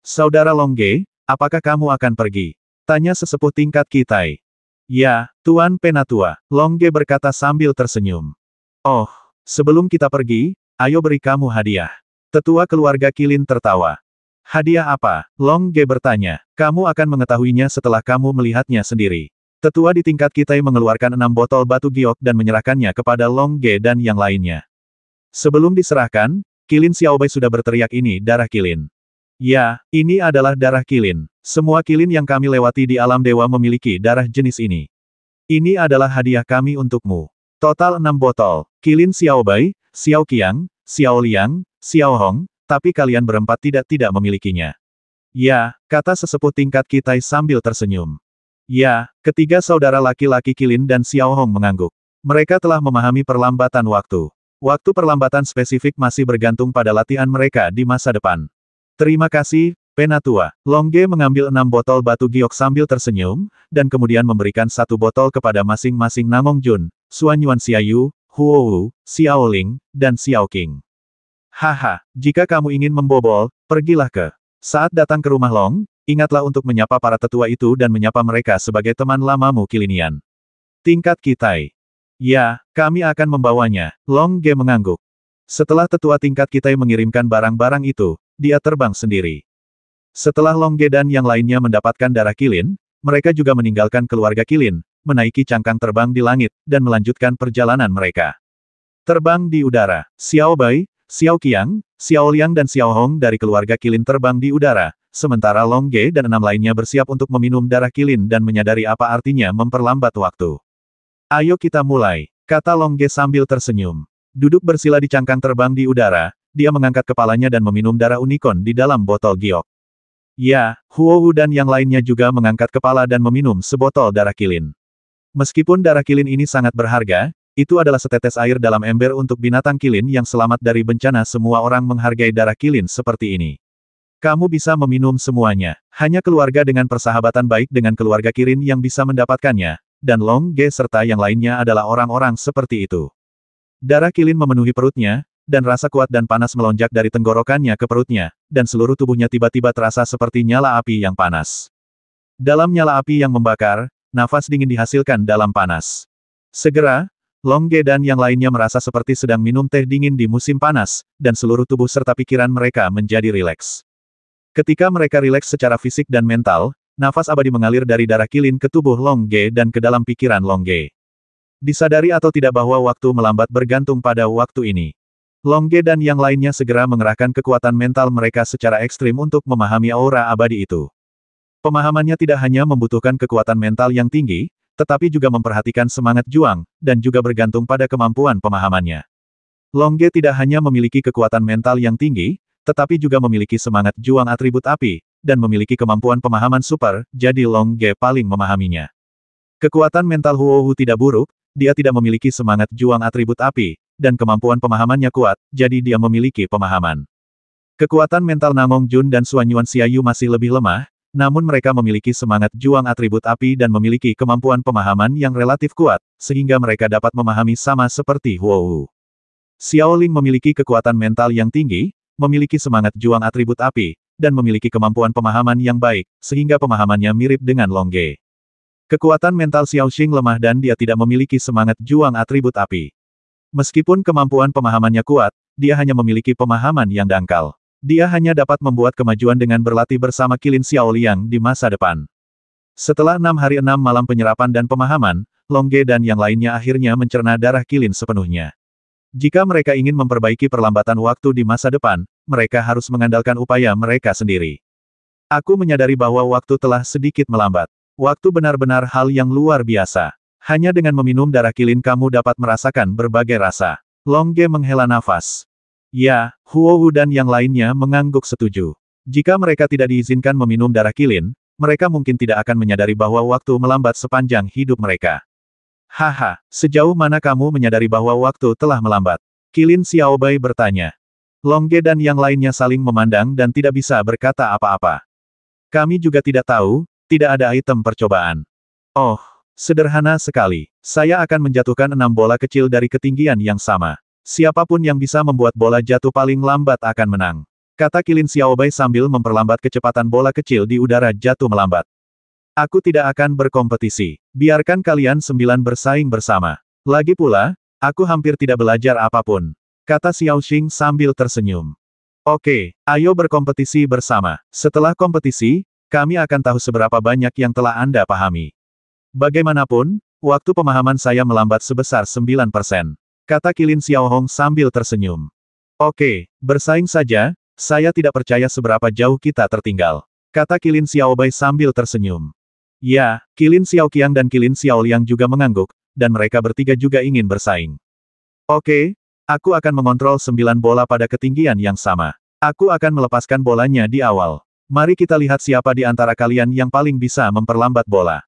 Saudara Longge, apakah kamu akan pergi? Tanya sesepuh tingkat Kitai. Ya, Tuan Penatua, Longge berkata sambil tersenyum. Oh, sebelum kita pergi, ayo beri kamu hadiah. Tetua keluarga Kilin tertawa. Hadiah apa? Longge bertanya. Kamu akan mengetahuinya setelah kamu melihatnya sendiri. Tetua di tingkat Kitai mengeluarkan 6 botol batu giok dan menyerahkannya kepada Longge dan yang lainnya. Sebelum diserahkan, Kilin Xiaobai sudah berteriak ini darah Kilin. Ya, ini adalah darah Kilin. Semua Kilin yang kami lewati di alam dewa memiliki darah jenis ini. Ini adalah hadiah kami untukmu. Total 6 botol. Kilin Xiaobai, Xiao Qiang, Xiao Liang, Xiao Hong, tapi kalian berempat tidak memilikinya. Ya, kata sesepuh tingkat Kitai sambil tersenyum. Ya, ketiga saudara laki-laki Kilin dan Xiao Hong mengangguk. Mereka telah memahami perlambatan waktu. Waktu perlambatan spesifik masih bergantung pada latihan mereka di masa depan. Terima kasih, Penatua. Longge mengambil 6 botol batu giok sambil tersenyum, dan kemudian memberikan 1 botol kepada masing-masing Namong Jun, Suanyuan Xiaoyu, Huohu, Xiao Ling, dan Xiao Qing. Haha, jika kamu ingin membobol, pergilah ke. Saat datang ke rumah Long, ingatlah untuk menyapa para tetua itu dan menyapa mereka sebagai teman lamamu Kilinian. Tingkat Kitai. Ya, kami akan membawanya, Longge mengangguk. Setelah tetua tingkat Kitai mengirimkan barang-barang itu, dia terbang sendiri. Setelah Longge dan yang lainnya mendapatkan darah Kilin, mereka juga meninggalkan keluarga Kilin, menaiki cangkang terbang di langit, dan melanjutkan perjalanan mereka. Terbang di udara, Xiao Bai, Xiao Qiang, Xiao Liang dan Xiao Hong dari keluarga Kilin terbang di udara, sementara Longge dan 6 lainnya bersiap untuk meminum darah Kilin dan menyadari apa artinya memperlambat waktu. Ayo kita mulai, kata Longge sambil tersenyum. Duduk bersila di cangkang terbang di udara, dia mengangkat kepalanya dan meminum darah unicorn di dalam botol giok. Ya, Huohu dan yang lainnya juga mengangkat kepala dan meminum sebotol darah Kilin. Meskipun darah Kilin ini sangat berharga, itu adalah setetes air dalam ember untuk binatang Kilin yang selamat dari bencana. Semua orang menghargai darah Kilin seperti ini. Kamu bisa meminum semuanya. Hanya keluarga dengan persahabatan baik dengan keluarga Kilin yang bisa mendapatkannya, dan Longge serta yang lainnya adalah orang-orang seperti itu. Darah Kilin memenuhi perutnya, dan rasa kuat dan panas melonjak dari tenggorokannya ke perutnya, dan seluruh tubuhnya tiba-tiba terasa seperti nyala api yang panas. Dalam nyala api yang membakar, nafas dingin dihasilkan dalam panas. Segera, Longge dan yang lainnya merasa seperti sedang minum teh dingin di musim panas, dan seluruh tubuh serta pikiran mereka menjadi rileks. Ketika mereka rileks secara fisik dan mental, nafas abadi mengalir dari darah Kilin ke tubuh Longge dan ke dalam pikiran Longge. Disadari atau tidak bahwa waktu melambat bergantung pada waktu ini. Longge dan yang lainnya segera mengerahkan kekuatan mental mereka secara ekstrim untuk memahami aura abadi itu. Pemahamannya tidak hanya membutuhkan kekuatan mental yang tinggi, tetapi juga memperhatikan semangat juang, dan juga bergantung pada kemampuan pemahamannya. Longge tidak hanya memiliki kekuatan mental yang tinggi, tetapi juga memiliki semangat juang atribut api, dan memiliki kemampuan pemahaman super, jadi Longge paling memahaminya. Kekuatan mental Huohu tidak buruk, dia tidak memiliki semangat juang atribut api, dan kemampuan pemahamannya kuat, jadi dia memiliki pemahaman. Kekuatan mental Namong Jun dan Suanyuan Xiaoyu masih lebih lemah, namun mereka memiliki semangat juang atribut api dan memiliki kemampuan pemahaman yang relatif kuat, sehingga mereka dapat memahami sama seperti Huohu. Xiao Ling memiliki kekuatan mental yang tinggi, memiliki semangat juang atribut api, dan memiliki kemampuan pemahaman yang baik, sehingga pemahamannya mirip dengan Longge. Kekuatan mental Xiao Xing lemah dan dia tidak memiliki semangat juang atribut api. Meskipun kemampuan pemahamannya kuat, dia hanya memiliki pemahaman yang dangkal. Dia hanya dapat membuat kemajuan dengan berlatih bersama Kilin Xiao Liang di masa depan. Setelah 6 hari 6 malam penyerapan dan pemahaman, Longge dan yang lainnya akhirnya mencerna darah kilin sepenuhnya. Jika mereka ingin memperbaiki perlambatan waktu di masa depan, mereka harus mengandalkan upaya mereka sendiri. Aku menyadari bahwa waktu telah sedikit melambat. Waktu benar-benar hal yang luar biasa. Hanya dengan meminum darah kilin kamu dapat merasakan berbagai rasa. Longge menghela nafas. Ya, Huowu dan yang lainnya mengangguk setuju. Jika mereka tidak diizinkan meminum darah kilin, mereka mungkin tidak akan menyadari bahwa waktu melambat sepanjang hidup mereka. Haha, sejauh mana kamu menyadari bahwa waktu telah melambat? Qilin Xiaobai bertanya. Longge dan yang lainnya saling memandang dan tidak bisa berkata apa-apa. Kami juga tidak tahu, tidak ada item percobaan. Oh, sederhana sekali. Saya akan menjatuhkan 6 bola kecil dari ketinggian yang sama. Siapapun yang bisa membuat bola jatuh paling lambat akan menang. Kata Qilin Xiaobai sambil memperlambat kecepatan bola kecil di udara jatuh melambat. Aku tidak akan berkompetisi. Biarkan kalian 9 bersaing bersama. Lagi pula, aku hampir tidak belajar apapun. Kata Xiao Xing sambil tersenyum. Oke, ayo berkompetisi bersama. Setelah kompetisi, kami akan tahu seberapa banyak yang telah Anda pahami. Bagaimanapun, waktu pemahaman saya melambat sebesar 9%. Kata Qilin Xiaohong sambil tersenyum. Oke, bersaing saja. Saya tidak percaya seberapa jauh kita tertinggal. Kata Qilin Xiaobai sambil tersenyum. Ya, Qilin Xiaoqiang dan Qilin Xiaoliang juga mengangguk, dan mereka bertiga juga ingin bersaing. Oke, aku akan mengontrol 9 bola pada ketinggian yang sama. Aku akan melepaskan bolanya di awal. Mari kita lihat siapa di antara kalian yang paling bisa memperlambat bola.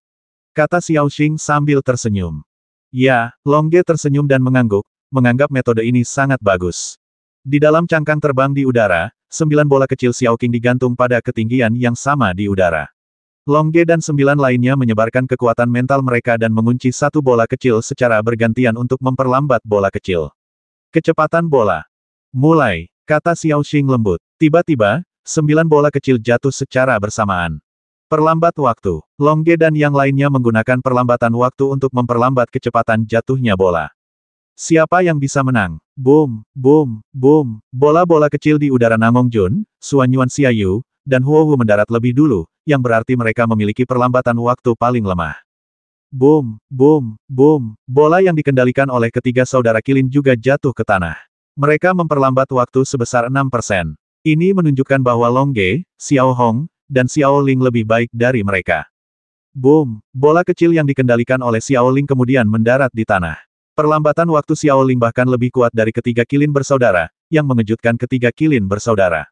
Kata Xiao Xing sambil tersenyum. Ya, Longge tersenyum dan mengangguk, menganggap metode ini sangat bagus. Di dalam cangkang terbang di udara, 9 bola kecil Xiaoqing digantung pada ketinggian yang sama di udara. Longge dan 9 lainnya menyebarkan kekuatan mental mereka dan mengunci 1 bola kecil secara bergantian untuk memperlambat bola kecil. Kecepatan bola. Mulai, kata Xiao Xing lembut. Tiba-tiba, 9 bola kecil jatuh secara bersamaan. Perlambat waktu. Longge dan yang lainnya menggunakan perlambatan waktu untuk memperlambat kecepatan jatuhnya bola. Siapa yang bisa menang? Boom, boom, boom. Bola-bola kecil di udara Nangongjun, Suanyuan Xiaoyu, dan Huowu mendarat lebih dulu, yang berarti mereka memiliki perlambatan waktu paling lemah. Boom, boom, boom. Bola yang dikendalikan oleh ketiga saudara Qilin juga jatuh ke tanah. Mereka memperlambat waktu sebesar 6%. Ini menunjukkan bahwa Longge, Xiao Hong, dan Xiao Ling lebih baik dari mereka. Boom, bola kecil yang dikendalikan oleh Xiao Ling kemudian mendarat di tanah. Perlambatan waktu Xiao Ling bahkan lebih kuat dari ketiga Qilin bersaudara, yang mengejutkan ketiga Qilin bersaudara.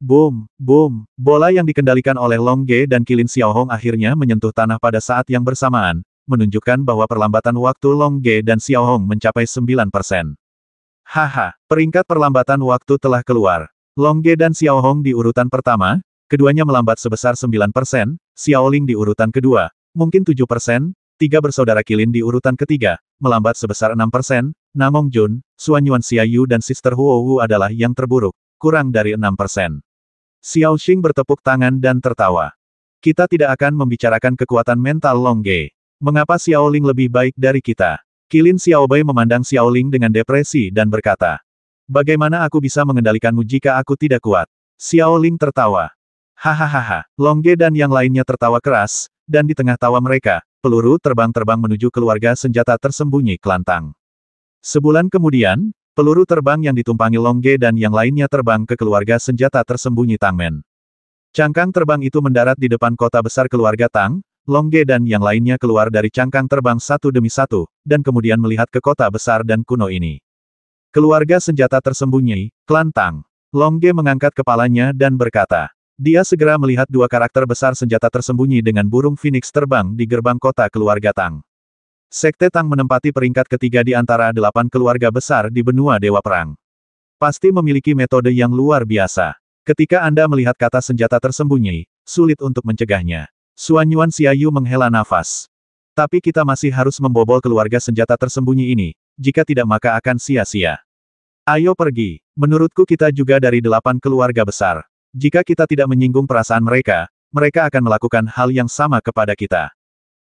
Boom, boom, bola yang dikendalikan oleh Longge dan Qilin Xiaohong akhirnya menyentuh tanah pada saat yang bersamaan, menunjukkan bahwa perlambatan waktu Longge dan Xiaohong mencapai 9%. Haha, peringkat perlambatan waktu telah keluar. Longge dan Xiaohong di urutan pertama, keduanya melambat sebesar 9%, Xiao Ling di urutan kedua, mungkin 7%, 3 bersaudara Qilin di urutan ketiga, melambat sebesar 6%, Nangongjun, Suanyuan Xiaoyu dan Sister Huowu adalah yang terburuk, kurang dari 6%. Xiao Xing bertepuk tangan dan tertawa. Kita tidak akan membicarakan kekuatan mental Longge. Mengapa Xiao Ling lebih baik dari kita? Qilin Xiaobai memandang Xiao Ling dengan depresi dan berkata. Bagaimana aku bisa mengendalikanmu jika aku tidak kuat? Xiao Ling tertawa. Hahaha, Longge dan yang lainnya tertawa keras, dan di tengah tawa mereka, peluru terbang-terbang menuju keluarga senjata tersembunyi kelantang. Sebulan kemudian, peluru terbang yang ditumpangi Longge dan yang lainnya terbang ke keluarga senjata tersembunyi Tangmen. Cangkang terbang itu mendarat di depan kota besar keluarga Tang, Longge dan yang lainnya keluar dari cangkang terbang satu demi satu, dan kemudian melihat ke kota besar dan kuno ini. Keluarga senjata tersembunyi, klan Tang. Longge mengangkat kepalanya dan berkata. Dia segera melihat 2 karakter besar senjata tersembunyi dengan burung phoenix terbang di gerbang kota keluarga Tang. Sekte Tang menempati peringkat ketiga di antara 8 keluarga besar di benua Dewa Perang. Pasti memiliki metode yang luar biasa. Ketika Anda melihat kata senjata tersembunyi, sulit untuk mencegahnya. Suanyuan Xiaoyu menghela nafas. Tapi kita masih harus membobol keluarga senjata tersembunyi ini, jika tidak maka akan sia-sia. Ayo pergi, menurutku kita juga dari 8 keluarga besar. Jika kita tidak menyinggung perasaan mereka, mereka akan melakukan hal yang sama kepada kita.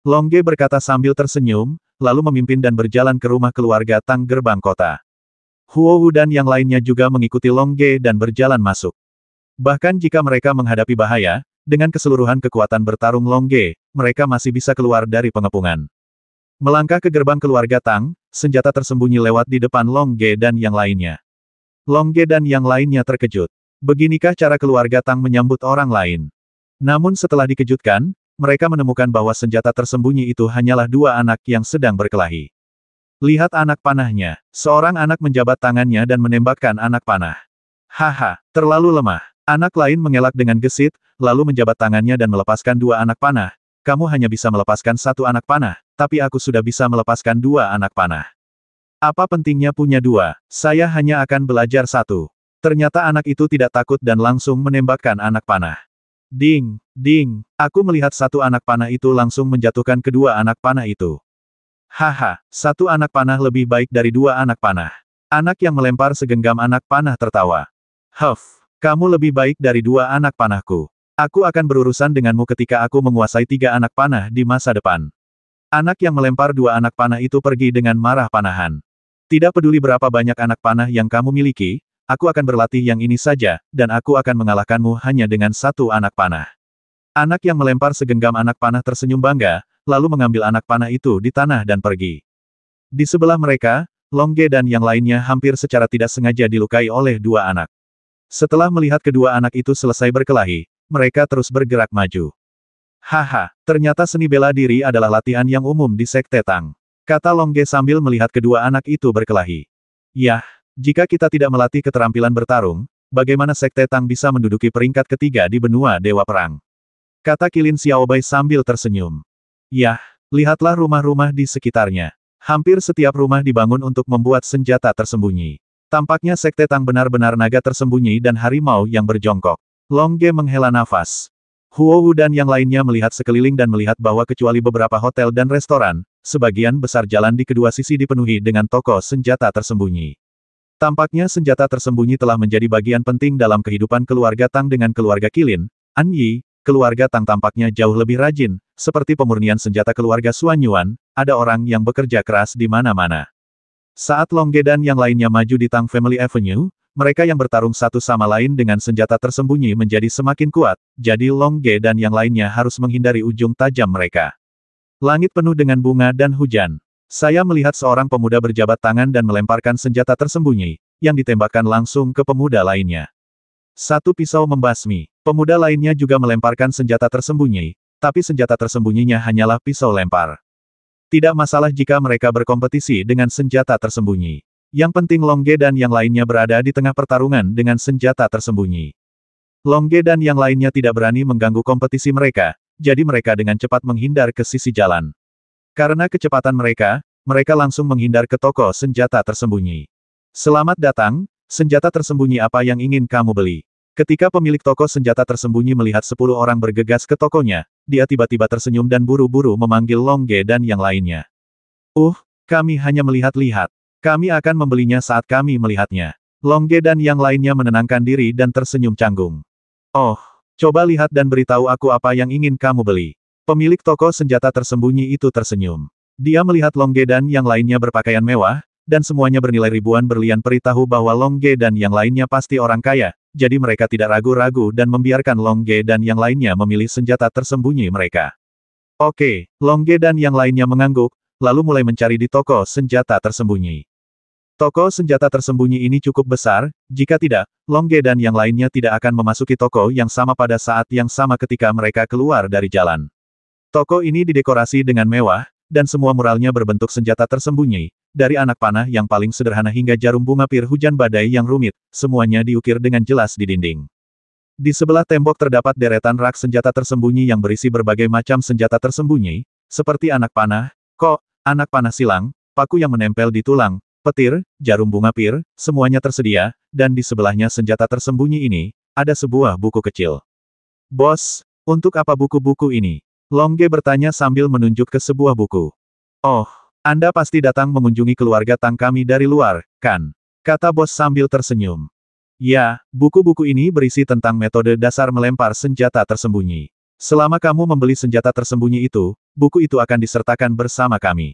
Longge berkata sambil tersenyum, lalu memimpin dan berjalan ke rumah keluarga Tang gerbang kota. Huowu dan yang lainnya juga mengikuti Longge dan berjalan masuk. Bahkan jika mereka menghadapi bahaya, dengan keseluruhan kekuatan bertarung Longge, mereka masih bisa keluar dari pengepungan. Melangkah ke gerbang keluarga Tang, senjata tersembunyi lewat di depan Long Ge dan yang lainnya. Long Ge dan yang lainnya terkejut. Beginikah cara keluarga Tang menyambut orang lain? Namun setelah dikejutkan, mereka menemukan bahwa senjata tersembunyi itu hanyalah dua anak yang sedang berkelahi. Lihat anak panahnya. Seorang anak menjabat tangannya dan menembakkan anak panah. Haha, terlalu lemah. Anak lain mengelak dengan gesit, lalu menjabat tangannya dan melepaskan dua anak panah. Kamu hanya bisa melepaskan satu anak panah, tapi aku sudah bisa melepaskan dua anak panah. Apa pentingnya punya dua? Saya hanya akan belajar satu. Ternyata anak itu tidak takut dan langsung menembakkan anak panah. Ding, ding, aku melihat satu anak panah itu langsung menjatuhkan kedua anak panah itu. Haha, satu anak panah lebih baik dari dua anak panah. Anak yang melempar segenggam anak panah tertawa. Kamu lebih baik dari dua anak panahku. Aku akan berurusan denganmu ketika aku menguasai tiga anak panah di masa depan. Anak yang melempar dua anak panah itu pergi dengan marah panahan. Tidak peduli berapa banyak anak panah yang kamu miliki, aku akan berlatih yang ini saja, dan aku akan mengalahkanmu hanya dengan satu anak panah. Anak yang melempar segenggam anak panah tersenyum bangga, lalu mengambil anak panah itu di tanah dan pergi. Di sebelah mereka, Long Ge dan yang lainnya hampir secara tidak sengaja dilukai oleh dua anak. Setelah melihat kedua anak itu selesai berkelahi, mereka terus bergerak maju. Haha, ternyata seni bela diri adalah latihan yang umum di Sekte Tang. Kata Long Ge sambil melihat kedua anak itu berkelahi. Yah, jika kita tidak melatih keterampilan bertarung, bagaimana Sekte Tang bisa menduduki peringkat ketiga di benua Dewa Perang? Kata Qilin Xiaobai sambil tersenyum. Yah, lihatlah rumah-rumah di sekitarnya. Hampir setiap rumah dibangun untuk membuat senjata tersembunyi. Tampaknya Sekte Tang benar-benar naga tersembunyi dan harimau yang berjongkok. Long Ge menghela nafas. Huo Wu dan yang lainnya melihat sekeliling dan melihat bahwa kecuali beberapa hotel dan restoran, sebagian besar jalan di kedua sisi dipenuhi dengan toko senjata tersembunyi. Tampaknya senjata tersembunyi telah menjadi bagian penting dalam kehidupan keluarga Tang dengan keluarga Qilin, An Yi. Keluarga Tang tampaknya jauh lebih rajin, seperti pemurnian senjata keluarga Xuan Yuan, ada orang yang bekerja keras di mana-mana. Saat Long Ge dan yang lainnya maju di Tang Family Avenue, mereka yang bertarung satu sama lain dengan senjata tersembunyi menjadi semakin kuat, jadi Long Ge dan yang lainnya harus menghindari ujung tajam mereka. Langit penuh dengan bunga dan hujan. Saya melihat seorang pemuda berjabat tangan dan melemparkan senjata tersembunyi, yang ditembakkan langsung ke pemuda lainnya. Satu pisau membasmi. Pemuda lainnya juga melemparkan senjata tersembunyi, tapi senjata tersembunyinya hanyalah pisau lempar. Tidak masalah jika mereka berkompetisi dengan senjata tersembunyi. Yang penting Long Ge dan yang lainnya berada di tengah pertarungan dengan senjata tersembunyi. Long Ge dan yang lainnya tidak berani mengganggu kompetisi mereka, jadi mereka dengan cepat menghindar ke sisi jalan. Karena kecepatan mereka, mereka langsung menghindar ke toko senjata tersembunyi. Selamat datang, senjata tersembunyi apa yang ingin kamu beli? Ketika pemilik toko senjata tersembunyi melihat 10 orang bergegas ke tokonya, dia tiba-tiba tersenyum dan buru-buru memanggil Long Ge dan yang lainnya. Kami hanya melihat-lihat. Kami akan membelinya saat kami melihatnya. Long Ge dan yang lainnya menenangkan diri dan tersenyum canggung. Coba lihat dan beritahu aku apa yang ingin kamu beli. Pemilik toko senjata tersembunyi itu tersenyum. Dia melihat Long Ge dan yang lainnya berpakaian mewah, dan semuanya bernilai ribuan berlian peri tahu bahwa Long Ge dan yang lainnya pasti orang kaya, jadi mereka tidak ragu-ragu dan membiarkan Long Ge dan yang lainnya memilih senjata tersembunyi mereka. Oke, Long Ge dan yang lainnya mengangguk, lalu mulai mencari di toko senjata tersembunyi. Toko senjata tersembunyi ini cukup besar, jika tidak, Long Ge dan yang lainnya tidak akan memasuki toko yang sama pada saat yang sama ketika mereka keluar dari jalan. Toko ini didekorasi dengan mewah, dan semua muralnya berbentuk senjata tersembunyi, dari anak panah yang paling sederhana hingga jarum bunga pir hujan badai yang rumit, semuanya diukir dengan jelas di dinding. Di sebelah tembok terdapat deretan rak senjata tersembunyi yang berisi berbagai macam senjata tersembunyi, seperti anak panah, anak panah silang, paku yang menempel di tulang, petir, jarum bunga pir, semuanya tersedia, dan di sebelahnya senjata tersembunyi ini, ada sebuah buku kecil. Bos, untuk apa buku-buku ini? Long Ge bertanya sambil menunjuk ke sebuah buku. Anda pasti datang mengunjungi keluarga Tang kami dari luar, kan? Kata bos sambil tersenyum. Ya, buku-buku ini berisi tentang metode dasar melempar senjata tersembunyi. Selama kamu membeli senjata tersembunyi itu, buku itu akan disertakan bersama kami.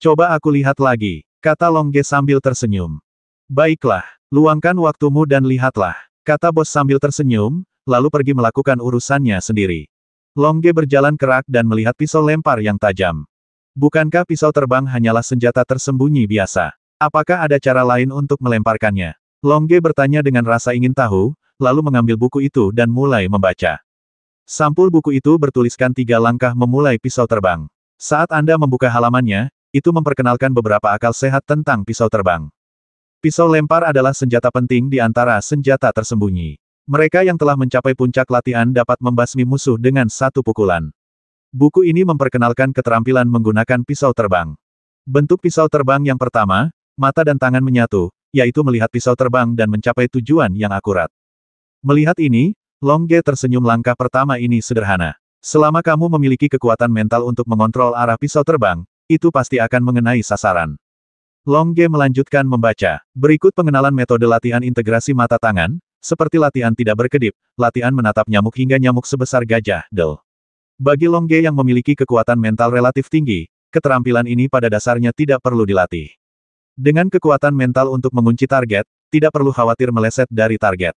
Coba aku lihat lagi, kata Long Ge sambil tersenyum. Baiklah, luangkan waktumu dan lihatlah, kata bos sambil tersenyum, lalu pergi melakukan urusannya sendiri. Long Ge berjalan ke rak dan melihat pisau lempar yang tajam. Bukankah pisau terbang hanyalah senjata tersembunyi biasa? Apakah ada cara lain untuk melemparkannya? Long Ge bertanya dengan rasa ingin tahu, lalu mengambil buku itu dan mulai membaca. Sampul buku itu bertuliskan 3 langkah memulai pisau terbang. Saat Anda membuka halamannya, itu memperkenalkan beberapa akal sehat tentang pisau terbang. Pisau lempar adalah senjata penting di antara senjata tersembunyi. Mereka yang telah mencapai puncak latihan dapat membasmi musuh dengan satu pukulan. Buku ini memperkenalkan keterampilan menggunakan pisau terbang. Bentuk pisau terbang yang pertama, mata dan tangan menyatu, yaitu melihat pisau terbang dan mencapai tujuan yang akurat. Melihat ini, Long Ge tersenyum. Langkah pertama ini sederhana. Selama kamu memiliki kekuatan mental untuk mengontrol arah pisau terbang, itu pasti akan mengenai sasaran. Long Ge melanjutkan membaca. Berikut pengenalan metode latihan integrasi mata tangan, seperti latihan tidak berkedip, latihan menatap nyamuk hingga nyamuk sebesar gajah, del. Bagi Long Ge yang memiliki kekuatan mental relatif tinggi, keterampilan ini pada dasarnya tidak perlu dilatih. Dengan kekuatan mental untuk mengunci target, tidak perlu khawatir meleset dari target.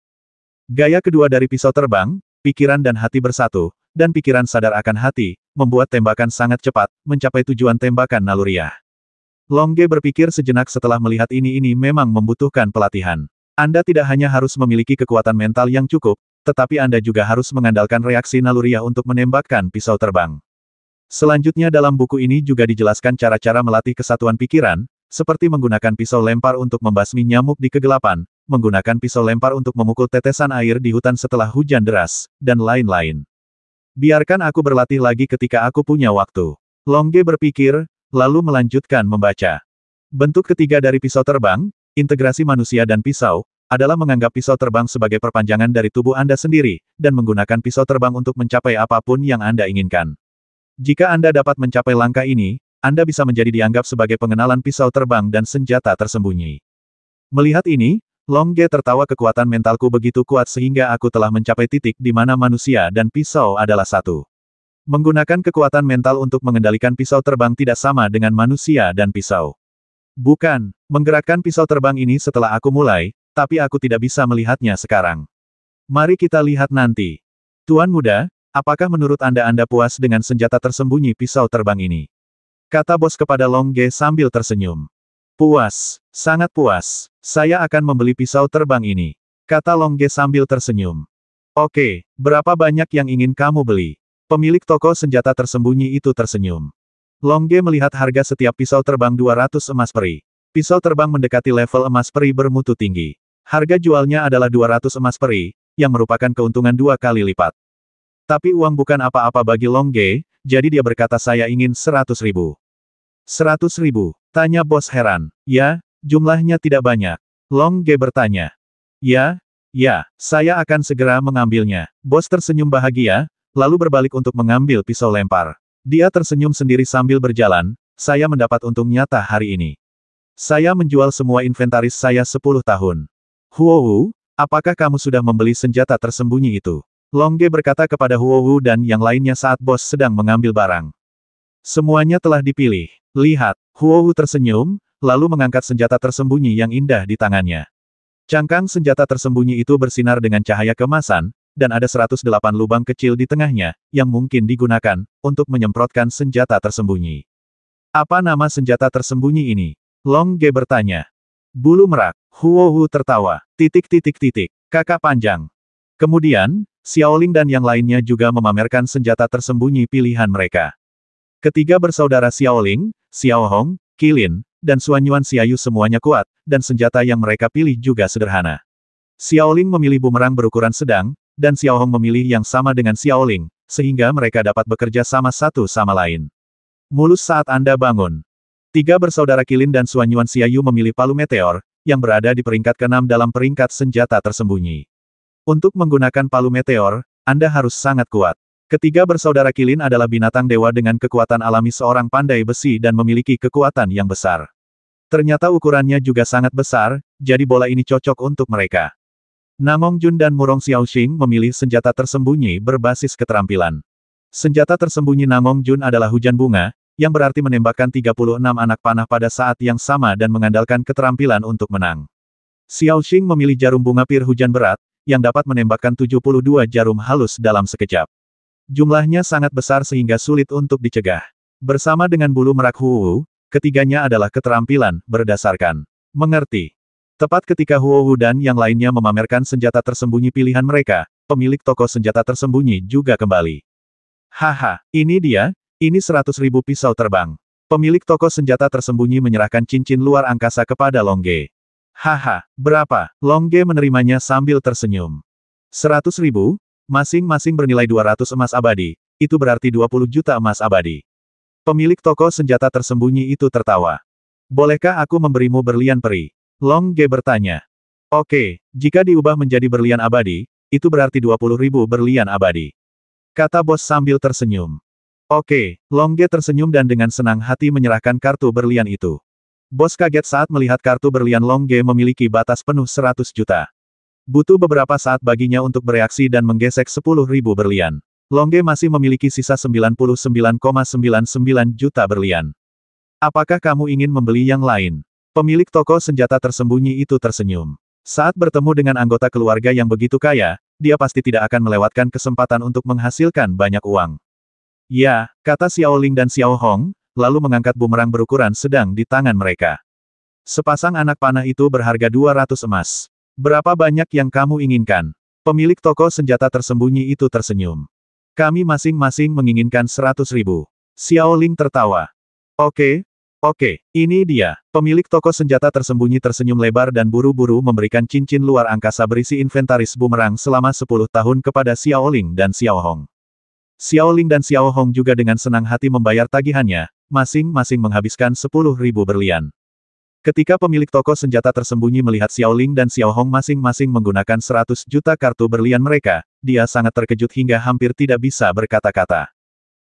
Gaya kedua dari pisau terbang, pikiran dan hati bersatu, dan pikiran sadar akan hati, membuat tembakan sangat cepat, mencapai tujuan tembakan naluriah. Long Ge berpikir sejenak setelah melihat ini memang membutuhkan pelatihan. Anda tidak hanya harus memiliki kekuatan mental yang cukup, tetapi Anda juga harus mengandalkan reaksi naluriah untuk menembakkan pisau terbang. Selanjutnya dalam buku ini juga dijelaskan cara-cara melatih kesatuan pikiran, seperti menggunakan pisau lempar untuk membasmi nyamuk di kegelapan, menggunakan pisau lempar untuk memukul tetesan air di hutan setelah hujan deras, dan lain-lain. Biarkan aku berlatih lagi ketika aku punya waktu. Long Ge berpikir, lalu melanjutkan membaca. Bentuk ketiga dari pisau terbang, integrasi manusia dan pisau, adalah menganggap pisau terbang sebagai perpanjangan dari tubuh Anda sendiri, dan menggunakan pisau terbang untuk mencapai apapun yang Anda inginkan. Jika Anda dapat mencapai langkah ini, Anda bisa menjadi dianggap sebagai pengenalan pisau terbang dan senjata tersembunyi. Melihat ini, Long Ge tertawa. Kekuatan mentalku begitu kuat sehingga aku telah mencapai titik di mana manusia dan pisau adalah satu. Menggunakan kekuatan mental untuk mengendalikan pisau terbang tidak sama dengan manusia dan pisau. Bukan, menggerakkan pisau terbang ini setelah aku mulai, tapi aku tidak bisa melihatnya sekarang. Mari kita lihat nanti. Tuan muda, apakah menurut Anda puas dengan senjata tersembunyi pisau terbang ini? Kata bos kepada Long Ge sambil tersenyum. Puas, sangat puas. Saya akan membeli pisau terbang ini. Kata Long Ge sambil tersenyum. Oke, berapa banyak yang ingin kamu beli? Pemilik toko senjata tersembunyi itu tersenyum. Long Ge melihat harga setiap pisau terbang 200 emas peri. Pisau terbang mendekati level emas peri bermutu tinggi. Harga jualnya adalah 200 emas peri, yang merupakan keuntungan 2 kali lipat. Tapi uang bukan apa-apa bagi Long Ge, jadi dia berkata saya ingin 100.000. 100.000, tanya bos heran. Ya, jumlahnya tidak banyak. Long Ge bertanya. Ya, saya akan segera mengambilnya. Bos tersenyum bahagia, lalu berbalik untuk mengambil pisau lempar. Dia tersenyum sendiri sambil berjalan, saya mendapat untung nyata hari ini. Saya menjual semua inventaris saya 10 tahun. Huohu, apakah kamu sudah membeli senjata tersembunyi itu? Long Ge berkata kepada Huohu dan yang lainnya saat bos sedang mengambil barang. Semuanya telah dipilih. Lihat, Huohu tersenyum, lalu mengangkat senjata tersembunyi yang indah di tangannya. Cangkang senjata tersembunyi itu bersinar dengan cahaya keemasan, dan ada 108 lubang kecil di tengahnya, yang mungkin digunakan untuk menyemprotkan senjata tersembunyi. Apa nama senjata tersembunyi ini? Long Ge bertanya. Bulu merak. Huohu tertawa. Kakak panjang. Kemudian, Xiaoling dan yang lainnya juga memamerkan senjata tersembunyi pilihan mereka. Ketiga bersaudara Xiaoling, Xiaohong, Qilin, dan Xuanyuan Xiaoyu semuanya kuat, dan senjata yang mereka pilih juga sederhana. Xiaoling memilih bumerang berukuran sedang, dan Xiaohong memilih yang sama dengan Xiaoling, sehingga mereka dapat bekerja sama satu sama lain. Mulus saat Anda bangun. Tiga bersaudara Qilin dan Xuanyuan Xiaoyu memilih palu meteor, yang berada di peringkat ke-6 dalam peringkat senjata tersembunyi. Untuk menggunakan palu meteor, Anda harus sangat kuat. Ketiga bersaudara Qilin adalah binatang dewa dengan kekuatan alami seorang pandai besi dan memiliki kekuatan yang besar. Ternyata ukurannya juga sangat besar, jadi bola ini cocok untuk mereka. Namong Jun dan Murong Xiaoxing memilih senjata tersembunyi berbasis keterampilan. Senjata tersembunyi Namong Jun adalah hujan bunga, yang berarti menembakkan 36 anak panah pada saat yang sama dan mengandalkan keterampilan untuk menang. Xiaoxing memilih jarum bunga pir hujan berat, yang dapat menembakkan 72 jarum halus dalam sekejap. Jumlahnya sangat besar sehingga sulit untuk dicegah. Bersama dengan bulu merak Huowu, ketiganya adalah keterampilan, berdasarkan. Mengerti. Tepat ketika Huowu dan yang lainnya memamerkan senjata tersembunyi pilihan mereka, pemilik toko senjata tersembunyi juga kembali. Haha, ini dia, ini 100.000 pisau terbang. Pemilik toko senjata tersembunyi menyerahkan cincin luar angkasa kepada Long Ge. Haha, berapa? Long Ge menerimanya sambil tersenyum. 100.000, masing-masing bernilai 200 emas abadi, itu berarti 20 juta emas abadi. Pemilik toko senjata tersembunyi itu tertawa. Bolehkah aku memberimu berlian peri? Long Ge bertanya. Oke, jika diubah menjadi berlian abadi, itu berarti 20.000 berlian abadi. Kata bos sambil tersenyum. Oke, Long Ge tersenyum dan dengan senang hati menyerahkan kartu berlian itu. Bos kaget saat melihat kartu berlian Long Ge memiliki batas penuh 100 juta. Butuh beberapa saat baginya untuk bereaksi dan menggesek 10.000 berlian. Long Ge masih memiliki sisa 99,99 juta berlian. Apakah kamu ingin membeli yang lain? Pemilik toko senjata tersembunyi itu tersenyum. Saat bertemu dengan anggota keluarga yang begitu kaya, dia pasti tidak akan melewatkan kesempatan untuk menghasilkan banyak uang. Ya, kata Xiao Ling dan Xiao Hong, lalu mengangkat bumerang berukuran sedang di tangan mereka. Sepasang anak panah itu berharga 200 emas. Berapa banyak yang kamu inginkan? Pemilik toko senjata tersembunyi itu tersenyum. Kami masing-masing menginginkan 100.000. Xiao Ling tertawa. Oke, ini dia. Pemilik toko senjata tersembunyi tersenyum lebar dan buru-buru memberikan cincin luar angkasa berisi inventaris bumerang selama 10 tahun kepada Xiao Ling dan Xiao Hong. Xiao Ling dan Xiao Hong juga dengan senang hati membayar tagihannya, masing-masing menghabiskan 10.000 berlian. Ketika pemilik toko senjata tersembunyi melihat Xiao Ling dan Xiao Hong masing-masing menggunakan 100 juta kartu berlian mereka, dia sangat terkejut hingga hampir tidak bisa berkata-kata.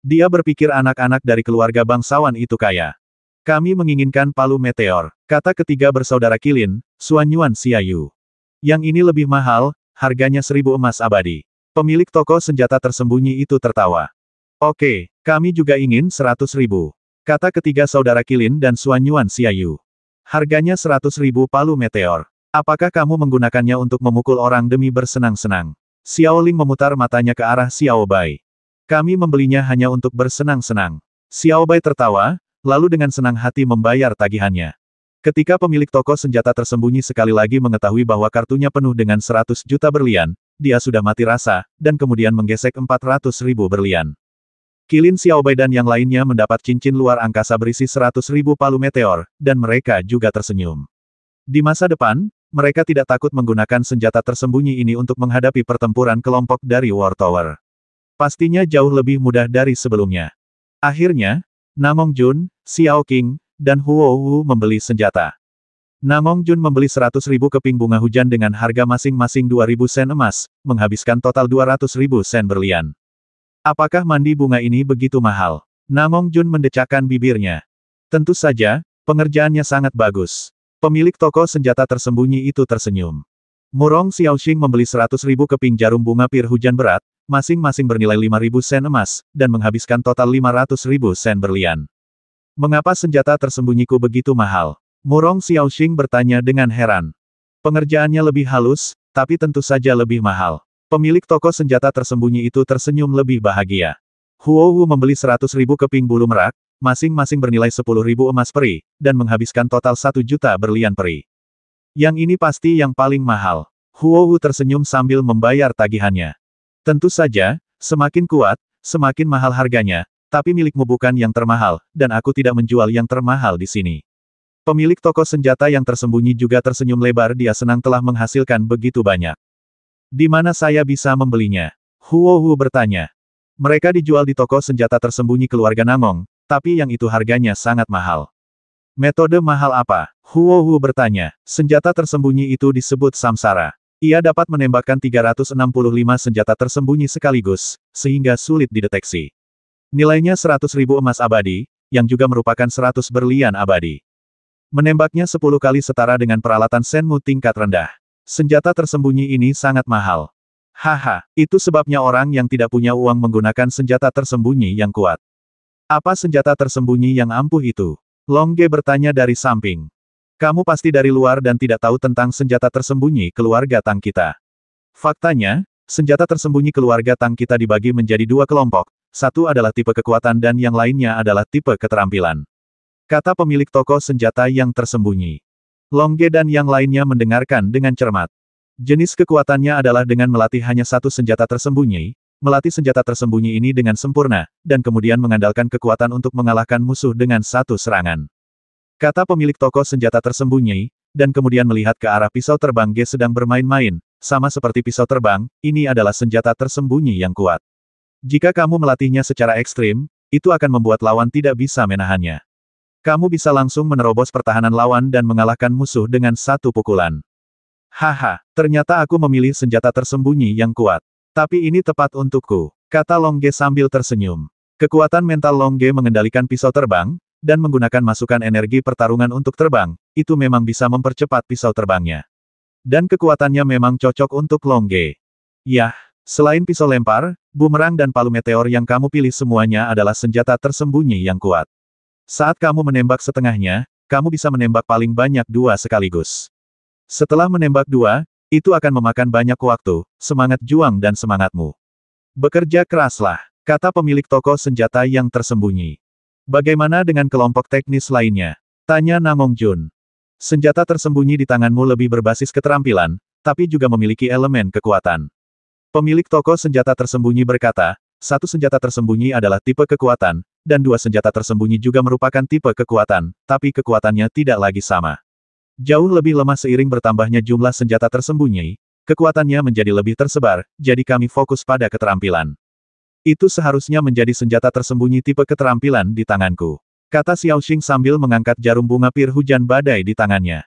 Dia berpikir anak-anak dari keluarga bangsawan itu kaya. Kami menginginkan palu meteor, kata ketiga bersaudara Qilin, Xuanyuan Xiaoyu. Yang ini lebih mahal, harganya 1.000 emas abadi. Pemilik toko senjata tersembunyi itu tertawa. Oke, kami juga ingin 100.000. Kata ketiga saudara Qilin dan Xuanyuan Xiaoyu. Harganya 100.000 palu meteor. Apakah kamu menggunakannya untuk memukul orang demi bersenang-senang? Xiao Ling memutar matanya ke arah Xiao Bai. Kami membelinya hanya untuk bersenang-senang. Xiao Bai tertawa, lalu dengan senang hati membayar tagihannya. Ketika pemilik toko senjata tersembunyi sekali lagi mengetahui bahwa kartunya penuh dengan 100 juta berlian, dia sudah mati rasa, dan kemudian menggesek 400.000 berlian. Qilin Xiao Bai dan yang lainnya mendapat cincin luar angkasa berisi 100.000 palu meteor, dan mereka juga tersenyum. Di masa depan, mereka tidak takut menggunakan senjata tersembunyi ini untuk menghadapi pertempuran kelompok dari War Tower. Pastinya jauh lebih mudah dari sebelumnya. Akhirnya, Namong Jun, Xiao Qing, dan Huo Wu membeli senjata. Namong Jun membeli 100.000 keping bunga hujan dengan harga masing-masing 2.000 sen emas, menghabiskan total 200.000 sen berlian. Apakah mandi bunga ini begitu mahal? Namong Jun mendecakkan bibirnya. Tentu saja, pengerjaannya sangat bagus. Pemilik toko senjata tersembunyi itu tersenyum. Murong Xiaoxing membeli 100.000 keping jarum bunga pir hujan berat, masing-masing bernilai 5.000 sen emas, dan menghabiskan total 500.000 sen berlian. Mengapa senjata tersembunyiku begitu mahal? Murong Xiaoxing bertanya dengan heran. Pengerjaannya lebih halus, tapi tentu saja lebih mahal. Pemilik toko senjata tersembunyi itu tersenyum lebih bahagia. Huo Wu membeli 100.000 keping bulu merak, masing-masing bernilai 10.000 emas peri, dan menghabiskan total 1 juta berlian peri. Yang ini pasti yang paling mahal. Huo Wu tersenyum sambil membayar tagihannya. Tentu saja, semakin kuat, semakin mahal harganya, tapi milikmu bukan yang termahal, dan aku tidak menjual yang termahal di sini. Pemilik toko senjata yang tersembunyi juga tersenyum lebar, dia senang telah menghasilkan begitu banyak. Di mana saya bisa membelinya? Huo Wu bertanya. Mereka dijual di toko senjata tersembunyi keluarga Namong, tapi yang itu harganya sangat mahal. Metode mahal apa? Huo Wu bertanya. Senjata tersembunyi itu disebut samsara. Ia dapat menembakkan 365 senjata tersembunyi sekaligus, sehingga sulit dideteksi. Nilainya 100.000 emas abadi, yang juga merupakan 100 berlian abadi. Menembaknya 10 kali setara dengan peralatan Senmu tingkat rendah. Senjata tersembunyi ini sangat mahal. Haha, itu sebabnya orang yang tidak punya uang menggunakan senjata tersembunyi yang kuat. Apa senjata tersembunyi yang ampuh itu? Long Ge bertanya dari samping. Kamu pasti dari luar dan tidak tahu tentang senjata tersembunyi keluarga Tang kita. Faktanya, senjata tersembunyi keluarga Tang kita dibagi menjadi dua kelompok, satu adalah tipe kekuatan dan yang lainnya adalah tipe keterampilan. Kata pemilik toko senjata yang tersembunyi. Longge dan yang lainnya mendengarkan dengan cermat. Jenis kekuatannya adalah dengan melatih hanya satu senjata tersembunyi, melatih senjata tersembunyi ini dengan sempurna, dan kemudian mengandalkan kekuatan untuk mengalahkan musuh dengan satu serangan. Kata pemilik toko senjata tersembunyi, dan kemudian melihat ke arah pisau terbang Ge sedang bermain-main, sama seperti pisau terbang, ini adalah senjata tersembunyi yang kuat. Jika kamu melatihnya secara ekstrim, itu akan membuat lawan tidak bisa menahannya. Kamu bisa langsung menerobos pertahanan lawan dan mengalahkan musuh dengan satu pukulan. Haha, ternyata aku memilih senjata tersembunyi yang kuat. Tapi ini tepat untukku, kata Longge sambil tersenyum. Kekuatan mental Longge mengendalikan pisau terbang, dan menggunakan masukan energi pertarungan untuk terbang, itu memang bisa mempercepat pisau terbangnya. Dan kekuatannya memang cocok untuk Longge. Yah, selain pisau lempar, bumerang dan palu meteor yang kamu pilih semuanya adalah senjata tersembunyi yang kuat. Saat kamu menembak setengahnya, kamu bisa menembak paling banyak dua sekaligus. Setelah menembak dua, itu akan memakan banyak waktu, semangat juang dan semangatmu. Bekerja keraslah, kata pemilik toko senjata yang tersembunyi. Bagaimana dengan kelompok teknis lainnya? Tanya Namong Jun. Senjata tersembunyi di tanganmu lebih berbasis keterampilan, tapi juga memiliki elemen kekuatan. Pemilik toko senjata tersembunyi berkata, satu senjata tersembunyi adalah tipe kekuatan, dan dua senjata tersembunyi juga merupakan tipe kekuatan, tapi kekuatannya tidak lagi sama. Jauh lebih lemah seiring bertambahnya jumlah senjata tersembunyi, kekuatannya menjadi lebih tersebar, jadi kami fokus pada keterampilan. Itu seharusnya menjadi senjata tersembunyi tipe keterampilan di tanganku. Kata Xiaoxing sambil mengangkat jarum bunga pir hujan badai di tangannya.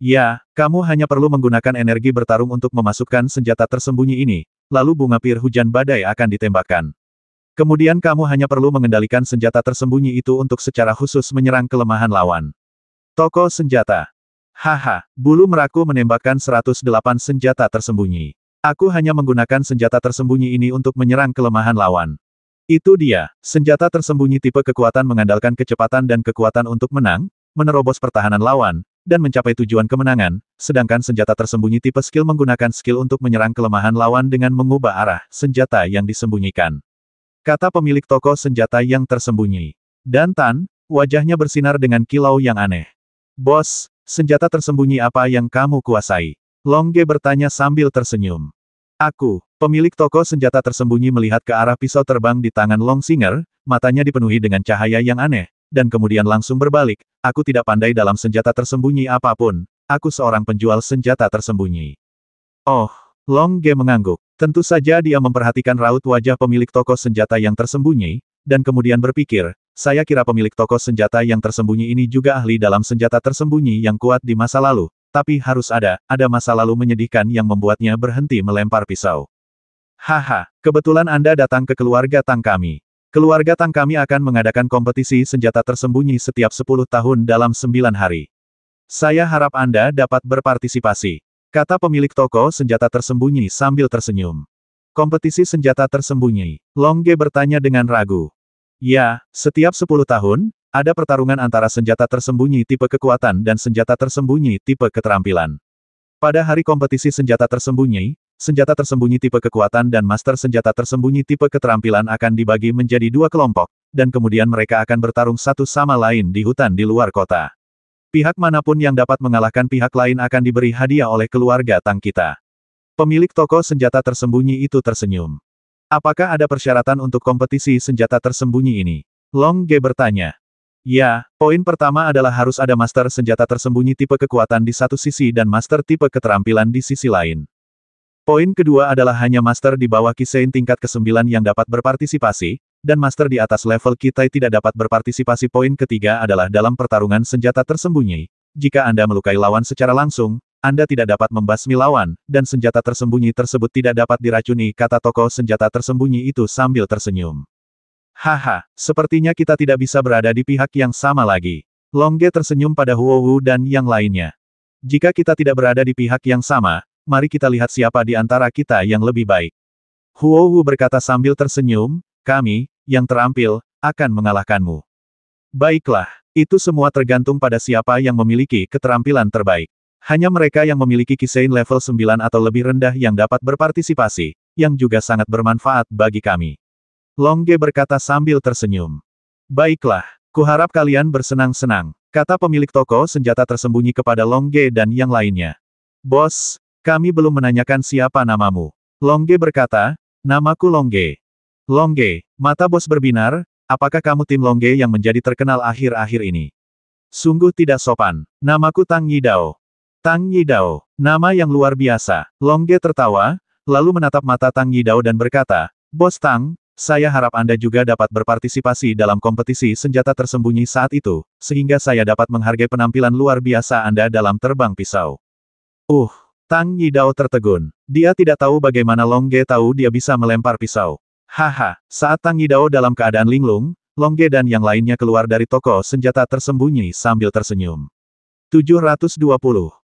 Ya, kamu hanya perlu menggunakan energi bertarung untuk memasukkan senjata tersembunyi ini, lalu bunga pir hujan badai akan ditembakkan. Kemudian kamu hanya perlu mengendalikan senjata tersembunyi itu untuk secara khusus menyerang kelemahan lawan. Toko senjata. Haha, bulu meraku menembakkan 108 senjata tersembunyi. Aku hanya menggunakan senjata tersembunyi ini untuk menyerang kelemahan lawan. Itu dia, senjata tersembunyi tipe kekuatan mengandalkan kecepatan dan kekuatan untuk menang, menerobos pertahanan lawan, dan mencapai tujuan kemenangan, sedangkan senjata tersembunyi tipe skill menggunakan skill untuk menyerang kelemahan lawan dengan mengubah arah senjata yang disembunyikan. Kata pemilik toko senjata yang tersembunyi. Dan Tan, wajahnya bersinar dengan kilau yang aneh. Bos, senjata tersembunyi apa yang kamu kuasai? Longge bertanya sambil tersenyum. Aku, pemilik toko senjata tersembunyi melihat ke arah pisau terbang di tangan Long Singer, matanya dipenuhi dengan cahaya yang aneh, dan kemudian langsung berbalik, aku tidak pandai dalam senjata tersembunyi apapun, aku seorang penjual senjata tersembunyi. Oh, Longge mengangguk. Tentu saja dia memperhatikan raut wajah pemilik toko senjata yang tersembunyi, dan kemudian berpikir, saya kira pemilik toko senjata yang tersembunyi ini juga ahli dalam senjata tersembunyi yang kuat di masa lalu. Tapi harus ada masa lalu menyedihkan yang membuatnya berhenti melempar pisau. Haha, kebetulan Anda datang ke keluarga Tang kami. Keluarga Tang kami akan mengadakan kompetisi senjata tersembunyi setiap 10 tahun dalam 9 hari. Saya harap Anda dapat berpartisipasi, kata pemilik toko senjata tersembunyi sambil tersenyum. Kompetisi senjata tersembunyi, Longge bertanya dengan ragu. Ya, setiap 10 tahun, ada pertarungan antara senjata tersembunyi tipe kekuatan dan senjata tersembunyi tipe keterampilan. Pada hari kompetisi senjata tersembunyi tipe kekuatan dan master senjata tersembunyi tipe keterampilan akan dibagi menjadi dua kelompok, dan kemudian mereka akan bertarung satu sama lain di hutan di luar kota. Pihak manapun yang dapat mengalahkan pihak lain akan diberi hadiah oleh keluarga Tang kita. Pemilik toko senjata tersembunyi itu tersenyum. Apakah ada persyaratan untuk kompetisi senjata tersembunyi ini? Longge bertanya. Ya, poin pertama adalah harus ada master senjata tersembunyi tipe kekuatan di satu sisi dan master tipe keterampilan di sisi lain. Poin kedua adalah hanya master di bawah Kisein tingkat ke-9 yang dapat berpartisipasi, dan master di atas level kita tidak dapat berpartisipasi. Poin ketiga adalah dalam pertarungan senjata tersembunyi. Jika Anda melukai lawan secara langsung, Anda tidak dapat membasmi lawan, dan senjata tersembunyi tersebut tidak dapat diracuni, kata toko senjata tersembunyi itu sambil tersenyum. Haha, sepertinya kita tidak bisa berada di pihak yang sama lagi. Longge tersenyum pada Huo Wu dan yang lainnya. Jika kita tidak berada di pihak yang sama, mari kita lihat siapa di antara kita yang lebih baik. Huo Wu berkata sambil tersenyum, kami, yang terampil, akan mengalahkanmu. Baiklah, itu semua tergantung pada siapa yang memiliki keterampilan terbaik. Hanya mereka yang memiliki Kisein level 9 atau lebih rendah yang dapat berpartisipasi. yang juga sangat bermanfaat bagi kami. Long Ge berkata sambil tersenyum. Baiklah, kuharap kalian bersenang-senang, kata pemilik toko senjata tersembunyi kepada Long Ge dan yang lainnya. Bos, kami belum menanyakan siapa namamu. Long Ge berkata, namaku Long Ge. Long Ge, mata bos berbinar, apakah kamu tim Long Ge yang menjadi terkenal akhir-akhir ini? Sungguh tidak sopan. Namaku Tang Yidao. Tang Yidao, nama yang luar biasa. Long Ge tertawa, lalu menatap mata Tang Yidao dan berkata, Bos Tang, saya harap Anda juga dapat berpartisipasi dalam kompetisi senjata tersembunyi saat itu, sehingga saya dapat menghargai penampilan luar biasa Anda dalam terbang pisau. Tang Yidao tertegun. Dia tidak tahu bagaimana Long Ge tahu dia bisa melempar pisau. Haha, saat Tang Yidao dalam keadaan linglung, Long Ge dan yang lainnya keluar dari toko senjata tersembunyi sambil tersenyum. 720.